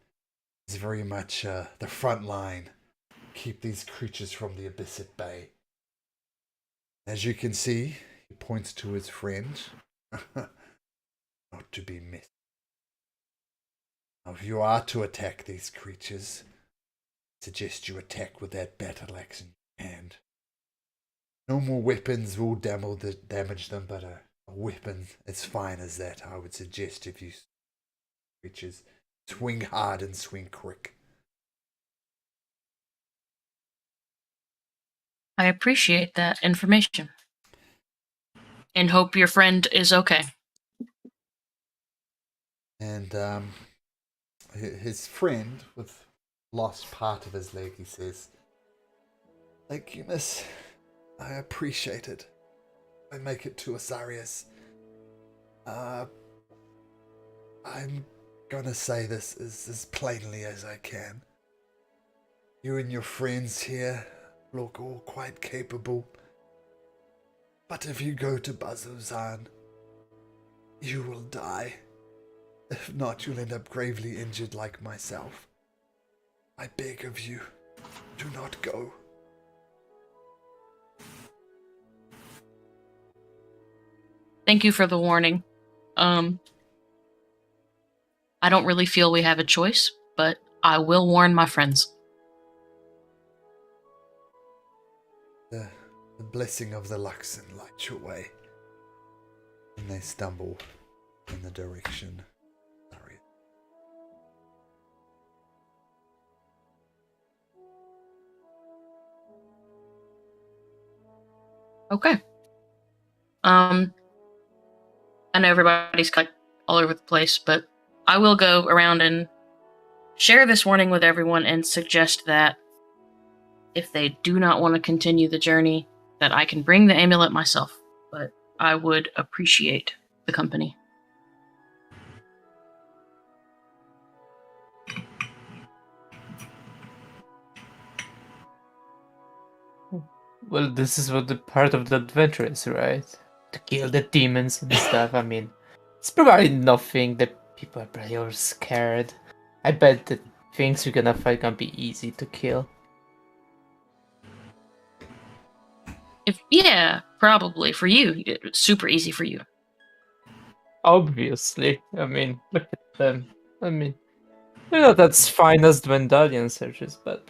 It's very much the front line. Keep these creatures from the abyss at bay. As you can see, he points to his friend. Not to be missed. Now, if you are to attack these creatures, I suggest you attack with that battle axe in your hand. Normal weapons will damage them, but a weapon as fine as that, I would suggest if you creatures, swing hard and swing quick. I appreciate that information. And hope your friend is okay. And his friend, with lost part of his leg, he says, "Thank you, miss. I appreciate it. I make it to Osiris. I'm gonna say this as plainly as I can. You and your friends here look all quite capable. But if you go to Bazozan, you will die. If not, you'll end up gravely injured like myself. I beg of you, do not go." Thank you for the warning. I don't really feel we have a choice, but I will warn my friends. The blessing of the Luxon lights your way. And they stumble in the direction. Sorry. Okay. I know everybody's like all over the place, but I will go around and share this warning with everyone and suggest that if they do not want to continue the journey, that I can bring the amulet myself, but I would appreciate the company. Well, this is what the part of the adventure is, right? To kill the demons and stuff. I mean, it's probably nothing that people are probably all scared. I bet the things we're gonna fight gonna be easy to kill. Yeah, probably for you. It's super easy for you. Obviously. I mean, look at them. I mean, they're not as fine as Dwendalian searches, but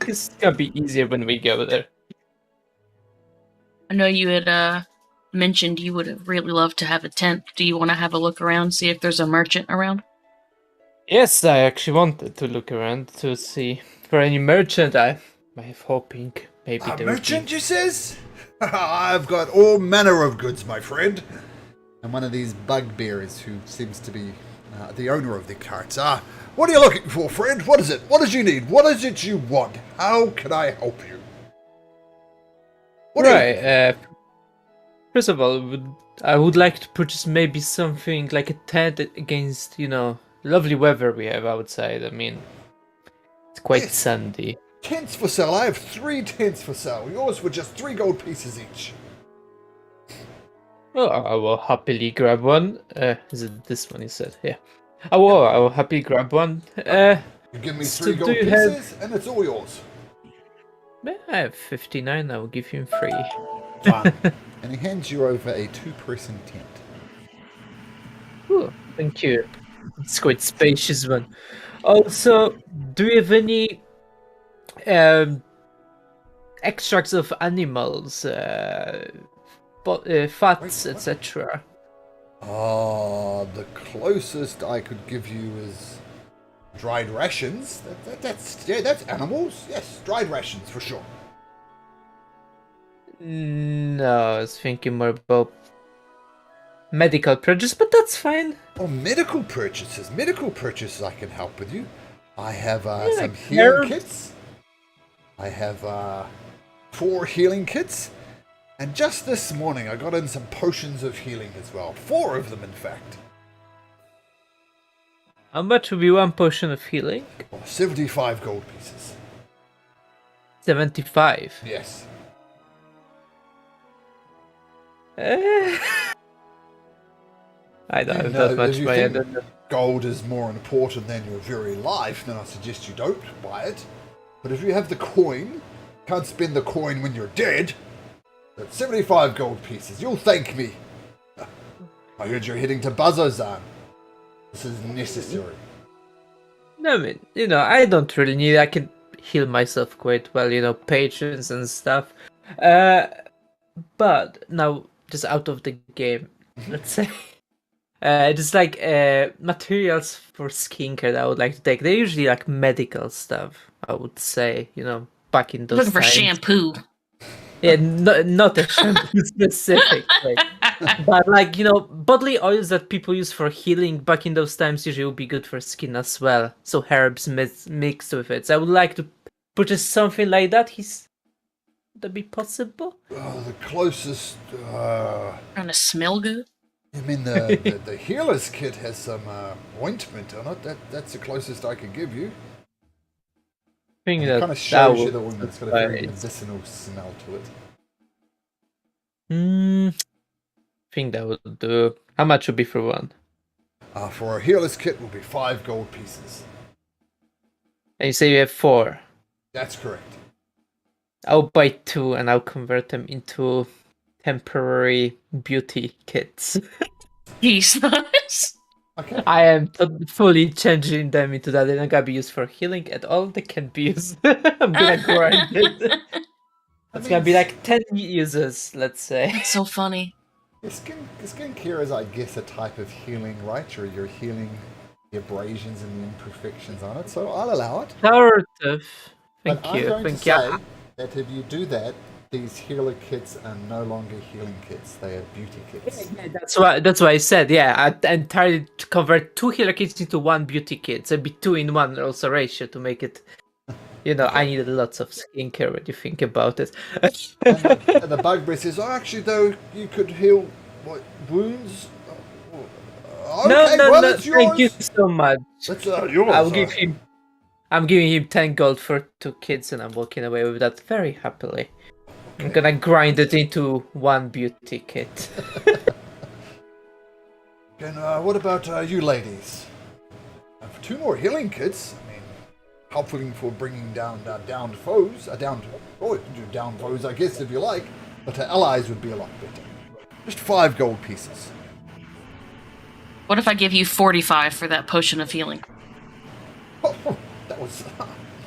it's gonna be easier when we go there. I know you had mentioned you would have really loved to have a tent. Do you want to have a look around, see if there's a merchant around? Yes, I actually wanted to look around to see for any merchant. I'm hoping maybe A there would merchant, be. you says? I've got all manner of goods, my friend. and one of these bugbears who seems to be the owner of the carts. What are you looking for, friend? What is it? What did you need? What is it you want? How can I help you? What are you looking for? First of all, I would like to purchase maybe something like a tent against, lovely weather we have outside. I mean, it's quite Yes. sandy. Tents for sale. I have 3 tents for sale. Yours for just 3 gold pieces each. Oh, I will happily grab one. Is it this one you said? Yeah. I will happily grab one. You give me So 3 do gold you pieces, and it's all yours. I have 59, I will give him 3. Fine. And he hands you over a 2-person tent. Ooh, thank you. It's quite spacious one. Also, do you have any extracts of animals, fats, Wait, what? etc.? The closest I could give you is dried rations. That's animals. Yes, dried rations for sure. No, I was thinking more about medical produce, but that's fine. Oh, medical purchases. Medical purchases I can help with you. I have some herbs. healing kits. I have 4 healing kits. And just this morning I got in some potions of healing as well. 4 of them, in fact. How much would be one potion of healing? 75 gold pieces. 75. Yes. I don't have No, that much if you money. I think don't know. gold is more important than your very life, then I suggest you don't buy it. But if you have the coin, can't spend the coin when you're dead. That's 75 gold pieces. You'll thank me. I heard you're heading to Bazozan. This is necessary. No, I mean, I don't really need it. I can heal myself quite well, patience and stuff. But now, just out of the game, let's say, just like materials for skincare that I would like to take. They're usually like medical stuff, I would say, back in those Looking for times. shampoo. Yeah, not a shampoo specifically. But like, bodily oils that people use for healing back in those times usually would be good for skin as well. So herbs mixed with it. So I would like to purchase something like that. Would that be possible? The closest... Trying to smell good. I mean, the healer's kit has some ointment on it. That's the closest I can give you. I think It that kind of shows you would the ointment. It's got a very suffice. medicinal smell to it. I think that would do. How much would be for one? For a healer's kit will be 5 gold pieces. And you say you have 4. That's correct. I'll buy 2 and I'll convert them into temporary beauty kits. He's nice. Okay. I am fully changing them into that. They're not gonna be used for healing at all. They can be used. I'm gonna grind it. It's gonna be like 10 uses, let's say. That's so funny. Skincare is, I guess, a type of healing, right? You're healing the abrasions and the imperfections on it, so I'll allow it. Sort of. But Thank you. I'm going Thank to say you. that if you do that, these healer kits are no longer healing kits; they are beauty kits. Yeah, that's why I said, yeah, I entirely convert 2 healer kits into 1 beauty kit. So it'd be 2 in 1 also ratio to make it. I needed lots of skincare when you think about it. And the bugbear says, "Oh, actually, though, you could heal wounds." Okay, No, well, it's yours. thank you so much. It's yours. I'll give him. I'm giving him 10 gold for 2 kids, and I'm walking away with that very happily. I'm gonna grind it into 1 beauty kit. And what about you ladies? For 2 more healing kits, I mean, helpful for bringing down downed foes. Downed foes, I guess, if you like. But allies would be a lot better. Just 5 gold pieces. What if I give you 45 for that potion of healing? That was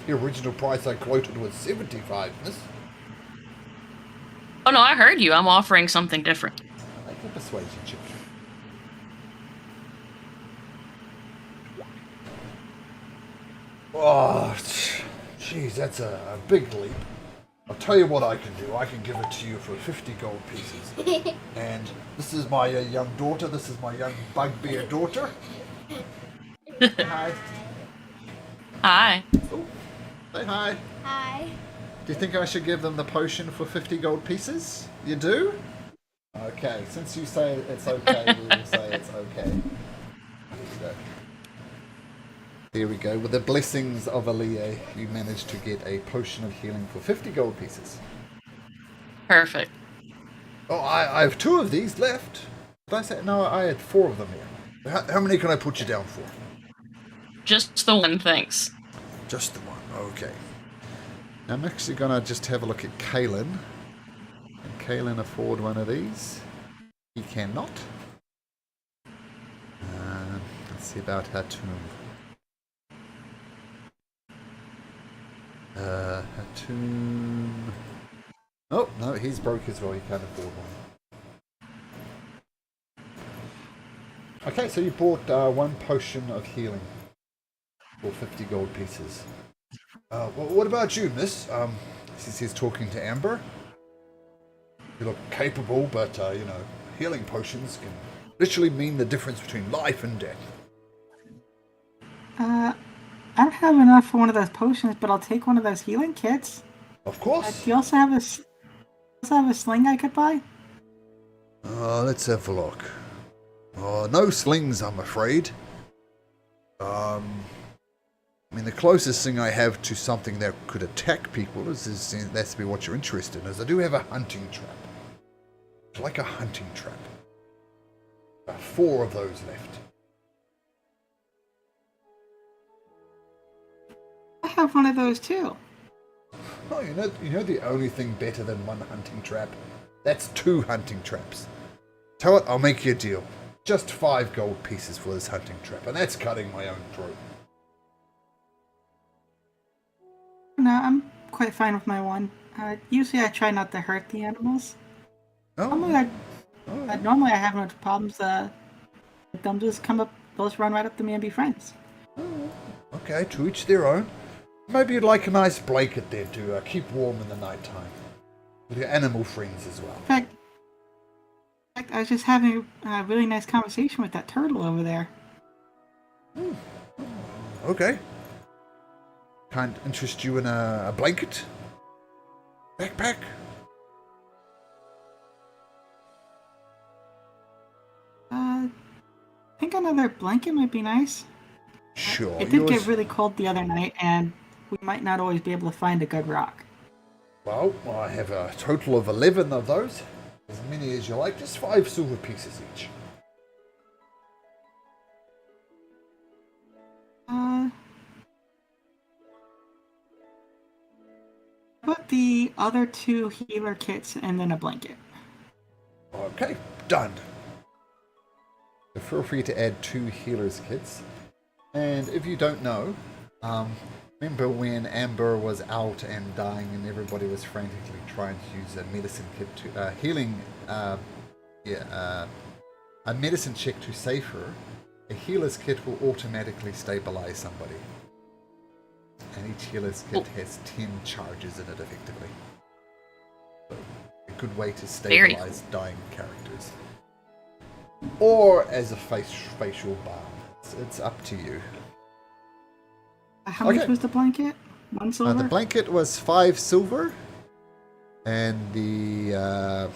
the original price I quoted was 75, miss. Oh no, I heard you. I'm offering something different. I like the persuasion check. Oh, jeez, that's a big leap. I'll tell you what I can do. I can give it to you for 50 gold pieces. And this is my young daughter. This is my young bugbear daughter. Hi. Hi. Oh, say hi. Hi. Do you think I should give them the potion for 50 gold pieces? You do? Okay, since you say it's okay, we will say it's okay. There we go. With the blessings of Aaliyah, you managed to get a potion of healing for 50 gold pieces. Perfect. Oh, I have 2 of these left. Did I say? No, I had 4 of them here. How many can I put you down for? Just the one, thanks. Just the one. Okay. Now I'm actually going to just have a look at Kalen. Can Kalen afford one of these? He cannot. Let's see about Hatum. Hatum. Oh, no, he's broke as well. He can't afford one. Okay, so you bought 1 potion of healing for 50 gold pieces. Well, what about you, miss? Since he's talking to Amber. You look capable, but, healing potions can literally mean the difference between life and death. I don't have enough for one of those potions, but I'll take one of those healing kits. Of course. Do you also have a sling I could buy? Let's have a look. No slings, I'm afraid. I mean, the closest thing I have to something that could attack people that's to be what you're interested in, is I do have a hunting trap. It's like a hunting trap. 4 of those left. I have one of those too. Oh, you know the only thing better than 1 hunting trap? That's 2 hunting traps. Tell it, I'll make you a deal. Just 5 gold pieces for this hunting trap, and that's cutting my own throat. No, I'm quite fine with my one. Usually I try not to hurt the animals. Normally I have no problems. They'll just come up, they'll just run right up to me and be friends. Okay, to each their own. Maybe you'd like a nice blanket there to keep warm in the night time. With your animal friends as well. In fact, I was just having a really nice conversation with that turtle over there. Okay. Can't interest you in a blanket? Backpack? I think another blanket might be nice. Sure. It did get really cold the other night, and we might not always be able to find a good rock. Well, I have a total of 11 of those. As many as you like, just 5 silver pieces each. Put the other 2 healer kits and then a blanket. Okay, done. So feel free to add 2 healers kits. And if you don't know, remember when Amber was out and dying and everybody was frantically trying to use a medicine kit to a medicine check to save her? A healer's kit will automatically stabilize somebody. And each healer's kit has 10 charges in it effectively. So a good way to stabilize dying characters. Or as a facial balm. It's up to you. How much was the blanket? 1 silver? The blanket was 5 silver. And the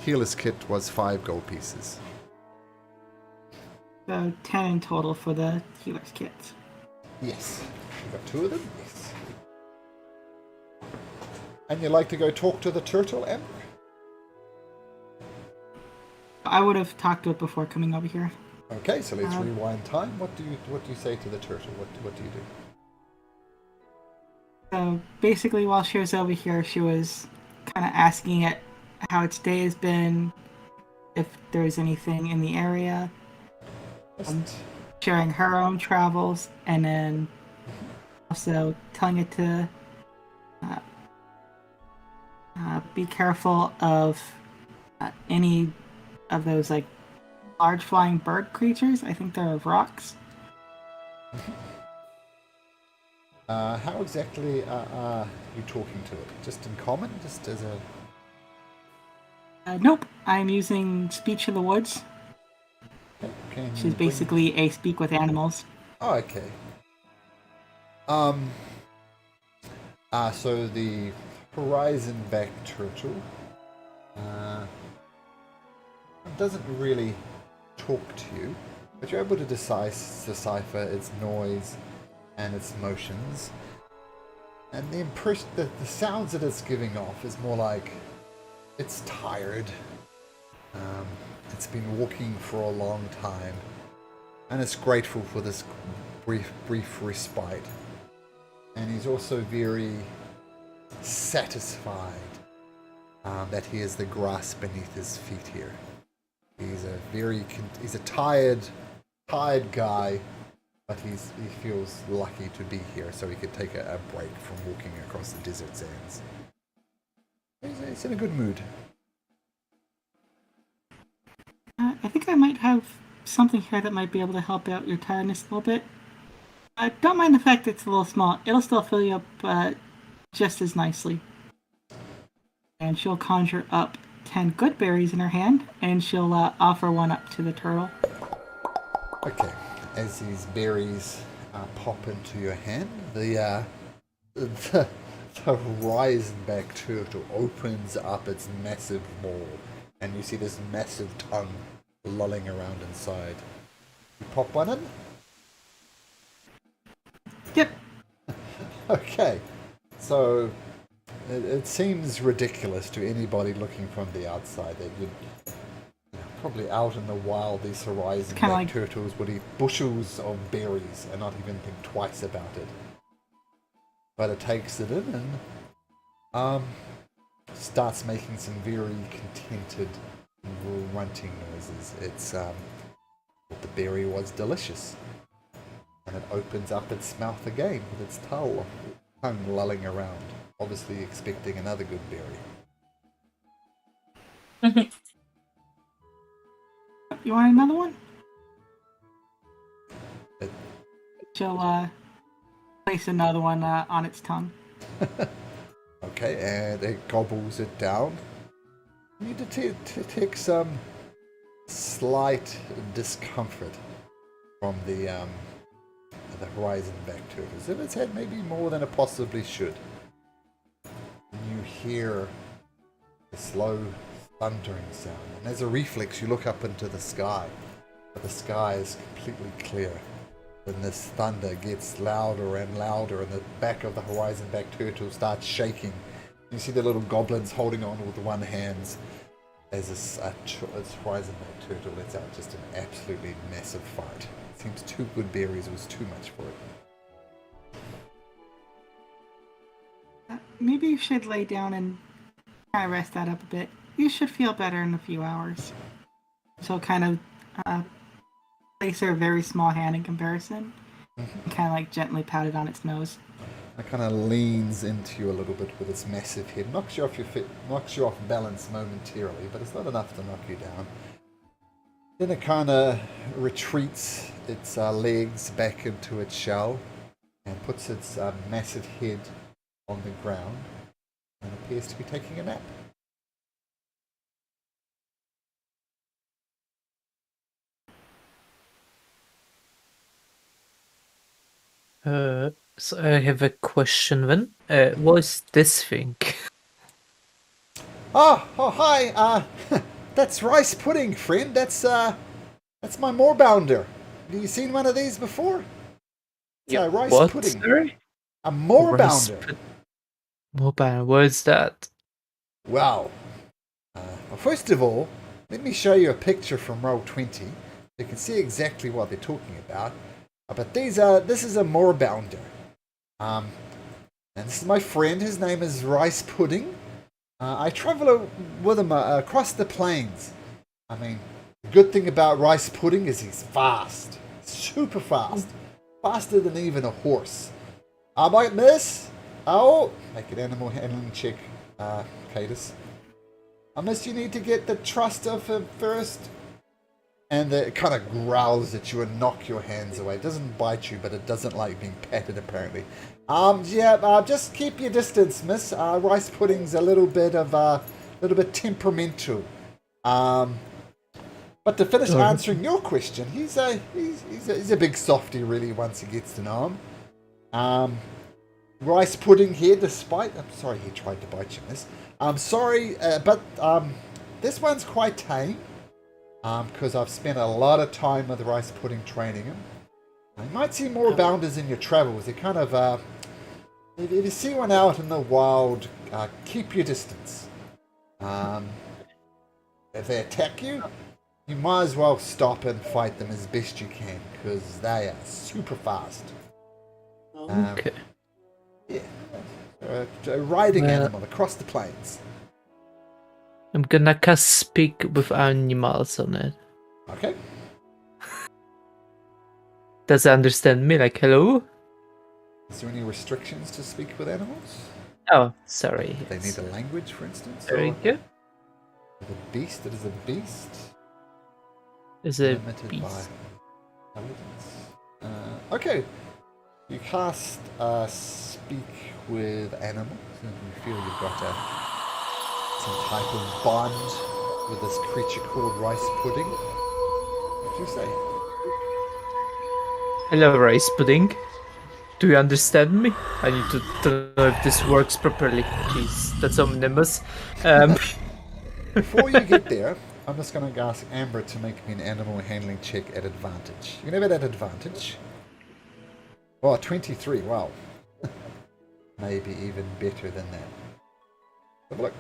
healer's kit was 5 gold pieces. So 10 in total for the healer's kit. Yes. You got 2 of them? Yes. And you like to go talk to the turtle, Amber? I would have talked to it before coming over here. Okay, so let's rewind time. What do you say to the turtle? What do you do? So basically, while she was over here, she was kind of asking it how its day has been, if there's anything in the area, sharing her own travels, and then also telling it to be careful of any of those like large flying bird creatures. I think they're rocks. How exactly are you talking to it? Just in common? Just as a... Nope, I'm using Speech of the Woods, Can which you is basically a speak with animals. Oh, okay. So the horizon-back turtle doesn't really talk to you, but you're able to decipher its noise and its motions. And the impression that the sounds that it's giving off is more like it's tired. It's been walking for a long time, and it's grateful for this brief respite. And he's also very satisfied that he has the grass beneath his feet here. He's a tired guy, but he feels lucky to be here, so he could take a break from walking across the desert sands. He's in a good mood. I think I might have something here that might be able to help out your tiredness a little bit. Don't mind the fact that it's a little small. It'll still fill you up just as nicely. And she'll conjure up 10 good berries in her hand, and she'll offer one up to the turtle. Okay, as these berries pop into your hand, the horizon-back turtle opens up its massive maw, and you see this massive tongue lolling around inside. You pop one in? Yep. Okay, so it seems ridiculous to anybody looking from the outside that you'd probably out in the wild, these horizon-back turtles would eat bushels of berries and not even think twice about it. But it takes it in and starts making some very contented grunting noises. It's the berry was delicious. And it opens up its mouth again with its tongue lolling around, obviously expecting another good berry. You want another one? It, She'll place another one on its tongue. okay, and it gobbles it down. You detect some slight discomfort from the horizon-back turtles. If it's had maybe more than it possibly should. You hear a slow thundering sound, and as a reflex you look up into the sky, but the sky is completely clear. Then this thunder gets louder and louder, and the back of the horizon-back turtle starts shaking. You see the little goblins holding on with one hand as this horizon-back turtle lets out just an absolutely massive fart. It seems 2 good berries was too much for it. Maybe you should lay down and kind of rest that up a bit. You should feel better in a few hours. So kind of place her very small hand in comparison, and kind of like gently pat it on its nose. It kind of leans into you a little bit with its massive head, knocks you off your feet, knocks you off balance momentarily, but it's not enough to knock you down. Then it kind of retreats its legs back into its shell and puts its massive head on the ground and appears to be taking a nap. So I have a question then. What is this thing? Oh, hi. That's rice pudding, friend. That's my moorbounder. Have you seen one of these before? It's a rice what? pudding. Sorry? A moorbounder. Moorbounder, what is that? Well, first of all, let me show you a picture from roll 20. You can see exactly what they're talking about. But this is a moorbounder. And this is my friend. His name is Rice Pudding. I travel with him across the plains. I mean, the good thing about Rice Pudding is he's fast. Super fast. Faster than even a horse. How about this? Oh, make an animal handling check, Cadus. Unless you need to get the trust of him first. And it kind of growls at you and knocks your hands away. It doesn't bite you, but it doesn't like being patted, apparently. Just keep your distance, miss. Rice pudding's a little bit temperamental. But to finish answering your question, he's a big softy, really, once he gets to know him. Rice pudding here, despite... I'm sorry he tried to bite you, miss. I'm sorry, but this one's quite tame. Because I've spent a lot of time with rice pudding training him. You might see more bounders in your travels. They kind of... if you see one out in the wild, keep your distance. If they attack you, you might as well stop and fight them as best you can, because they are super fast. Okay. A riding animal across the plains. I'm gonna cast speak with animals on it. Okay. Does it understand me? Like, hello? Is there any restrictions to speak with animals? Oh, sorry. They need a language, for instance? Very good. The beast, it is a beast. Is it Limited beast? by intelligence. Okay. You cast speak with animals, and you feel you've got some type of bond with this creature called rice pudding. What do you say? Hello, rice pudding. Do you understand me? I need to know if this works properly. Jeez, that's omnibus. Before you get there, I'm just going to ask Amber to make me an animal handling check at advantage. You know about advantage? Oh, 23, wow. Maybe even better than that. Have a look.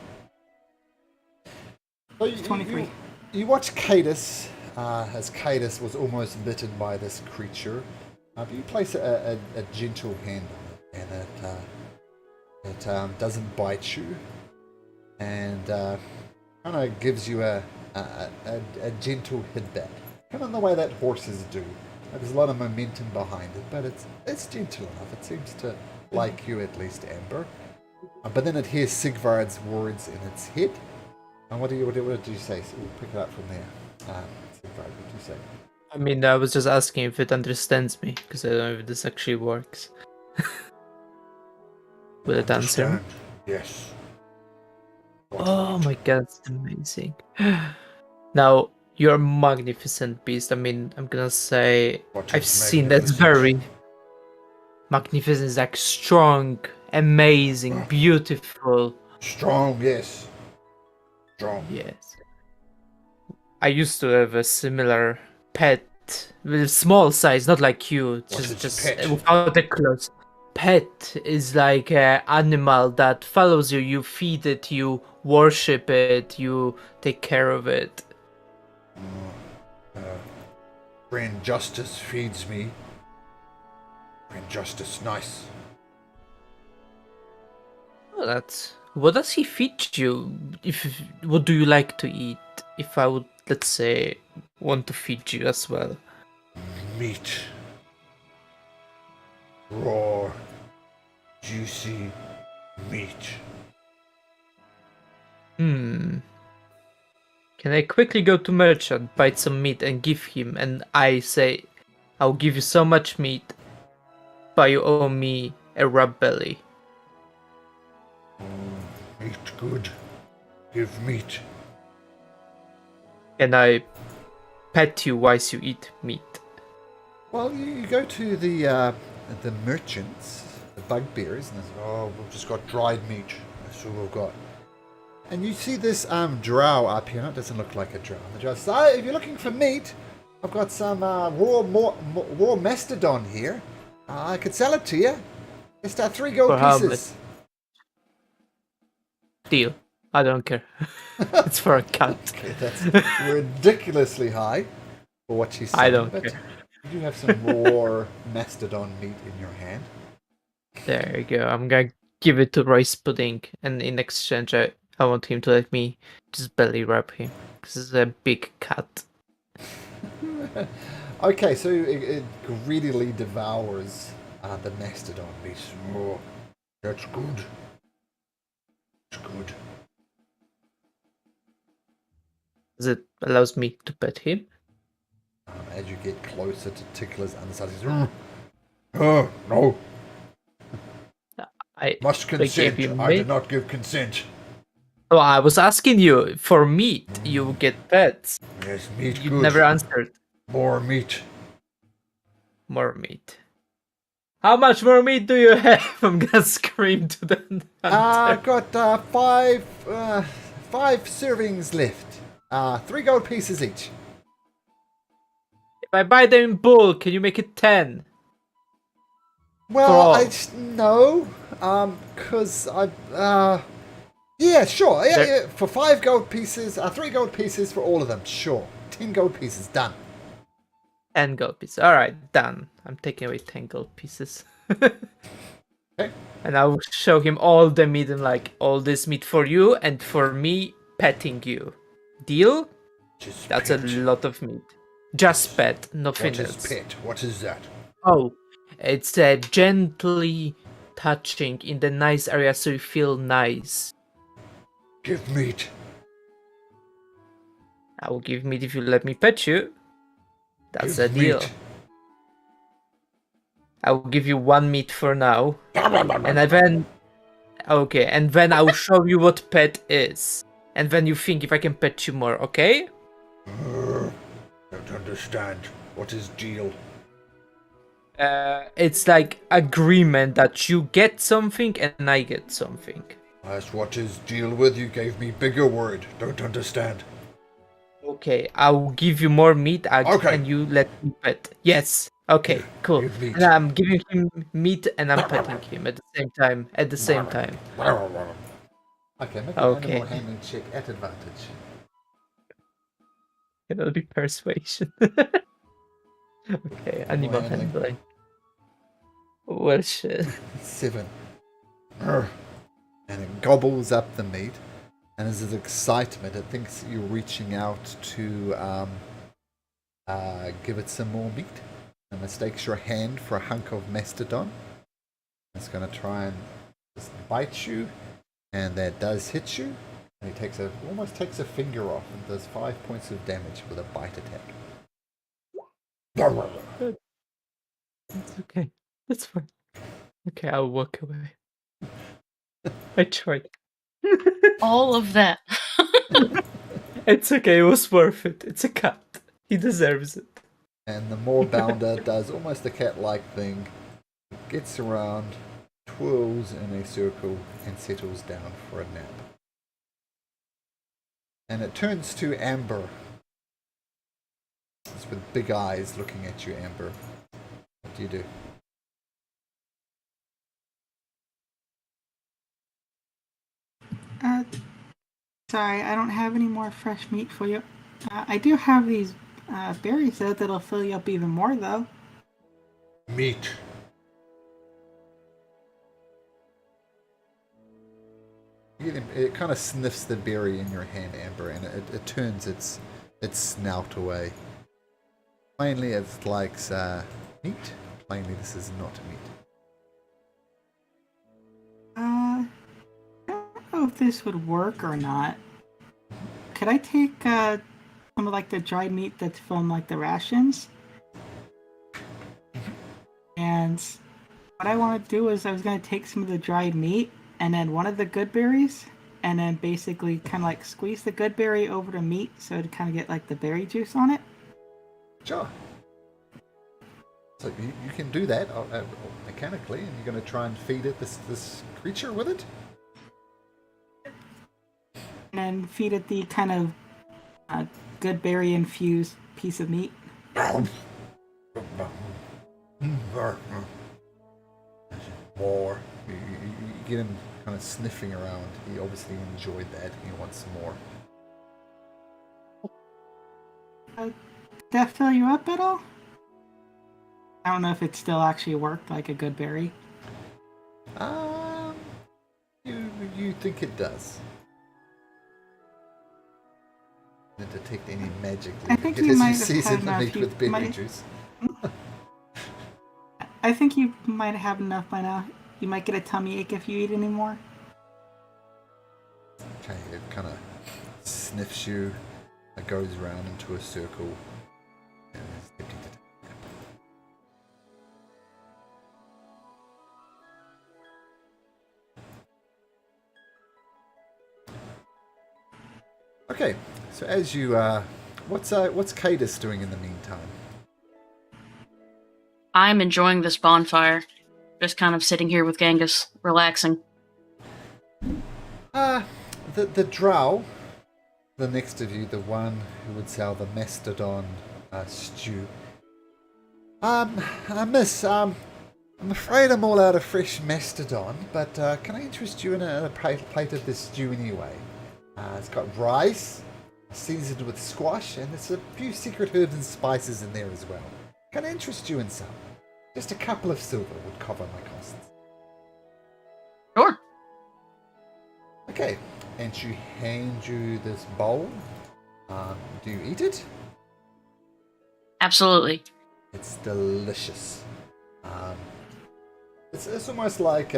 So 23. You watch Cadus, as Cadus was almost bitten by this creature. You place a gentle hand on it, and it doesn't bite you, and kind of gives you a gentle hit back, kind of the way that horses do. There's a lot of momentum behind it, but it's gentle enough. It seems to like you, at least, Amber. But then it hears Sigvard's words in its head. And what did you say? So we'll pick it up from there. Sigvard, what did you say? I mean, I was just asking if it understands me, because I don't know if this actually works. Will it answer? Understand. Yes. Oh my god, that's amazing. Now, you're a magnificent beast. I mean, I'm gonna say... What I've is seen that's magnificent? very... Magnificent is like strong, amazing, beautiful. Strong, yes. Strong. Yes. I used to have a similar pet, with a small size, not like you, What is just pet? without the clothes. Pet is like an animal that follows you. You feed it, you worship it, you take care of it. Friend Justice feeds me. Friend Justice, nice. Oh, that's... What does he feed you? What do you like to eat? If I would, let's say, want to feed you as well. Meat. Raw. Juicy meat. Can I quickly go to merchant, buy some meat and give him, and I say, I'll give you so much meat, but you owe me a rub belly. Meat good. Give meat. And I pet you whilst you eat meat. Well, you go to the merchants, the bugbears, and they say, oh, we've just got dried meat. That's all we've got. And you see this drow up here. No, it doesn't look like a drow. The drow says, oh, if you're looking for meat, I've got some raw mastodon here. I could sell it to you. Just 3 gold For how pieces. Deal. I don't care. It's for a cat. Okay, that's ridiculously high for what she's saying. I don't but care. you do have some raw mastodon meat in your hand. There you go. I'm gonna give it to Rice Pudding, and in exchange, I want him to let me just belly rub him. This is a big cat. Okay, so it greedily devours the mastodon meat. Oh, that's good. It's good. It allows me to pet him. As you get closer to Tickler's underside, he says, oh, no. Must gave consent. you I did meat. not give consent. Oh, I was asking you for meat. You get pets. Yes, meat You good. never answered. More meat. More meat. How much more meat do you have? I'm gonna scream to the hunter. Got five servings left. 3 gold pieces each. If I buy them in bulk, can you make it 10? Well, all. I just no. Cause yeah, sure. Yeah. For 5 gold pieces, 3 gold pieces for all of them. Sure. 10 gold pieces done. 10 gold pieces. Alright, done. I'm taking away 10 gold pieces. Okay. And I will show him all the meat and like, all this meat for you and for me petting you. Deal? Just That's pet. a lot of meat. Just pet, nothing What is else. pet? What is that? Oh, it's gently touching in the nice area so you feel nice. Give meat. I will give meat if you let me pet you. That's Give a deal. meat. I will give you 1 meat for now. And then... Okay, and then I'll show you what pet is. And then you think if I can pet you more, okay? Don't understand. What is deal? It's like agreement that you get something and I get something. That's what is deal with. You gave me bigger word. Don't understand. Okay, I'll give you more meat Okay. and you let me pet. Yes. Okay, cool. Give meat. And I'm giving him meat and I'm petting him at the same time. Okay, make an Okay. animal handling check at advantage. It'll be persuasion. Okay, animal handling. handling. Well, shit. 7. And it gobbles up the meat. And as its excitement, it thinks you're reaching out to give it some more meat. And mistakes your hand for a hunk of mastodon. It's going to try and just bite you. And that does hit you. And he almost takes a finger off and does 5 points of damage with a bite attack. It's okay. That's fine. Okay, I'll walk away. I tried. All of that. It's okay, it was worth it. It's a cat. He deserves it. And the more bounder does almost a cat-like thing, gets around, twirls in a circle, and settles down for a nap. And it turns to Amber. It's with big eyes looking at you, Amber. What do you do? Sorry, I don't have any more fresh meat for you. I do have these berries though that'll fill you up even more though. Meat. It kind of sniffs the berry in your hand, Amber, and it turns its snout away. Plainly, it likes meat. Plainly, this is not meat. I don't know if this would work or not. Could I take some of like the dried meat that's from like the rations? And what I want to do is I was going to take some of the dried meat and then one of the good berries and then basically kind of like squeeze the good berry over the meat so to kind of get like the berry juice on it. Sure. So you can do that mechanically, and you're going to try and feed it this creature with it? And then feed it the kind of good berry infused piece of meat. More. You get him kind of sniffing around. He obviously enjoyed that. He wants some more. Did that fill you up at all? I don't know if it still actually worked like a good berry. You think it does? Didn't detect any magic. I think it you as might you have season had the enough. meat You with berry might- juice. I think you might have enough by now. You might get a tummy ache if you eat any more. Okay, it kind of sniffs you. It goes around into a circle. And is attempting to take a nap. Okay, so as you what's Cadus doing in the meantime? I'm enjoying this bonfire. Just kind of sitting here with Genghis, relaxing. The drow, the next of you, the one who would sell the mastodon stew. Miss, I'm afraid I'm all out of fresh mastodon, but can I interest you in a plate of this stew anyway? It's got rice, seasoned with squash, and there's a few secret herbs and spices in there as well. Can I interest you in some? Just a couple of silver would cover my costs. Sure. Okay, and she hands you this bowl. Do you eat it? Absolutely. It's delicious. It's almost like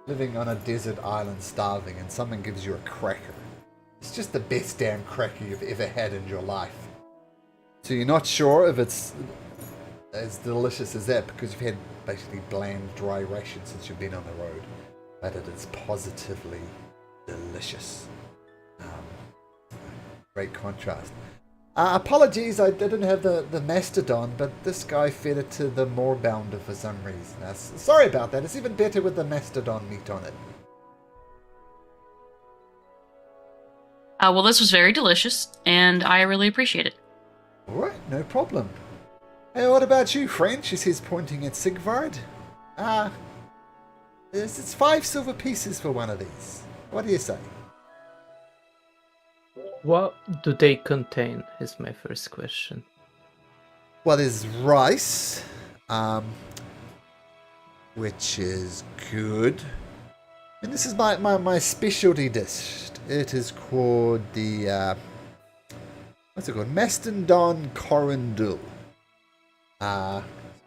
living on a desert island starving and someone gives you a cracker. It's just the best damn cracker you've ever had in your life. So you're not sure if it's as delicious as that because you've had basically bland, dry rations since you've been on the road. But it is positively delicious. Great contrast. Apologies, I didn't have the mastodon, but this guy fed it to the moorbounder for some reason. Sorry about that. It's even better with the mastodon meat on it. Well, this was very delicious, and I really appreciate it. Alright, no problem. Hey, what about you, friend? She says, pointing at Sigvard. It's 5 silver pieces for one of these. What do you say? What do they contain? Is my first question. Well, there's rice, which is good. And this is my specialty dish. It is called the, what's it called? Mastodon Corundul.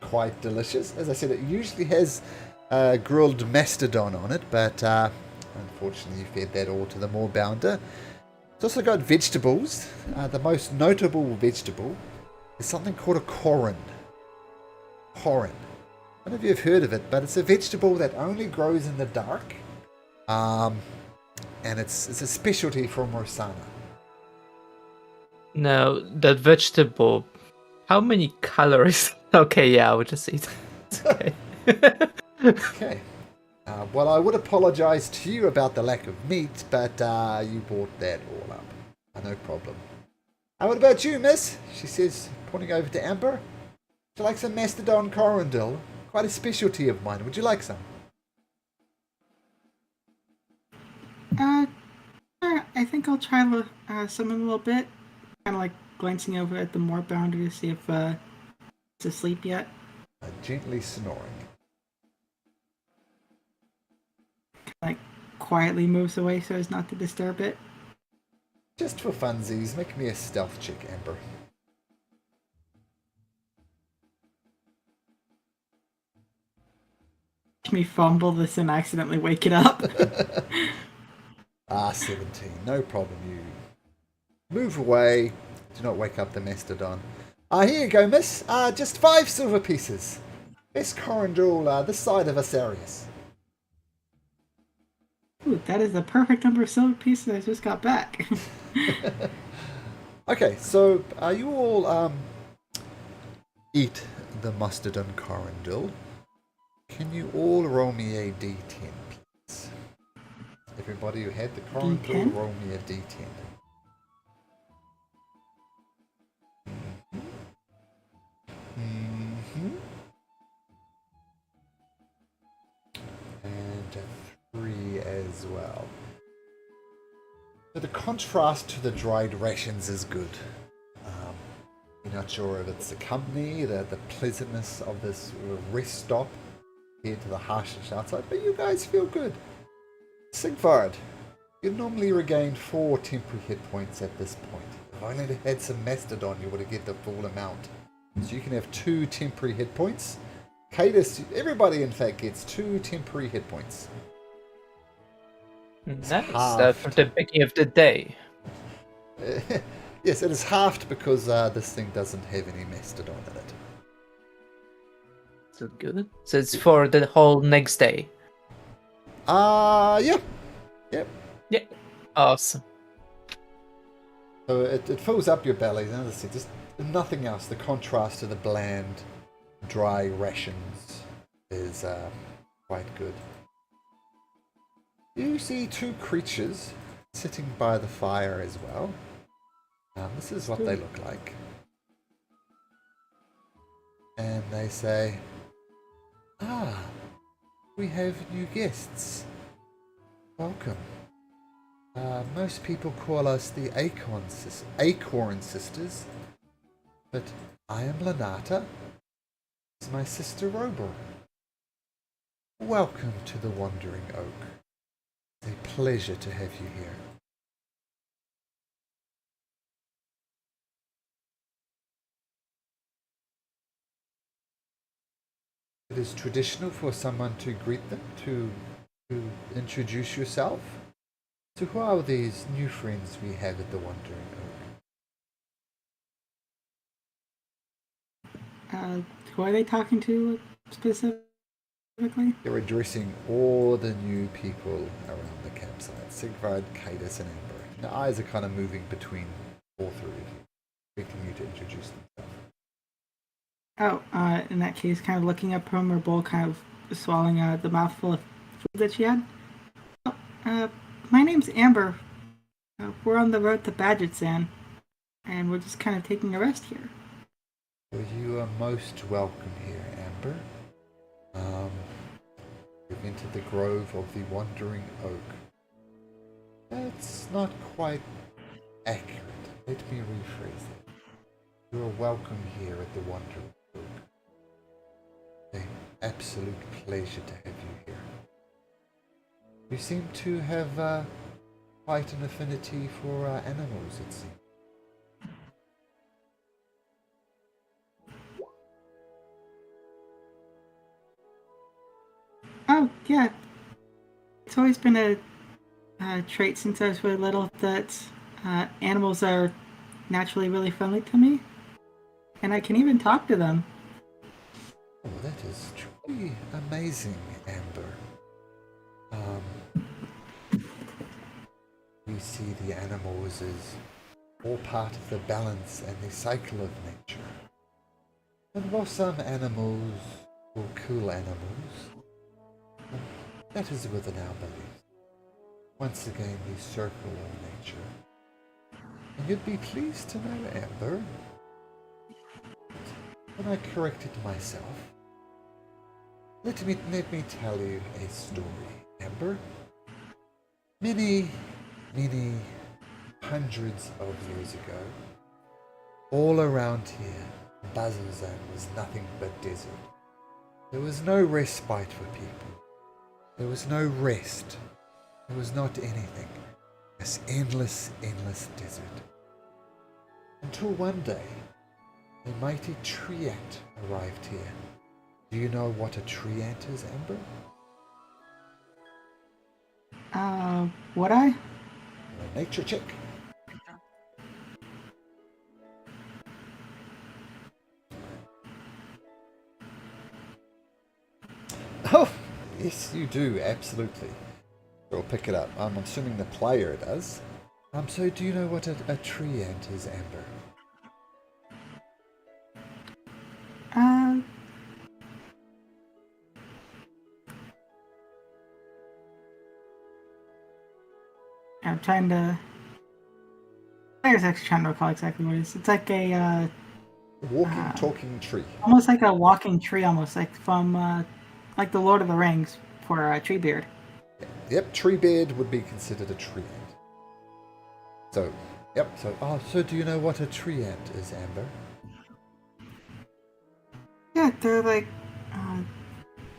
Quite delicious. As I said, it usually has grilled mastodon on it, but unfortunately you fed that all to the moorbounder. It's also got vegetables. The most notable vegetable is something called a corund. Corund. I don't know if you've heard of it, but it's a vegetable that only grows in the dark. And it's a specialty from Rosanna. Now, that vegetable, how many calories? Okay, yeah, I would just eat it. It's okay. Okay. Well, I would apologize to you about the lack of meat, but you brought that all up. No problem. What about you, miss? She says, pointing over to Amber. Would you like some mastodon corundel? Quite a specialty of mine. Would you like some? Sure, I think I'll try some in a little bit. Kind of like glancing over at the moorbounder to see if it's asleep yet. Gently snoring. Like quietly moves away so as not to disturb it. Just for funsies, make me a stealth check, Amber. Watch me fumble this and accidentally wake it up. 17. No problem. You move away. Do not wake up the mastodon. Here you go, miss. Just 5 silver pieces. Best corundel this side of Asarius. Ooh, that is the perfect number of silver pieces I just got back. Okay, so you all eat the mastodon corundel. Can you all roll me a d10, please? Everybody who had the corundel, D10? roll me a d10. And a 3 as well. So the contrast to the dried rations is good. You're not sure if it's the company, the pleasantness of this rest stop compared to the harshness outside, but you guys feel good. Sigvard, you normally regain 4 temporary hit points at this point. If I only had some mastodon, you would have get the full amount. So you can have 2 temporary hit points. Cadus, everybody in fact gets 2 temporary hit points. Nice. For the beginning of the day. Yes, it is halved because this thing doesn't have any mastodon in it. So good. So it's for the whole next day. Yeah. Yep. Yeah. Awesome. So it fills up your belly, and as I said, just nothing else. The contrast to the bland, dry rations is quite good. You see two creatures sitting by the fire as well. This is what they look like. And they say, "Ah, we have new guests. Welcome. Most people call us the Acorn Sisters, but I am Lanata. This is my sister Rober. Welcome to the Wandering Oak. It's a pleasure to have you here." It is traditional for someone to greet them, to introduce yourself. So who are these new friends we have at the Wandering Oak? Who are they talking to specifically? They're addressing all the new people around the campsite. Sigvard, Cadus, and Amber. And their eyes are kind of moving between all three of you, expecting you to introduce themselves. Oh, in that case, kind of looking up from her bowl, kind of swallowing the mouthful of food that she had. Oh, my name's Amber. We're on the road to Badgetsan, and we're just kind of taking a rest here. Well, you are most welcome here, Amber. You've entered the grove of the Wandering Oak. That's not quite accurate. Let me rephrase it. You are welcome here at the Wandering Oak. An absolute pleasure to have you here. You seem to have quite an affinity for animals, it seems. Oh, yeah. It's always been a trait since I was really little that animals are naturally really friendly to me. And I can even talk to them. Oh, that is truly amazing, Amber. We see the animals as all part of the balance and the cycle of nature. And while some animals will kill animals, that is within our beliefs. Once again, the circle of nature. And you'd be pleased to know, Amber, when I corrected myself. Let me tell you a story, Amber. Many hundreds of years ago, all around here, Bazalzan was nothing but desert. There was no respite for people. There was no rest. There was not anything. This endless desert. Until one day, a mighty tree ant arrived here. Do you know what a tree ant is, Amber? Would I? A nature check. Oh, yes, you do, absolutely. We'll pick it up. I'm assuming the player does. So do you know what a tree ant is, Amber? I'm trying to... I was actually trying to recall exactly what it is. It's like a, Walking, talking tree. almost like a walking tree, almost like from, like the Lord of the Rings for Treebeard. Yep, Treebeard would be considered a tree ant. So, yep, so do you know what a tree ant is, Amber? Yeah, they're like,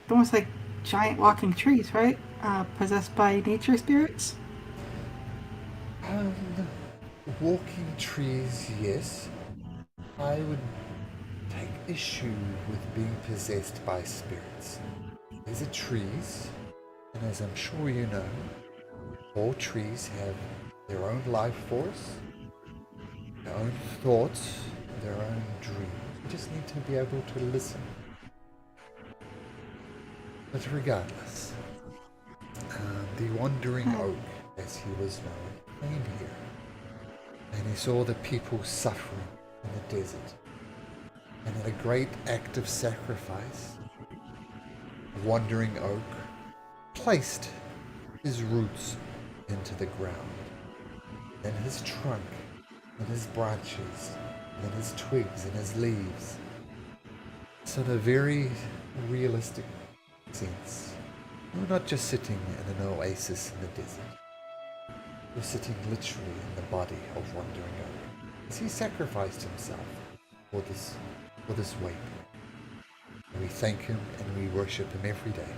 almost like giant walking trees, right? Possessed by nature spirits? Walking trees, yes. I would take issue with being possessed by spirits. These are trees, and as I'm sure you know, all trees have their own life force, their own thoughts, their own dreams. You just need to be able to listen. But regardless, the Wandering Oak, as he was known, came here and he saw the people suffering in the desert. And in a great act of sacrifice, the wandering oak placed his roots into the ground. Then his trunk, and his branches, and his twigs, and his leaves. So in a very realistic sense, you're not just sitting in an oasis in the desert. You're sitting literally in the body of Wandering Oak, as he sacrificed himself for this waypoint. And we thank him and we worship him every day.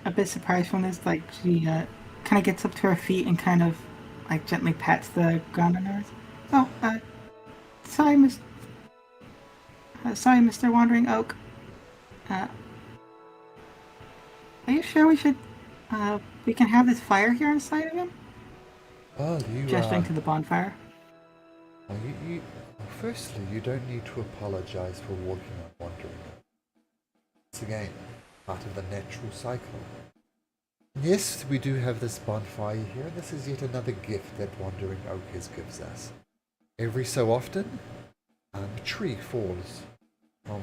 A bit surprised from this, like she kind of gets up to her feet and kind of like gently pats the ground under her. Oh, sorry, sorry, Mr. Wandering Oak. Are you sure we can have this fire here inside of him? Well, you Gesturing to the bonfire. well, firstly, you don't need to apologize for walking on Wandering Oak. It's again part of the natural cycle. Yes, we do have this bonfire here, and this is yet another gift that Wandering Oak gives us. Every so often, a tree falls from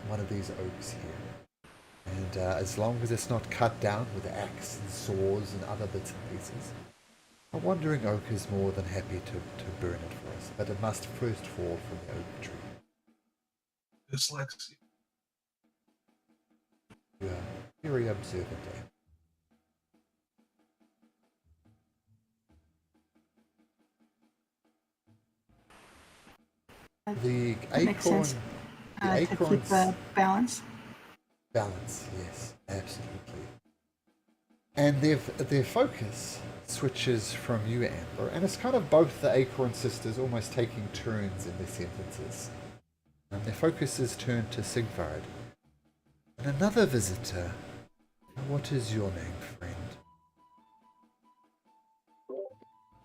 one of these oaks here. And as long as it's not cut down with axe and saws and other bits and pieces, a Wandering Oak is more than happy to burn it for us. But it must first fall from the oak tree. Dyslexia. You are very observant, eh? The That makes acorn, sense. the To keep acorns the balance. balance, yes, absolutely. And their focus switches from you, Amber, and it's kind of both the acorn sisters almost taking turns in their sentences. And their focus is turned to Sigvard. And another visitor. What is your name, friend?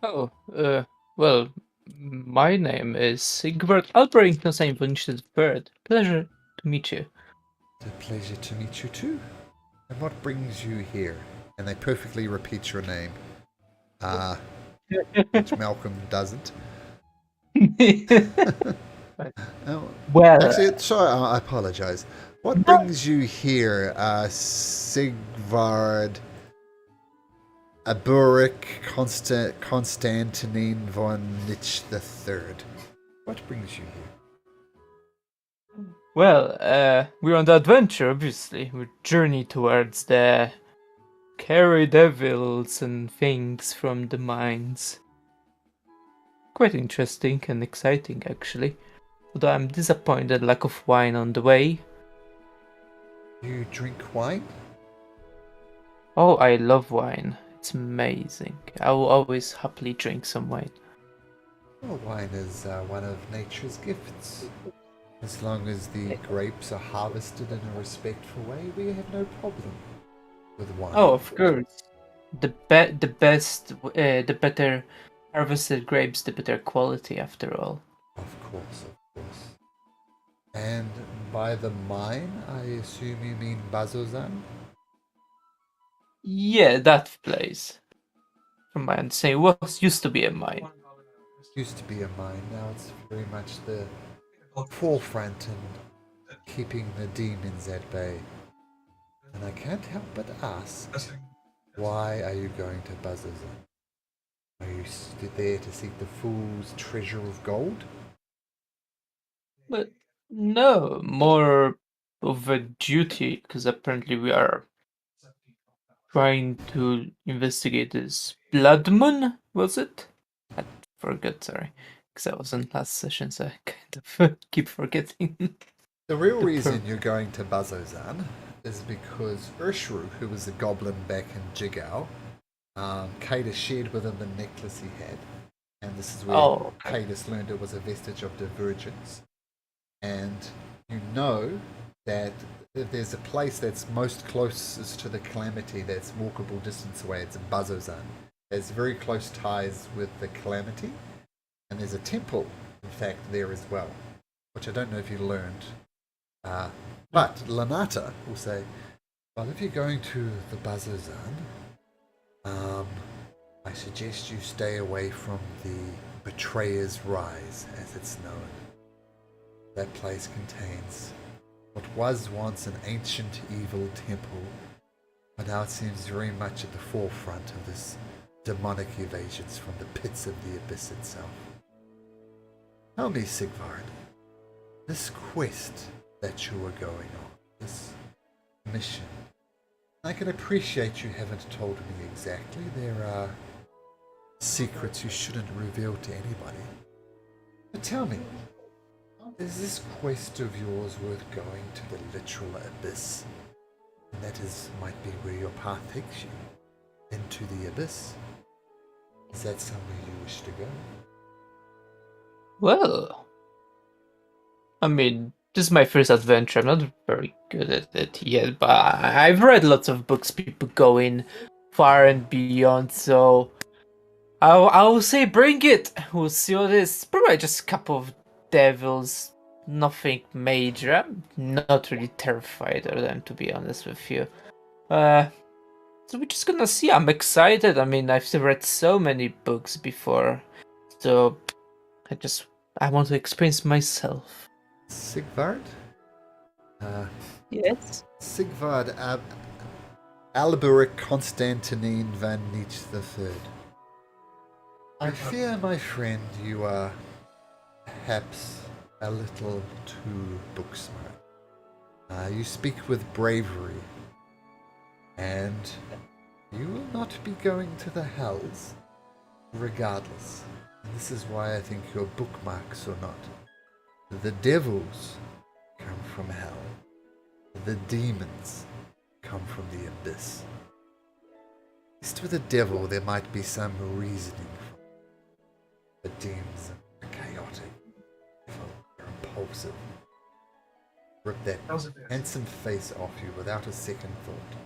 Oh, well, my name is Sigvard Alberington Saint Bird. Pleasure to meet you. It's a pleasure to meet you too. And what brings you here? And they perfectly repeat your name. Which Malcolm doesn't. Oh, Well, actually, sorry, I apologize. What brings you here, Sigvard Aburik Konstantin von Nitsch III? What brings you here? well, we're on the adventure, obviously. We're journey towards the carry devils and things from the mines. Quite interesting and exciting, actually. Although I'm disappointed lack of wine on the way. You drink wine? Oh, I love wine. It's amazing. I will always happily drink some wine. Well, wine is one of nature's gifts. As long as the grapes are harvested in a respectful way, we have no problem with wine. Oh, of course. The better harvested grapes, the better quality after all. Of course. And by the mine, I assume you mean Bazozan? Yeah, that place. From my understanding, was used to be a mine. Used to be a mine, now it's very much the forefront in keeping the demons at bay. And I can't help but ask, why are you going to Bazozan? Are you there to seek the fool's treasure of gold? But no, more of a duty, because apparently we are trying to investigate this blood moon, was it? I forgot, sorry. Because I wasn't last session, so I kind of keep forgetting. The real The reason per- you're going to Bazozan is because Urshru, who was the goblin back in Jigao, Cadus shared with him the necklace he had. And this is where Oh. Cadus learned it was a vestige of divergence. And you know that if there's a place that's most closest to the Calamity that's walkable distance away, it's Bazozan. There's very close ties with the Calamity. And there's a temple, in fact, there as well, which I don't know if you learned. But Lanata will say, Well, if you're going to the Bazazan, I suggest you stay away from the Betrayer's Rise, as it's known. That place contains what was once an ancient evil temple, but now it seems very much at the forefront of this demonic evasions from the pits of the abyss itself. Tell me, Sigvard, this quest that you were going on, this mission, I can appreciate you haven't told me exactly. There are secrets you shouldn't reveal to anybody. But tell me, is this quest of yours worth going to the literal abyss? And that might be where your path takes you, into the abyss. Is that somewhere you wish to go? Well, I mean, this is my first adventure. I'm not very good at it yet, but I've read lots of books, people going far and beyond, so I'll say bring it. We'll see what it is. Probably just a couple of devils, nothing major. I'm not really terrified of them, to be honest with you. So we're just gonna see. I'm excited. I mean, I've read so many books before, so I want to experience myself. Sigvard? Yes. Sigvard Alberic Constantine van Nietzsche III. I fear, my friend, you are perhaps a little too book smart. You speak with bravery, and you will not be going to the hells regardless. And this is why I think your bookmarks or not. The devils come from hell. The demons come from the abyss. At least with the devil there might be some reasoning for it. The demons are chaotic, they're impulsive. Rip that handsome face off you without a second thought.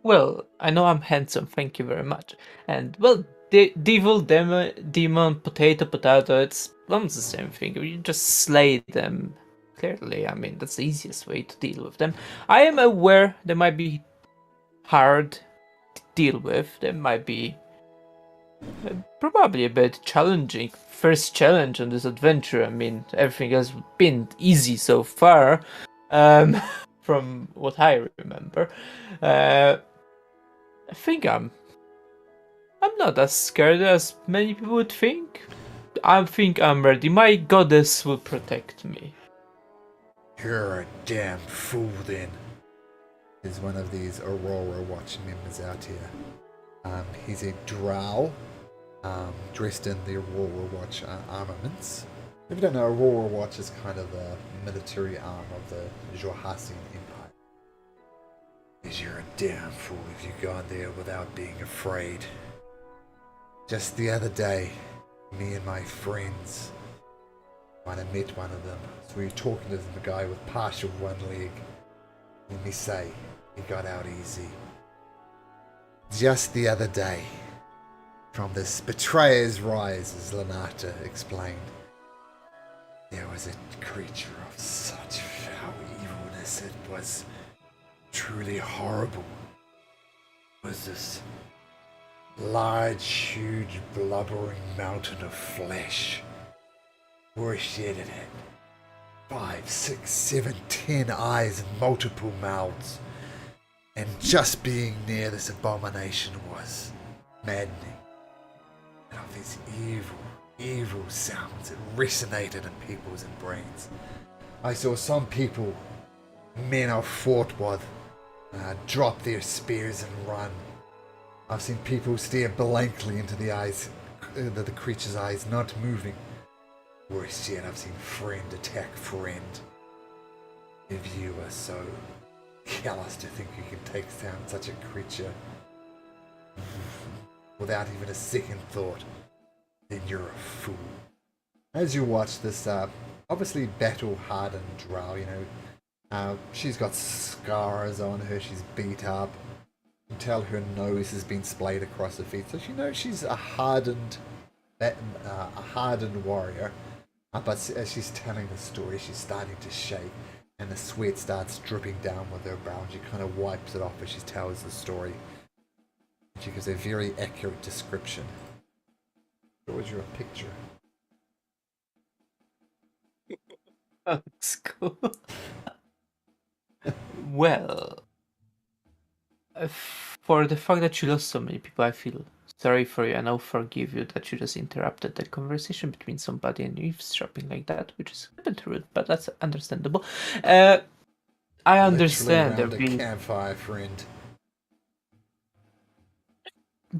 Well, I know I'm handsome, thank you very much. And, well, devil, demon, potato, it's almost the same thing. You just slay them, clearly. I mean, that's the easiest way to deal with them. I am aware they might be hard to deal with. They might be probably a bit challenging. First challenge on this adventure. I mean, everything has been easy so far, from what I remember. I think I'm not as scared as many people would think. I think I'm ready. My goddess will protect me. You're a damn fool then. There's one of these Aurora Watch members out here. He's a drow, dressed in the Aurora Watch armaments. If you don't know, Aurora Watch is kind of the military arm of the Jorhasian Empire. You're a damn fool if you go in there without being afraid. Just the other day, me and my friends might have met one of them. So we were talking to the guy with partial one leg. Let me say, he got out easy. Just the other day, from this Betrayer's Rise, as Lenata explained, there was a creature of such foul evilness. It was truly horrible. It was this large, huge, blubbering mountain of flesh. Worse yet, it had 5, 6, 7, 10 eyes and multiple mouths. And just being near this abomination was maddening. And of these evil sounds that resonated in people's brains. I saw some people, men I fought with, drop their spears and run. I've seen people stare blankly into the eyes, the creature's eyes, not moving. Worse yet, I've seen friend attack friend. If you are so callous to think you can take down such a creature without even a second thought, then you're a fool. As you watch this, obviously battle-hardened drow, she's got scars on her, she's beat up. You can tell her nose has been splayed across her feet, so she knows she's a hardened warrior. But as she's telling the story, she's starting to shake, and the sweat starts dripping down with her brow, and she kind of wipes it off as she tells the story. She gives a very accurate description. Draws you a picture. That's cool. Well, for the fact that you lost so many people, I feel sorry for you, and I'll forgive you that you just interrupted the conversation between somebody and eavesdropping like that, which is a bit rude, but that's understandable. I understand there Literally around a being. campfire, friend.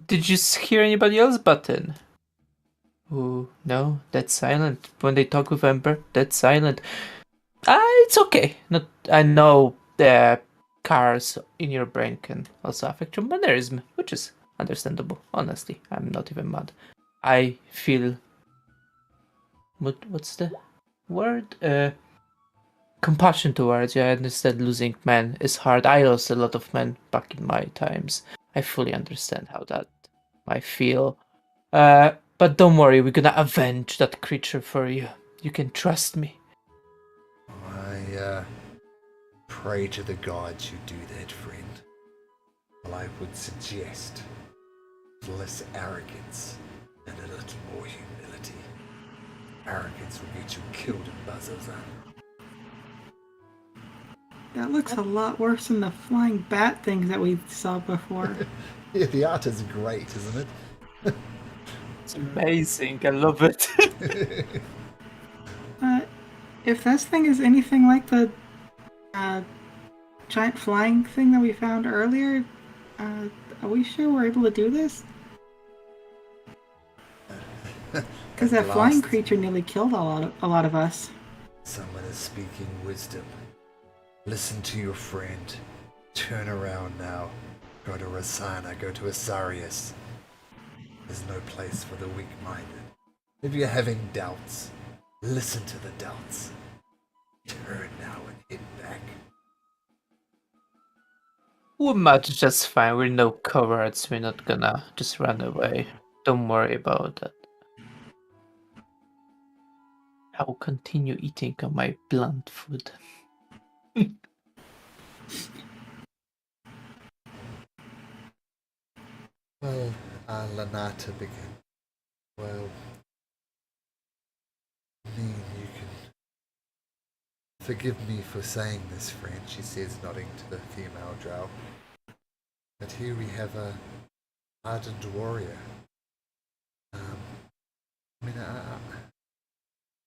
Did you hear anybody else button? Oh, no, that's silent. When they talk with Ember, that's silent. It's okay. Not, I know the cars in your brain can also affect your mannerism, which is understandable. Honestly, I'm not even mad. I feel. What's the word? Compassion towards you. I understand losing men is hard. I lost a lot of men back in my times. I fully understand how that might feel. But don't worry, we're gonna avenge that creature for you. You can trust me. I pray to the gods you do that, friend. Well, I would suggest less arrogance and a little more humility. Arrogance will get you killed in Bazozan. That looks a lot worse than the flying bat things that we saw before. Yeah, the art is great, isn't it? It's amazing. I love it. If this thing is anything like the giant flying thing that we found earlier, are we sure we're able to do this? Because that flying creature nearly killed a lot of us. Someone is speaking wisdom. Listen to your friend. Turn around now. Go to Rasana, go to Asarius. There's no place for the weak-minded. If you're having doubts, listen to the doubts. Turn now and head back. We're much just fine. We're no cowards. We're not gonna just run away. Don't worry about that. I will continue eating on my blunt food. Well, Lanata began. Well, you can forgive me for saying this, friend, she says, nodding to the female drow. But here we have a ardent warrior.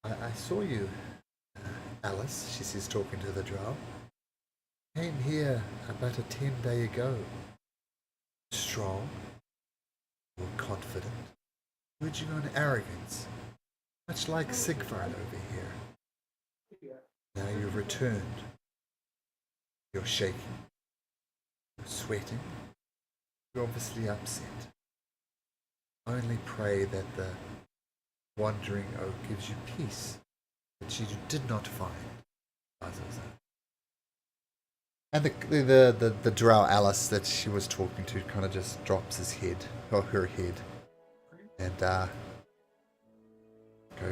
I saw you, Alice, she says, talking to the drow. Came here about a 10-day ago. Strong, or confident, verging on arrogance, much like Sigvard over here. Now you've returned. You're shaking. You're sweating. You're obviously upset. Only pray that the wandering oak gives you peace that you did not find. And the drow Alice that she was talking to kind of just drops his head, or her head, and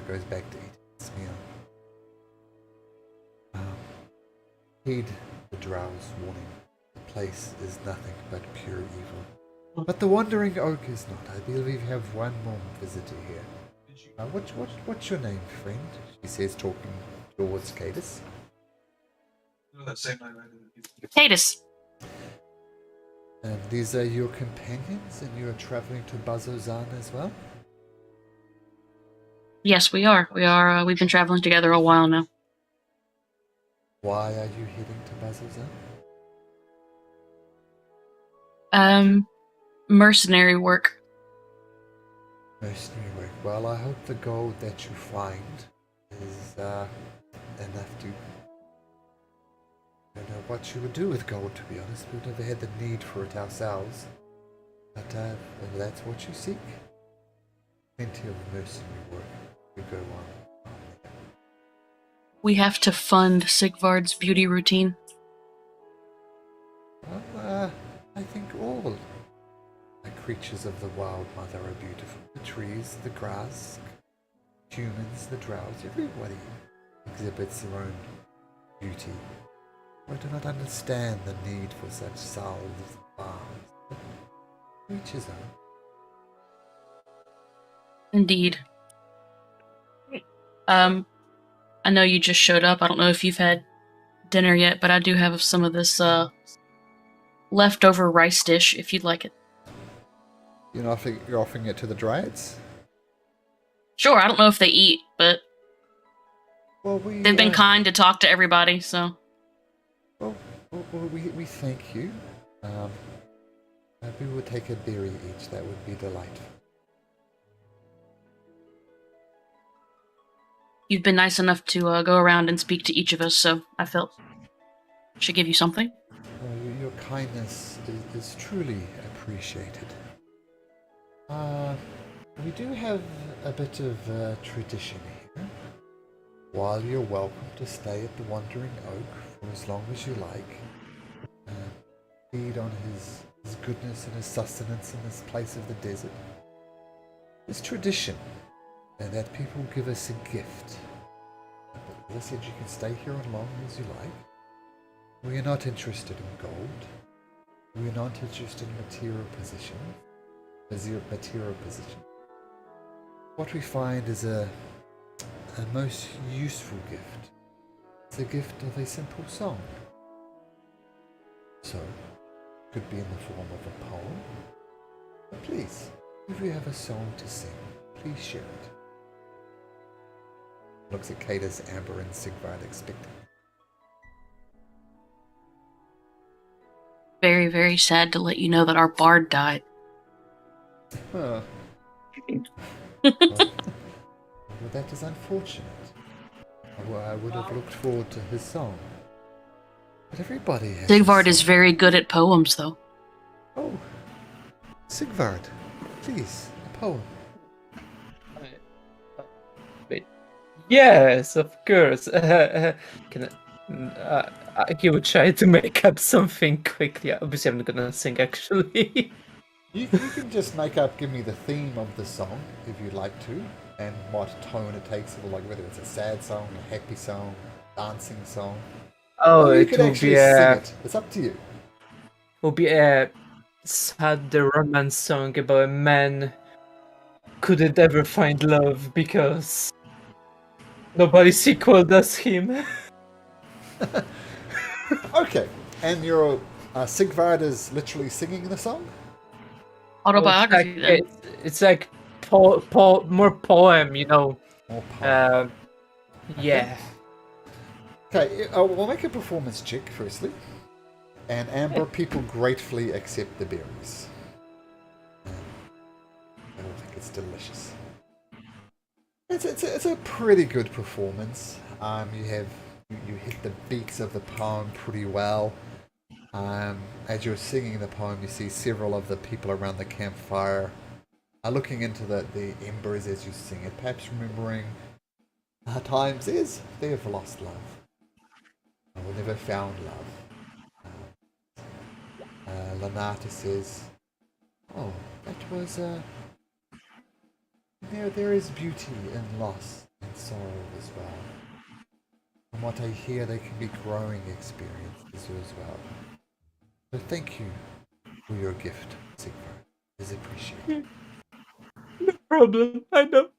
goes back to eating his meal. Heed the drow's warning. The place is nothing but pure evil. But the wandering oak is not. I believe we have one more visitor here. What's your name, friend? She says, talking towards Cadus. Cadus. And these are your companions, and you are traveling to Bazozan as well? Yes, we are. We've been traveling together a while now. Why are you heading to Bazozan? Mercenary work. Mercenary work. Well, I hope the gold that you find is enough to... I don't know what you would do with gold, to be honest. We've never had the need for it ourselves. But if that's what you seek, plenty of mercenary work to go on. We have to fund Sigvard's beauty routine. Well, I think all the creatures of the wild mother are beautiful. The trees, the grass, humans, the drows, everybody exhibits their own beauty. I do not understand the need for such salves and balms. But each his own. Indeed. I know you just showed up. I don't know if you've had dinner yet, but I do have some of this leftover rice dish if you'd like it. You're offering it to the Dryads? Sure, I don't know if they eat, but Well, they've been kind to talk to everybody, so. Well, we thank you. We would take a berry each. That would be delightful. You've been nice enough to go around and speak to each of us, so I felt I should give you something. Your kindness is truly appreciated. We do have a bit of tradition here. While you're welcome to stay at the Wandering Oak for as long as you like, feed on his goodness and his sustenance in this place of the desert. It's tradition, and that people give us a gift. But as I said, you can stay here as long as you like. We are not interested in gold. We are not interested in material position. What we find is a most useful gift. It's a gift of a simple song. So, could be in the form of a poem. But please, if you have a song to sing, please share it. Looks at Cadus, Amber, and Sigvard expecting. Very, very sad to let you know that our bard died. Huh. Well, that is unfortunate. I would have looked forward to his song. But everybody has Sigvard a is song. very good at poems, though. Oh, Sigvard, please, a poem. Yes, of course. He would try to make up something quickly. Obviously, I'm not gonna sing, actually. You can just give me the theme of the song, if you'd like to, and what tone it takes, like whether it's a sad song, a happy song, dancing song. Oh, Or you it could will actually be sing a it. It's up to you. sad romance song about a man couldn't ever find love because nobody's equal as him. Okay, and your Sigvard is literally singing the song? Autobiography, then. It's like more poem, you know. Or poem? Yeah. Okay, we'll make a performance check firstly. And Amber, people gratefully accept the berries. I don't think it's delicious. It's a pretty good performance. You hit the beats of the poem pretty well. As you're singing the poem, you see several of the people around the campfire are looking into the embers as you sing it, perhaps remembering times as they have lost love, or never found love. Lanata says, "Oh, that was there is beauty in loss and sorrow as well. From what I hear, they can be growing experiences as well. So thank you for your gift, Sigvard. It is appreciated." No problem. I know.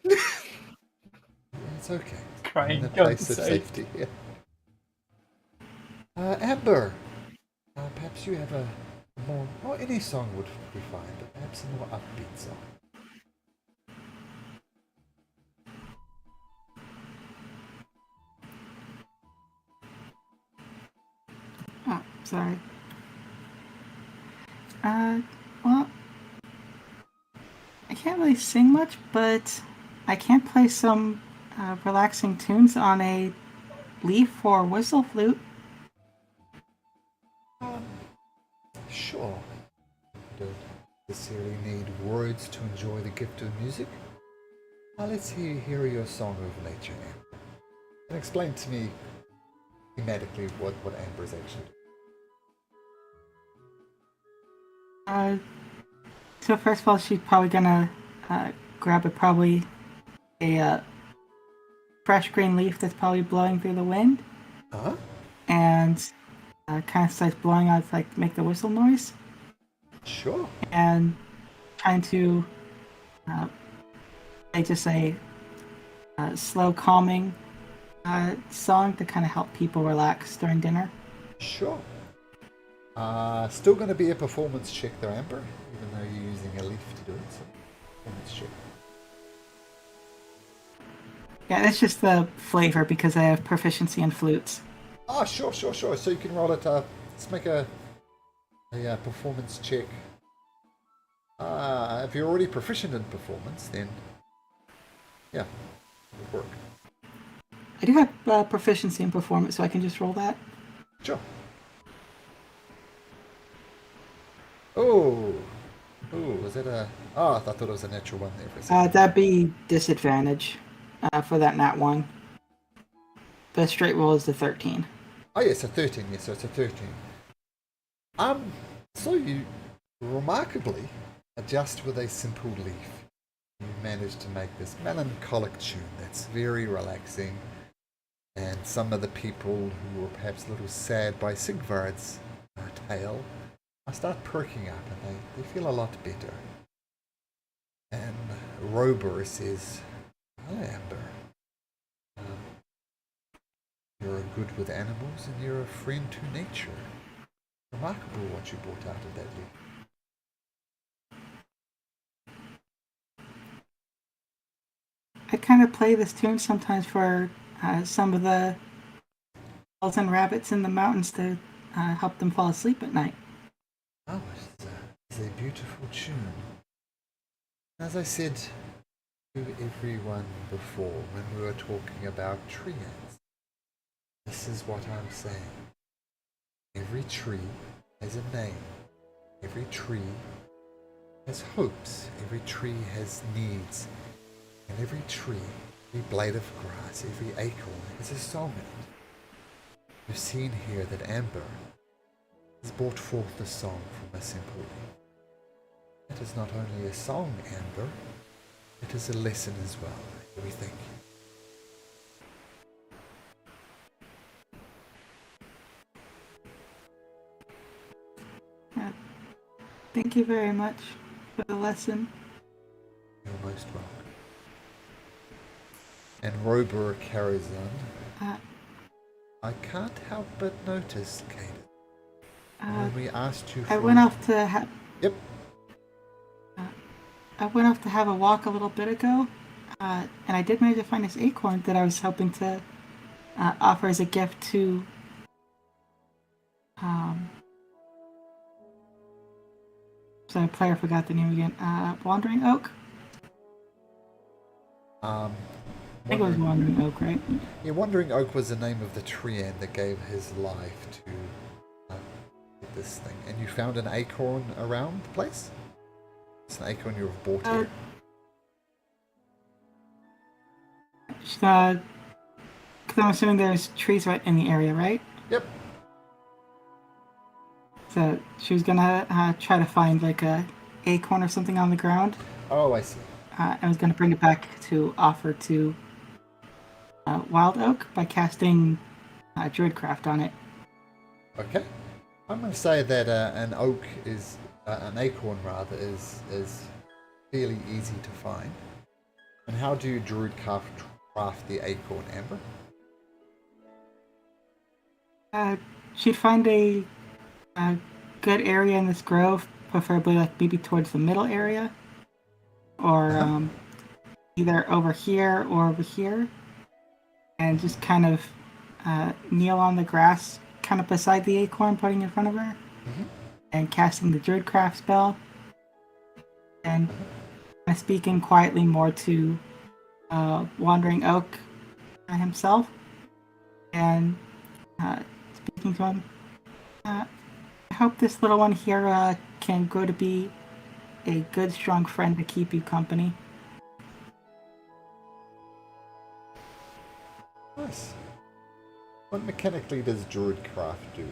It's okay. Crying I'm in a place of inside. safety here. Amber, perhaps you have a more, or any song would be fine, but perhaps a more upbeat song. Oh, sorry. Well, I can't really sing much, but I can play some relaxing tunes on a leaf or whistle flute. Sure. You don't necessarily need words to enjoy the gift of music. Now let's hear your song of nature, Amber. And explain to me thematically what Amber is actually doing. So first of all, she's probably gonna grab probably a fresh green leaf that's probably blowing through the wind, Uh-huh. and kind of starts blowing out, like make the whistle noise, Sure. and trying to play just a slow, calming song to kind of help people relax during dinner. Sure. Still going to be a performance check though, Amber, even though you're using a leaf to do it. So, performance check. Yeah, it's just the flavor because I have proficiency in flutes. Oh, sure. So you can roll it. Let's make a performance check. If you're already proficient in performance, then yeah, it would work. I do have proficiency in performance, so I can just roll that. Sure. Oh, was it a? Oh, I thought it was a natural one there for a second. That'd be disadvantage for that nat 1. The straight roll is the 13. Oh, yes, a 13. Yes, so it's a 13. So you remarkably adjust with a simple leaf. You manage to make this melancholic tune that's very relaxing, and some of the people who were perhaps a little sad by Sigvard's tale start perking up, and they feel a lot better. And Rober says, "Hi, Amber. You're good with animals, and you're a friend to nature. Remarkable what you brought out of that leaf." I kind of play this tune sometimes for some of the owls and rabbits in the mountains to help them fall asleep at night. Oh, it's a beautiful tune. As I said to everyone before when we were talking about trees, this is what I'm saying. Every tree has a name. Every tree has hopes. Every tree has needs. And every tree, every blade of grass, every acorn has a song in it. You've seen here that Amber has brought forth a song from a simple leaf. It is not only a song, Amber, it is a lesson as well, we think. Thank you very much for the lesson. You're most welcome. And Rober carries on. I can't help but notice, Caden, when we asked you for... I went off to have... Yep. I went off to have a walk a little bit ago, and I did manage to find this acorn that I was hoping to offer as a gift to so the player forgot the name again. Wandering Oak? I think it was Wandering Oak, right? Yeah, Wandering Oak was the name of the tree ant that gave his life to this thing. And you found an acorn around the place? It's an acorn you have bought here. Because I'm assuming there's trees right in the area, right? Yep. So she was gonna try to find like a acorn or something on the ground. Oh, I see. I was gonna bring it back to offer to Wild Oak by casting Druidcraft on it. Okay. I'm going to say that an oak is... an acorn, rather, is fairly easy to find. And how do you Druidcraft the acorn, Amber? She'd find a good area in this grove, preferably like maybe towards the middle area, or either over here or over here, and just kind of kneel on the grass, kind of beside the acorn, putting it in front of her, and casting the Druidcraft spell, and speaking quietly more to Wandering Oak himself, and speaking to him. I hope this little one here can grow to be a good, strong friend to keep you company. Nice. What mechanically does Druidcraft do?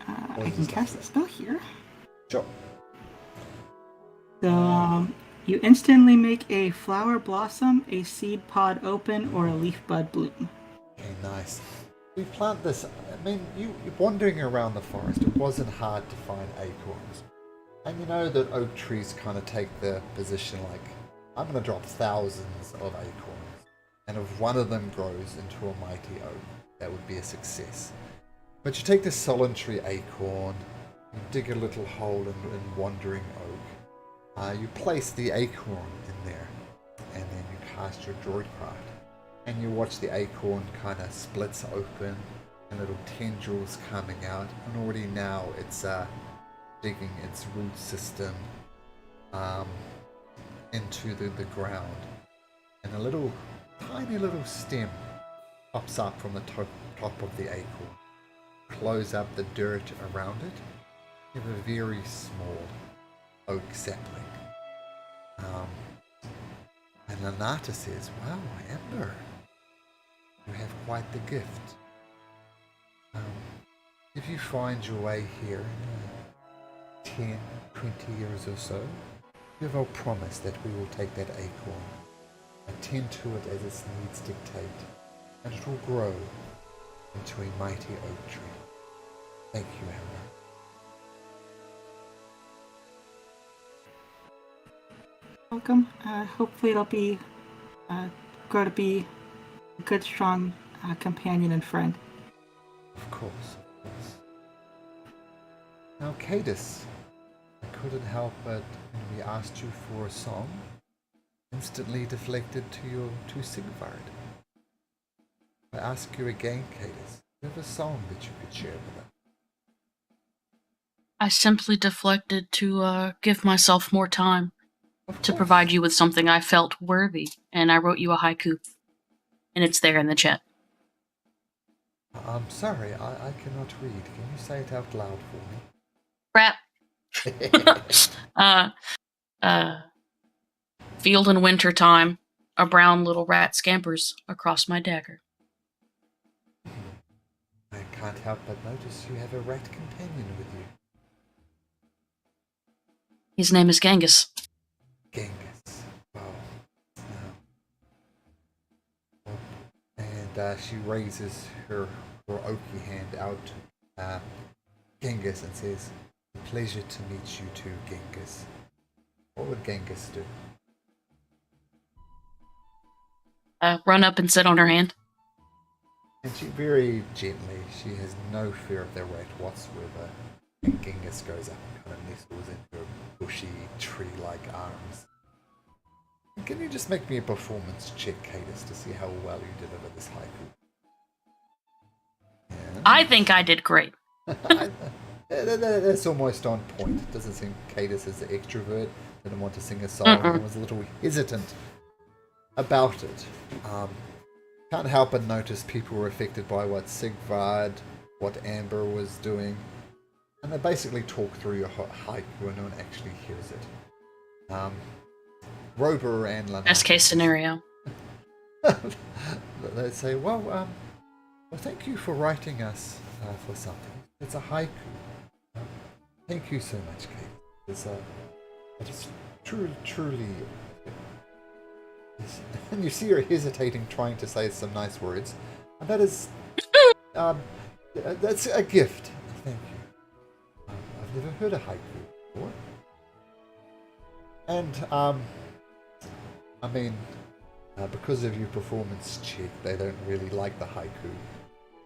I can cast the spell here. Sure. So, You instantly make a flower blossom, a seed pod open, or a leaf bud bloom. Okay, nice. We plant this. I mean, you wandering around the forest, it wasn't hard to find acorns. And you know that oak trees kind of take the position like, I'm going to drop thousands of acorns. And if one of them grows into a mighty oak, that would be a success. But you take this solitary acorn, you dig a little hole in wandering oak. You place the acorn in there, and then you cast your droidcraft. And you watch the acorn kind of splits open, and little tendrils coming out. And already now it's digging its root system into the ground. And a little, tiny little stem pops up from the top of the acorn. Close up the dirt around it. You have a very small oak sapling. And Anata says, wow, Amber, you have quite the gift. If you find your way here in 10, 20 years or so, you have our promise that we will take that acorn, attend to it as its needs dictate, and it will grow into a mighty oak tree. Thank you, Amber. Welcome. Hopefully it'll be grow to be a good, strong companion and friend. Of course, of course. Now, Cadus, I couldn't help but when we asked you for a song, instantly deflected to Sigvard. I ask you again, Cadus, do you have a song that you could share with us? I simply deflected to give myself more time Of to course. provide you with something I felt worthy, and I wrote you a haiku, and it's there in the chat. I'm sorry, I cannot read. Can you say it out loud for me? Crap. Field in winter time, a brown little rat scampers across my dagger. I can't help but notice you have a rat companion with you. His name is Genghis. Genghis. Wow. And she raises her oaky hand out to Genghis and says, "A pleasure to meet you too, Genghis." What would Genghis do? Run up and sit on her hand. And she very gently, she has no fear of the rat whatsoever. And Genghis goes up and kind of nestles into her bushy, tree-like arms. And can you just make me a performance check, Cadus, to see how well you deliver this haiku? Yeah. I think I did great. That's almost on point. It doesn't seem Cadus is the extrovert, didn't want to sing a song, and was a little hesitant about it. Can't help but notice people were affected by what Sigvard, what Amber was doing, and they basically talk through your haiku and no one actually hears it. Rober and Lanata, Best case scenario. they say, well, thank you for writing us for something. It's a haiku. Thank you so much, Kate. It is truly. And you see her hesitating, trying to say some nice words, and that is, that's a gift. Thank you. I've never heard a haiku before, and I mean, because of your performance check, they don't really like the haiku.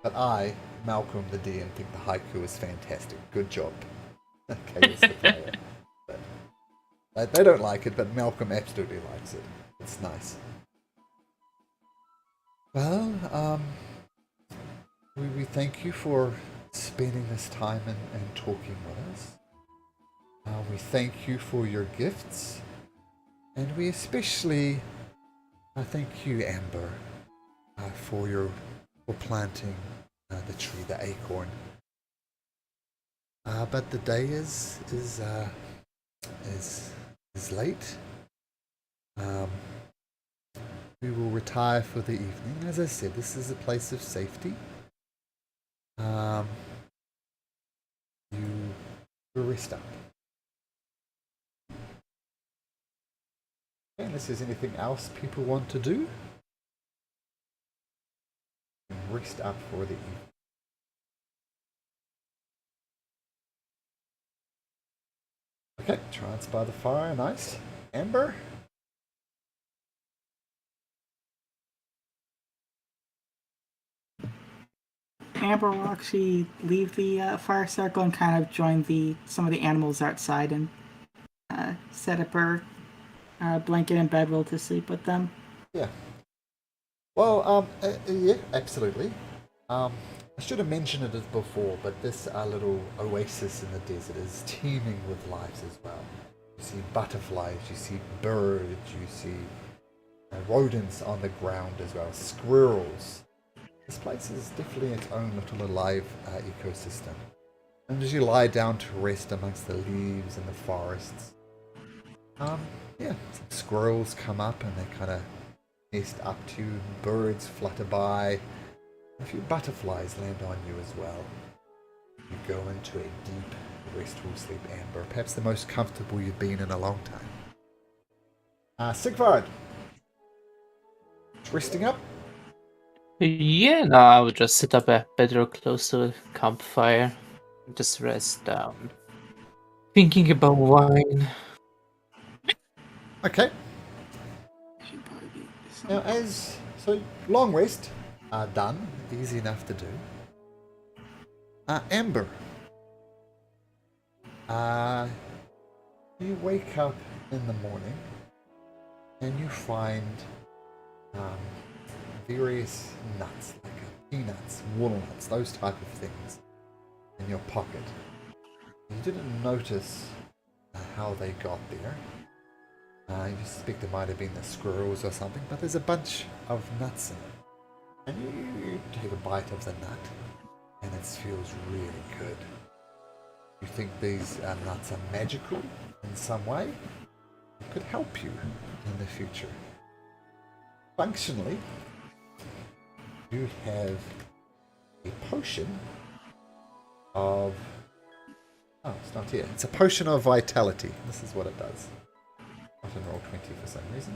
But I, Malcolm the DM, think the haiku is fantastic. Good job. Okay, it's the player. But they don't like it, but Malcolm absolutely likes it. It's nice. Well, we thank you for spending this time and talking with us. We thank you for your gifts. And we especially thank you, Amber, for planting the tree, the acorn. But the day is late. We will retire for the evening. As I said, this is a place of safety. You rest up. Unless there's anything else people want to do. Rest up for the evening. Okay, trance by the fire, nice. Amber? Amber will actually leave the fire circle and kind of join some of the animals outside and set up her blanket and bedroll to sleep with them. Yeah. Well, yeah, absolutely. I should have mentioned it before, but this little oasis in the desert is teeming with life as well. You see butterflies, you see birds, you see rodents on the ground as well, squirrels. This place is definitely its own little alive ecosystem. And as you lie down to rest amongst the leaves and the forests, yeah, some squirrels come up and they kind of nest up to you, birds flutter by, a few butterflies land on you as well. You go into a deep, restful sleep, Amber, perhaps the most comfortable you've been in a long time. Sigvard! Resting up? Yeah, no, I would just sit up a bit or close to a campfire. Just rest down. Thinking about wine. Okay. Should probably be Now, so long rest, done, easy enough to do. Amber, you wake up in the morning and you find various nuts, like peanuts, walnuts, those type of things, in your pocket. You didn't notice how they got there. You suspect it might have been the squirrels or something, but there's a bunch of nuts in it. And you take a bite of the nut, and it feels really good. You think these nuts are magical in some way? It could help you in the future. Functionally, you have a potion of... Oh, it's not here. It's a potion of vitality. This is what it does. Not in roll 20 for some reason.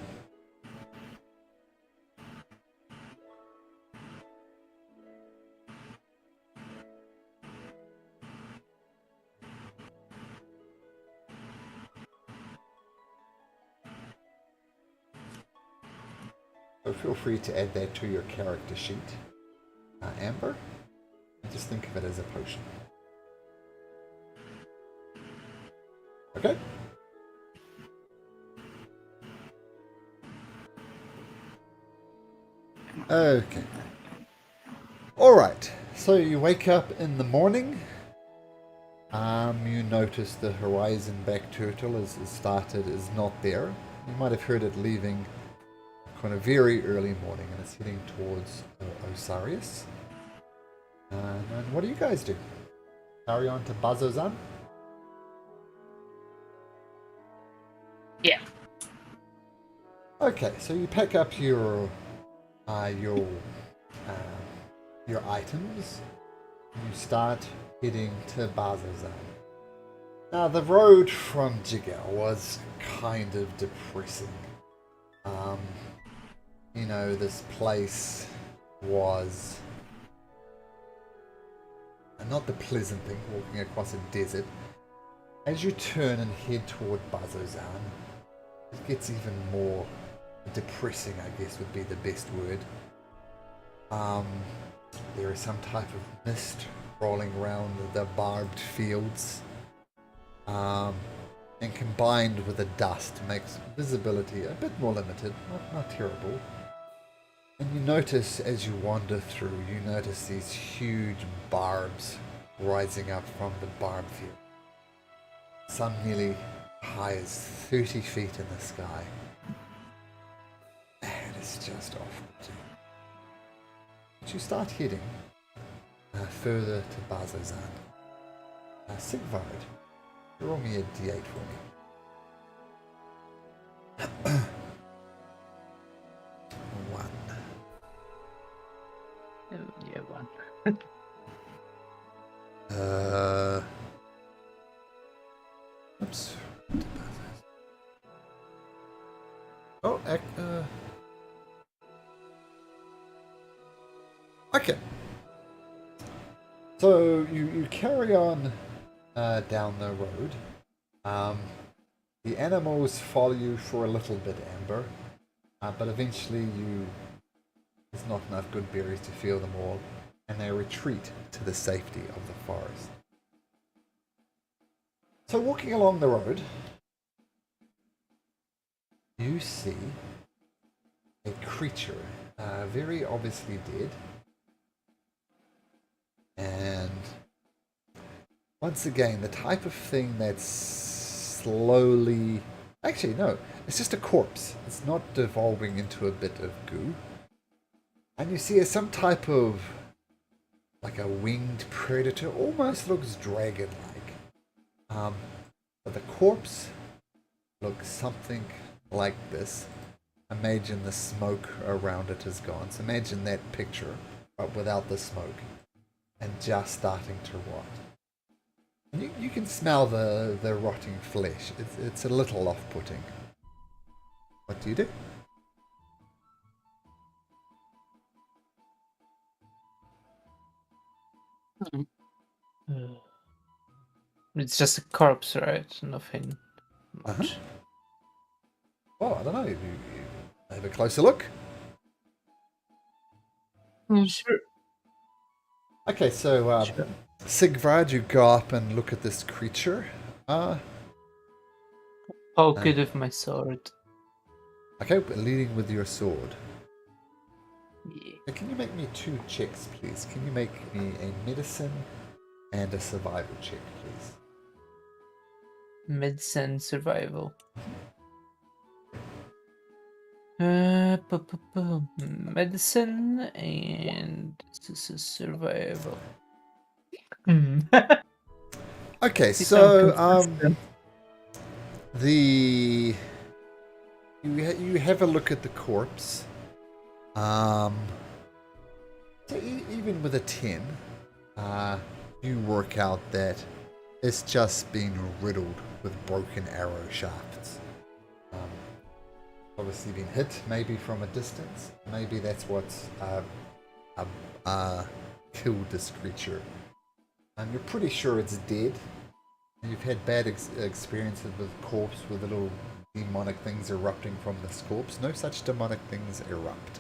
So feel free to add that to your character sheet, Amber. Just think of it as a potion. Okay? Okay. Alright, so you wake up in the morning. You notice the horizon back turtle is not there. You might have heard it leaving kind of very early morning, and it's heading towards Osiris. And what do you guys do? Carry on to Bazozan? Yeah. Okay, so you pack up your items. You start heading to Bazozan. Now, the road from Jigal was kind of depressing. You know, this place was not the pleasant thing, walking across a desert. As you turn and head toward Bazozan, it gets even more depressing, I guess would be the best word. There is some type of mist rolling around the barbed fields. And combined with the dust makes visibility a bit more limited, not terrible. And you notice as you wander through, you notice these huge barbs rising up from the barb field. Some nearly high as 30 feet in the sky. And it's just off-putting. But you start heading further to Bazozan. Sigvard, roll me a d8 for me. 1. Yeah, one. Oops. So you carry on down the road. The animals follow you for a little bit, Amber, but eventually there's not enough good berries to fill them all, and they retreat to the safety of the forest. So walking along the road, you see a creature, very obviously dead, and once again, the type of thing that's slowly... Actually, no, it's just a corpse. It's not devolving into a bit of goo. And you see some type of, like a winged predator, almost looks dragon-like. But the corpse looks something like this. Imagine the smoke around it is gone. So imagine that picture, but without the smoke, and just starting to rot. You can smell the rotting flesh. It's a little off-putting. What do you do? It's just a corpse, right? Nothing much. Uh-huh. Well, I don't know. You have a closer look. Sure. Okay, so Sure. Sigvard, you go up and look at this creature. Poke it with my sword. Okay, but leading with your sword. Yeah. Can you make me 2 checks, please? Can you make me a medicine and a survival check, please? Medicine survival. Medicine and survival. Okay, See, so I'm consistent. you have a look at the corpse. So even with a 10, you work out that it's just been riddled with broken arrow shafts. Obviously been hit, maybe from a distance. Maybe that's what's killed this creature. You're pretty sure it's dead. You've had bad experiences with corpse, with little demonic things erupting from this corpse. No such demonic things erupt.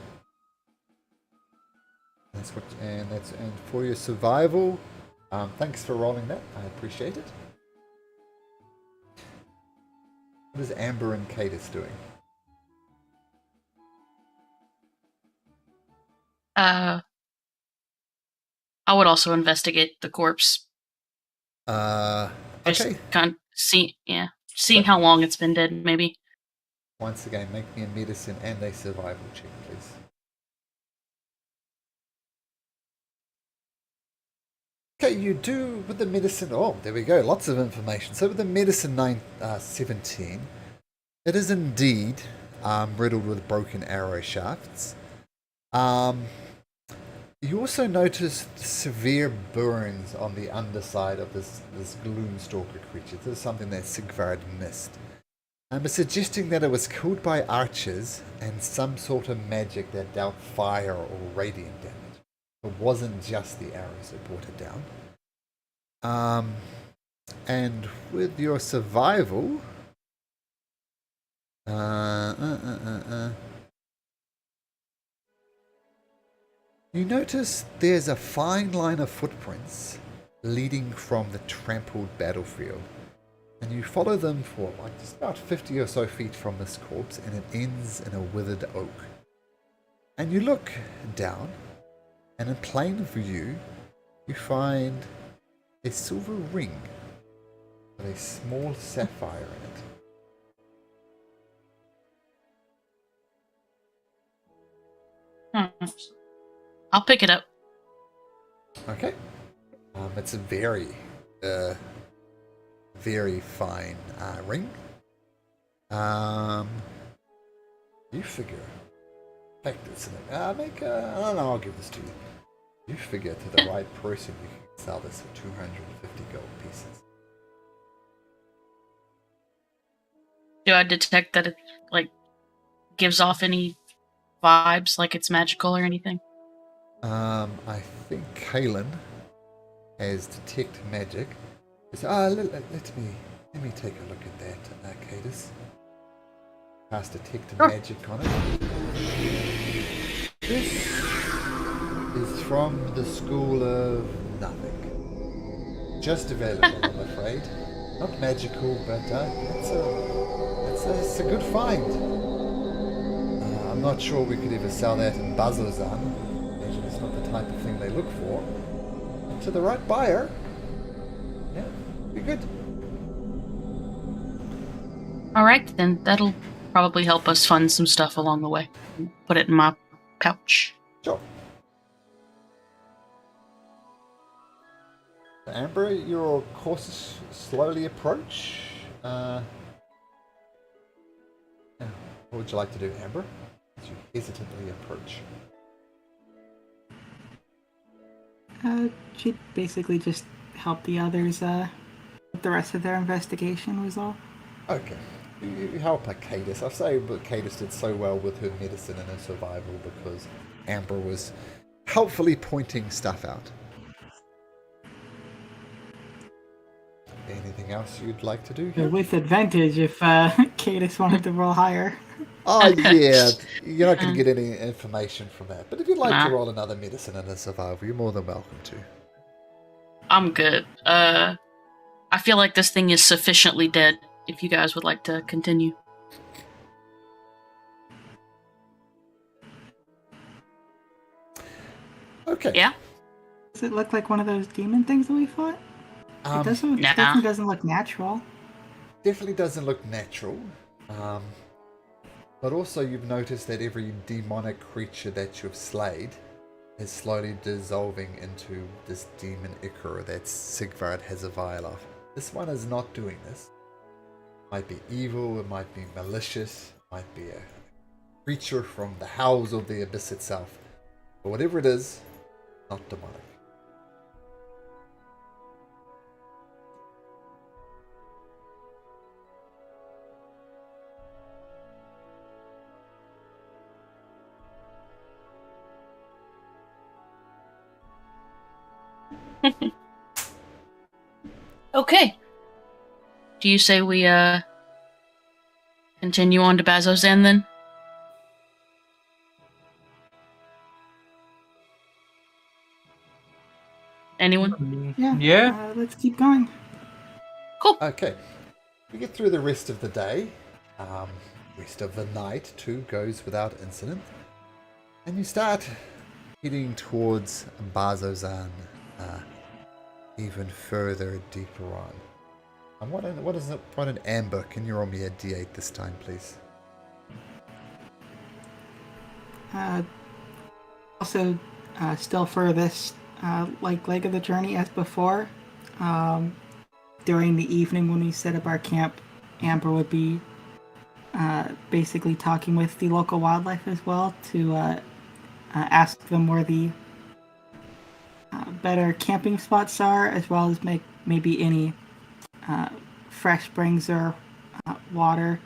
And for your survival, thanks for rolling that. I appreciate it. What is Amber and Cadis doing? I would also investigate the corpse. Just Okay. kind of seeing how long it's been dead, maybe. Once again, make me a medicine and a survival check, please. Okay, you do with the medicine. Oh, there we go. Lots of information. So with the medicine 17, it is indeed riddled with broken arrow shafts. You also noticed severe burns on the underside of this Gloomstalker creature. This is something that Sigvard missed. It's suggesting that it was killed by archers and some sort of magic that dealt fire or radiant damage. It wasn't just the arrows that brought it down. And with your survival... You notice there's a fine line of footprints leading from the trampled battlefield. And you follow them for like just about 50 or so feet from this corpse, and it ends in a withered oak. And you look down, and in plain view, you find a silver ring with a small sapphire in it. I'll pick it up. Okay. It's a very, very fine ring. You figure. Take this. I don't know. I'll give this to you. You figure to the right person, you can sell this for 250 gold pieces. Do I detect that it gives off any vibes, like it's magical or anything? I think Kalen as detect magic. It's, let me take a look at that, Cadus. Cast detect magic on it. This is from the School of Nothing. Just available, I'm afraid. Not magical, but it's a good find. I'm not sure we could ever sell that in Bazozan. Imagine it's not the type of thing they look for. But to the right buyer, yeah, be good. All right, then that'll probably help us fund some stuff along the way. Put it in my pouch. Sure. Amber, your courses slowly approach. Yeah. What would you like to do, Amber? As you hesitantly approach. She'd basically just help the others with the rest of their investigation was all. Okay. You help Cadus. I say that Cadus did so well with her medicine and her survival because Amber was helpfully pointing stuff out. Anything else you'd like to do here? With advantage if Cadus wanted to roll higher. Oh, yeah. You're not going to get any information from that. But if you'd like to roll another medicine and a survival, you're more than welcome to. I'm good. I feel like this thing is sufficiently dead if you guys would like to continue. Okay. Yeah? Does it look like one of those demon things that we fought? It definitely doesn't look natural. Definitely doesn't look natural. But also you've noticed that every demonic creature that you've slayed is slowly dissolving into this demon ichor that Sigvard has a vial of. This one is not doing this. It might be evil, it might be malicious, it might be a creature from the howls of the abyss itself. But whatever it is, not demonic. Okay. Do you say we continue on to Bazozan then? Anyone? Yeah. Let's keep going. Cool. Okay. We get through the rest of the day. Rest of the night, too, goes without incident. And you start heading towards Bazozan, even further deeper on. And what an Amber? Can you roll me a D8 this time, please? Also, still furthest leg of the journey as before. During the evening when we set up our camp, Amber would be basically talking with the local wildlife as well to ask them where the better camping spots are, as well as make maybe any fresh springs or water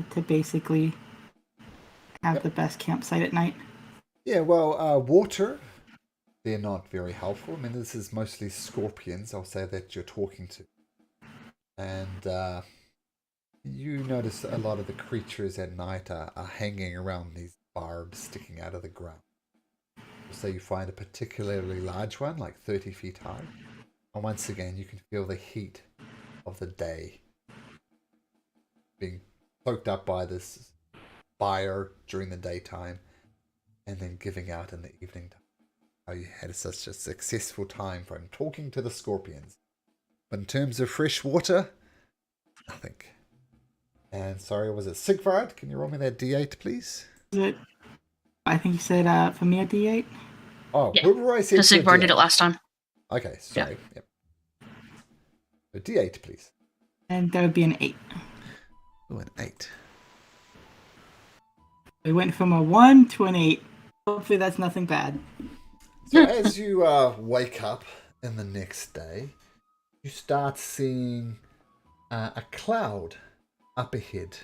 to basically have the best campsite at night. Yeah, well, water, they're not very helpful. I mean, this is mostly scorpions, I'll say, that you're talking to. And you notice a lot of the creatures at night are hanging around these barbs sticking out of the ground. So you find a particularly large one, like 30 feet high. And once again, you can feel the heat of the day being soaked up by this fire during the daytime and then giving out in the evening time. How you had such a successful time from talking to the scorpions. But in terms of fresh water, nothing. And sorry, was it Sigvard? Can you roll me that D8, please? Is it? I think you said for me a D8. Oh, Yeah. who were I said? Because Sigvard did it last time. Okay, sorry. Yep. So D8, please. And that would be an 8. Oh, an 8. We went from a 1 to an 8. Hopefully that's nothing bad. So as you wake up in the next day, you start seeing a cloud up ahead.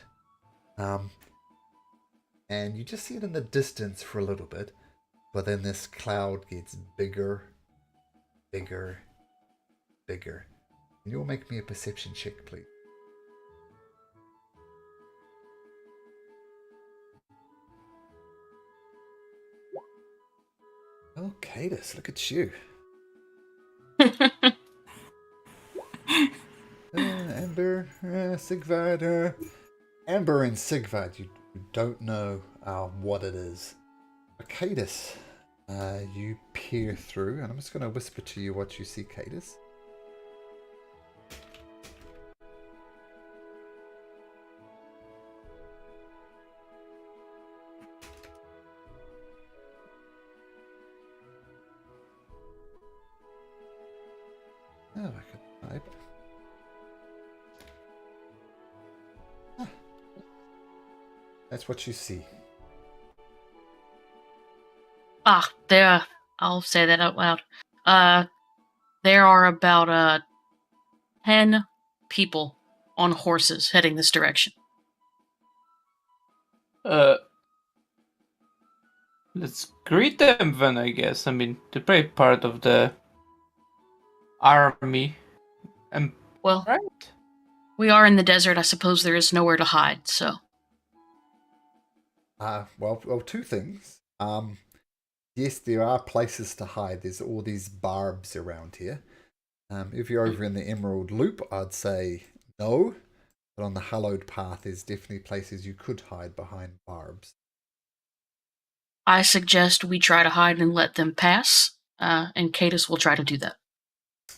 And you just see it in the distance for a little bit, but then this cloud gets bigger bigger, bigger. Can you all make me a perception check, please? Oh, Cadus, look at you. Amber, Sigvard. Amber and Sigvard, you don't know what it is. But Cadus, you peer through, and I'm just going to whisper to you what you see, Cadus. Oh, I could type. Ah. That's what you see. There. I'll say that out loud. There are about 10 people on horses heading this direction. Let's greet them then, I guess. I mean, they're probably part of the army. Well, Right? we are in the desert. I suppose there is nowhere to hide, so. Well, two things. Yes, there are places to hide. There's all these barbs around here. If you're over in the Emerald Loop, I'd say no. But on the Hallowed Path, there's definitely places you could hide behind barbs. I suggest we try to hide and let them pass, and Cadus will try to do that.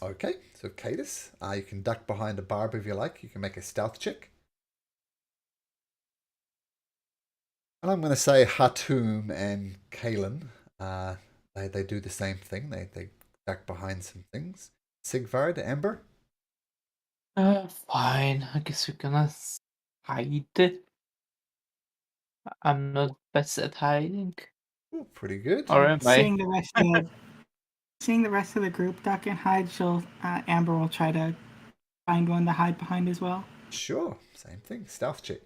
Okay, so Cadus, you can duck behind a barb if you like. You can make a stealth check. And I'm going to say Hatum and Kalen, they do the same thing. They duck behind some things. Sigvard, Amber? Fine. I guess we're gonna hide. I'm not best at hiding. Ooh, pretty good. Or am I? Seeing the rest of the group duck and hide, Amber will try to find one to hide behind as well. Sure, same thing. Stealth check.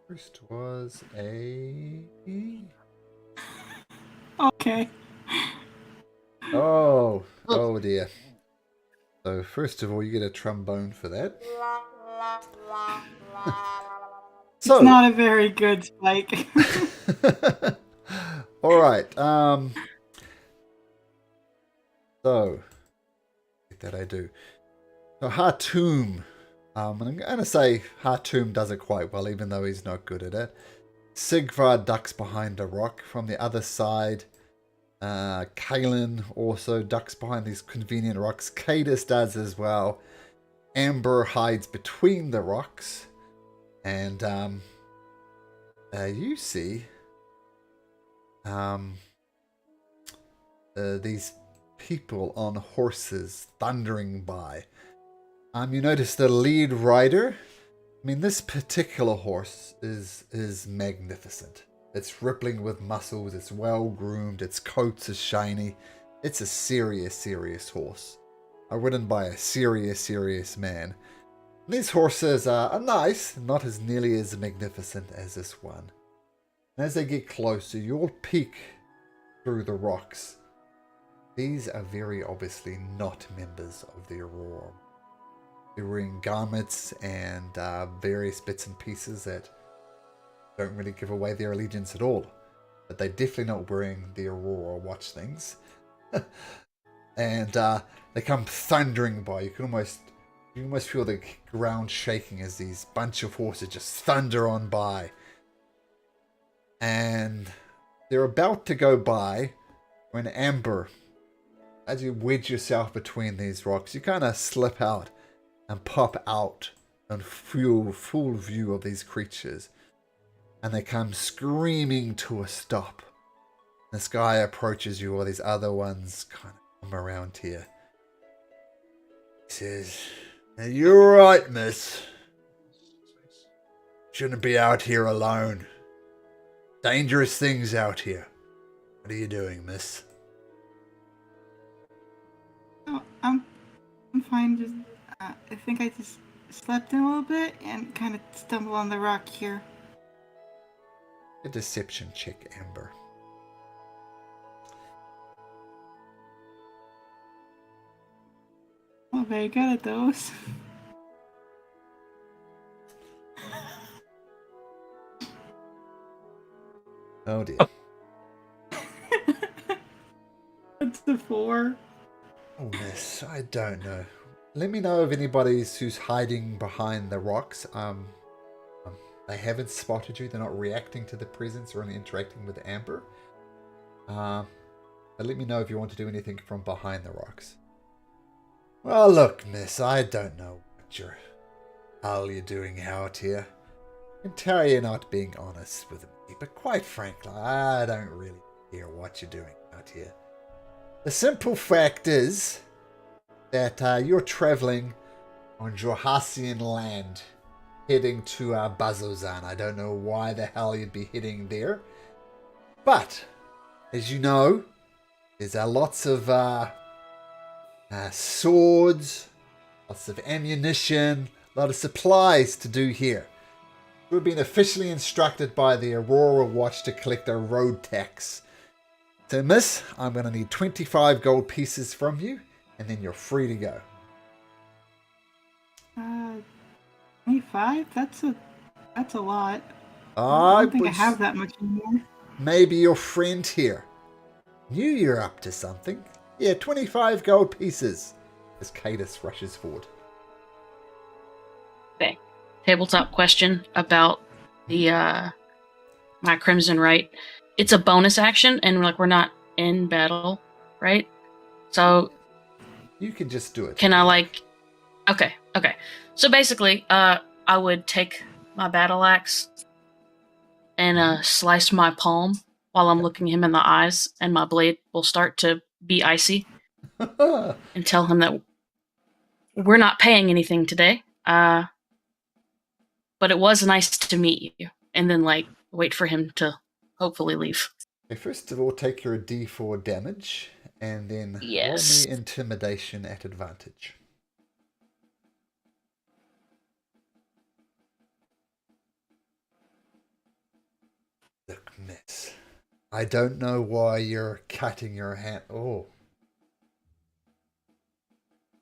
First was a... Okay. Oh dear. So first of all, you get a trombone for that. So, it's not a very good spike. all right. So that I do. So Hatum. And I'm going to say Hatum does it quite well, even though he's not good at it. Sigvard ducks behind a rock from the other side. Kalen also ducks behind these convenient rocks. Cadus does as well. Amber hides between the rocks. And you see these people on horses thundering by. You notice the lead rider. I mean, this particular horse is magnificent. It's rippling with muscles, it's well groomed, its coats are shiny. It's a serious horse. Ridden by a serious man. These horses are nice, not as nearly as magnificent as this one. And as they get closer, you'll peek through the rocks. These are very obviously not members of the Aurora. They're wearing garments and various bits and pieces that don't really give away their allegiance at all. But they're definitely not wearing the Aurora watch things. And they come thundering by. You almost feel the ground shaking as these bunch of horses just thunder on by. And they're about to go by when Amber, as you wedge yourself between these rocks, you kind of slip out and pop out and full view of these creatures. And they come screaming to a stop. This guy approaches you, while these other ones kind of come around here. He says, "You're right, miss. Shouldn't be out here alone. Dangerous things out here. What are you doing, miss?" Oh, I'm fine. Just I think I just slept in a little bit and kind of stumbled on the rock here. A deception check, Amber. not very good at those. Oh dear. That's the 4. Oh, miss, I don't know. Let me know if anybody's who's hiding behind the rocks. They haven't spotted you. They're not reacting to the presence or interacting with Amber. But let me know if you want to do anything from behind the rocks. Well, look, miss, I don't know what you're doing out here. I can tell you're not being honest with me, but quite frankly, I don't really care what you're doing out here. The simple fact is that you're traveling on Jorhassian land, heading to Bazozan. I don't know why the hell you'd be heading there, but as you know, there's lots of swords, lots of ammunition, a lot of supplies to do here. We've been officially instructed by the Aurora Watch to collect a road tax. So, miss, I'm going to need 25 gold pieces from you, and then you're free to go. 25? That's a lot. I I don't think I have that much anymore. Maybe your friend here knew you're up to something. Yeah, 25 gold pieces. As Cadus rushes forward. Okay. Tabletop question about the my Crimson Right. It's a bonus action, and like we're not in battle, right? So You can just do it. can I like? Okay. So basically, I would take my battle axe and slice my palm while I'm looking him in the eyes, and my blade will start to be icy, and tell him that we're not paying anything today. But it was nice to meet you, and then like wait for him to hopefully leave. Okay, first of all, take your D4 damage, and then Yes. roll me intimidation at advantage. Look, miss, I don't know why you're cutting your hand. Oh.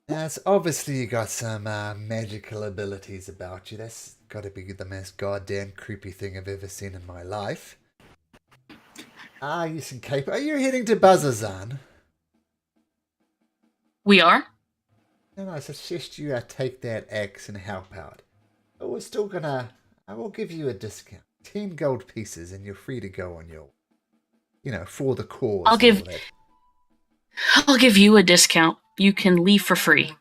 Now, it's obviously you got some magical abilities about you. That's got to be the most goddamn creepy thing I've ever seen in my life. You some cape. Are you heading to Bazazan? We are. And I suggest you take that axe and help out. But we're still gonna. I will give you a discount. 10 gold pieces, and you're free to go on your. For the cause. I'll give- and all that. I'll give you a discount. You can leave for free.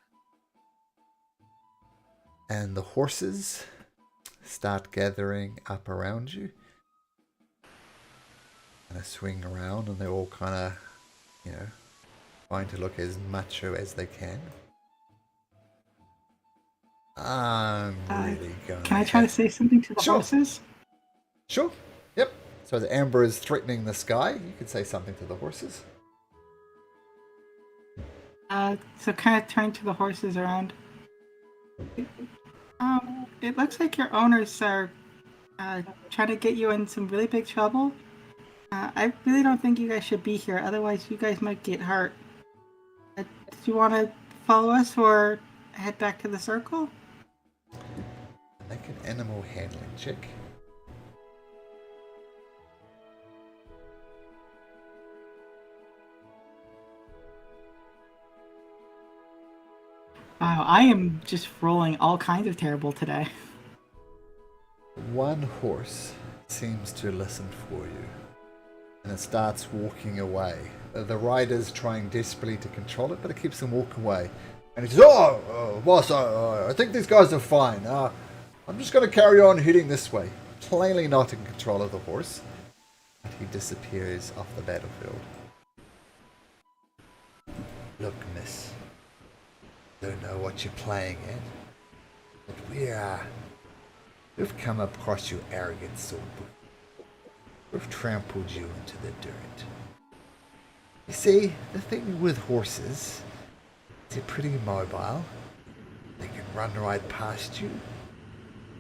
And the horses start gathering up around you. Kind of swing around, and they're all kind of, trying to look as macho as they can. I'm really going. Can I try to say something to the Sure. horses? Sure. Yep. So as Amber is threatening the sky, you could say something to the horses. So kind of turn to the horses around. It looks like your owners are trying to get you in some really big trouble. I really don't think you guys should be here, otherwise you guys might get hurt. Do you want to follow us or head back to the circle? Make an animal handling check. Wow, I am just rolling all kinds of terrible today. One horse seems to listen for you, and it starts walking away. The rider's trying desperately to control it, but it keeps them walking away. And he says, boss, I think these guys are fine. I'm just going to carry on heading this way. Plainly not in control of the horse. But he disappears off the battlefield. Look, miss. Don't know what you're playing at, but we've come across your arrogant sword. We've trampled you into the dirt. You see, the thing with horses is they're pretty mobile. They can run right past you,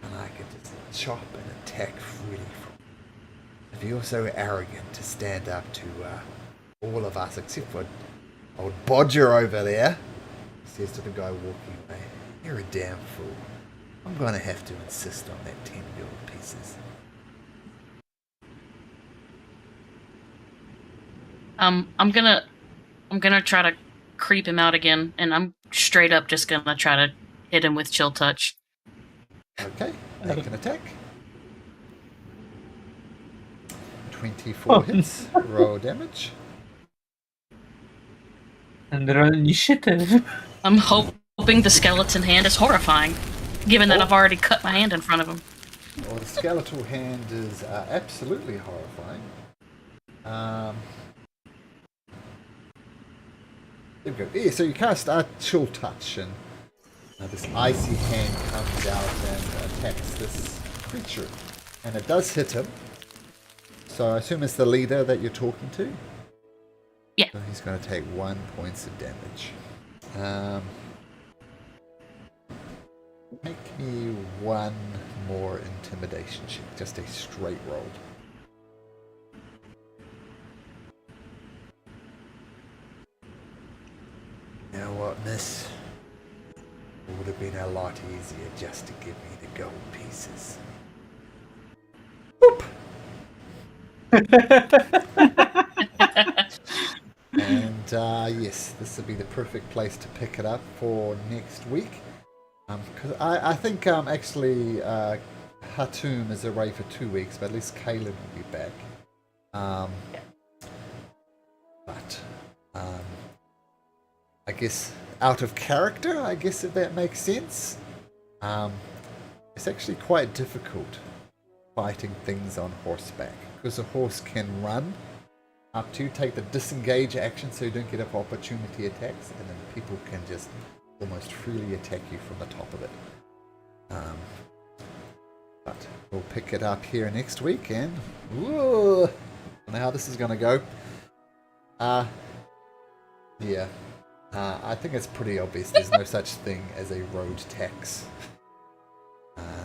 and I can just chop and attack freely from you. If you're so arrogant to stand up to all of us, except for old Bodger over there, He says to the guy walking away, "You're a damn fool. I'm going to have to insist on that 10 gold pieces." I'm gonna try to creep him out again, and I'm straight up just gonna try to hit him with chill touch. Okay, make an attack. 24 hits, roll damage. And roll initiative. I'm hoping the skeleton hand is horrifying, given that Oh. I've already cut my hand in front of him. Well, the skeletal hand is absolutely horrifying. There we go. Yeah, so you cast Chill Touch, and this icy hand comes out and attacks this creature. And it does hit him. So I assume it's the leader that you're talking to? Yeah. So he's going to take 1 point of damage. Make me one more intimidation check, just a straight roll. You know what, miss? It would have been a lot easier just to give me the gold pieces. Boop! And yes, this would be the perfect place to pick it up for next week. Because I think actually Hatum is away for 2 weeks, but at least Kaylin will be back. But I guess out of character, I guess if that makes sense. It's actually quite difficult fighting things on horseback because a horse can run up to take the disengage action so you don't get up opportunity attacks, and then people can just almost freely attack you from the top of it. But we'll pick it up here next week, and ooh, I don't know how this is going to go. Yeah. I think it's pretty obvious there's no such thing as a road tax.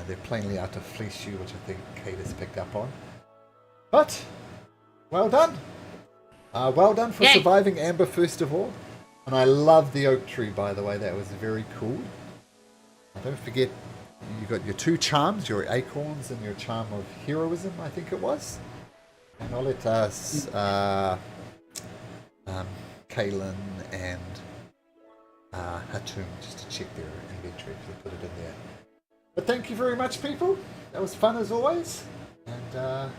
They're plainly out to fleece you, which I think Kate has picked up on. But, well done. Well done for Yay. surviving Amber, first of all. And I love the oak tree, by the way. That was very cool. Don't forget, you got your 2 charms, your acorns and your charm of heroism, I think it was. And I'll let us, Kaylin and Hatum just to check their inventory if they put it in there. But thank you very much, people. That was fun as always. And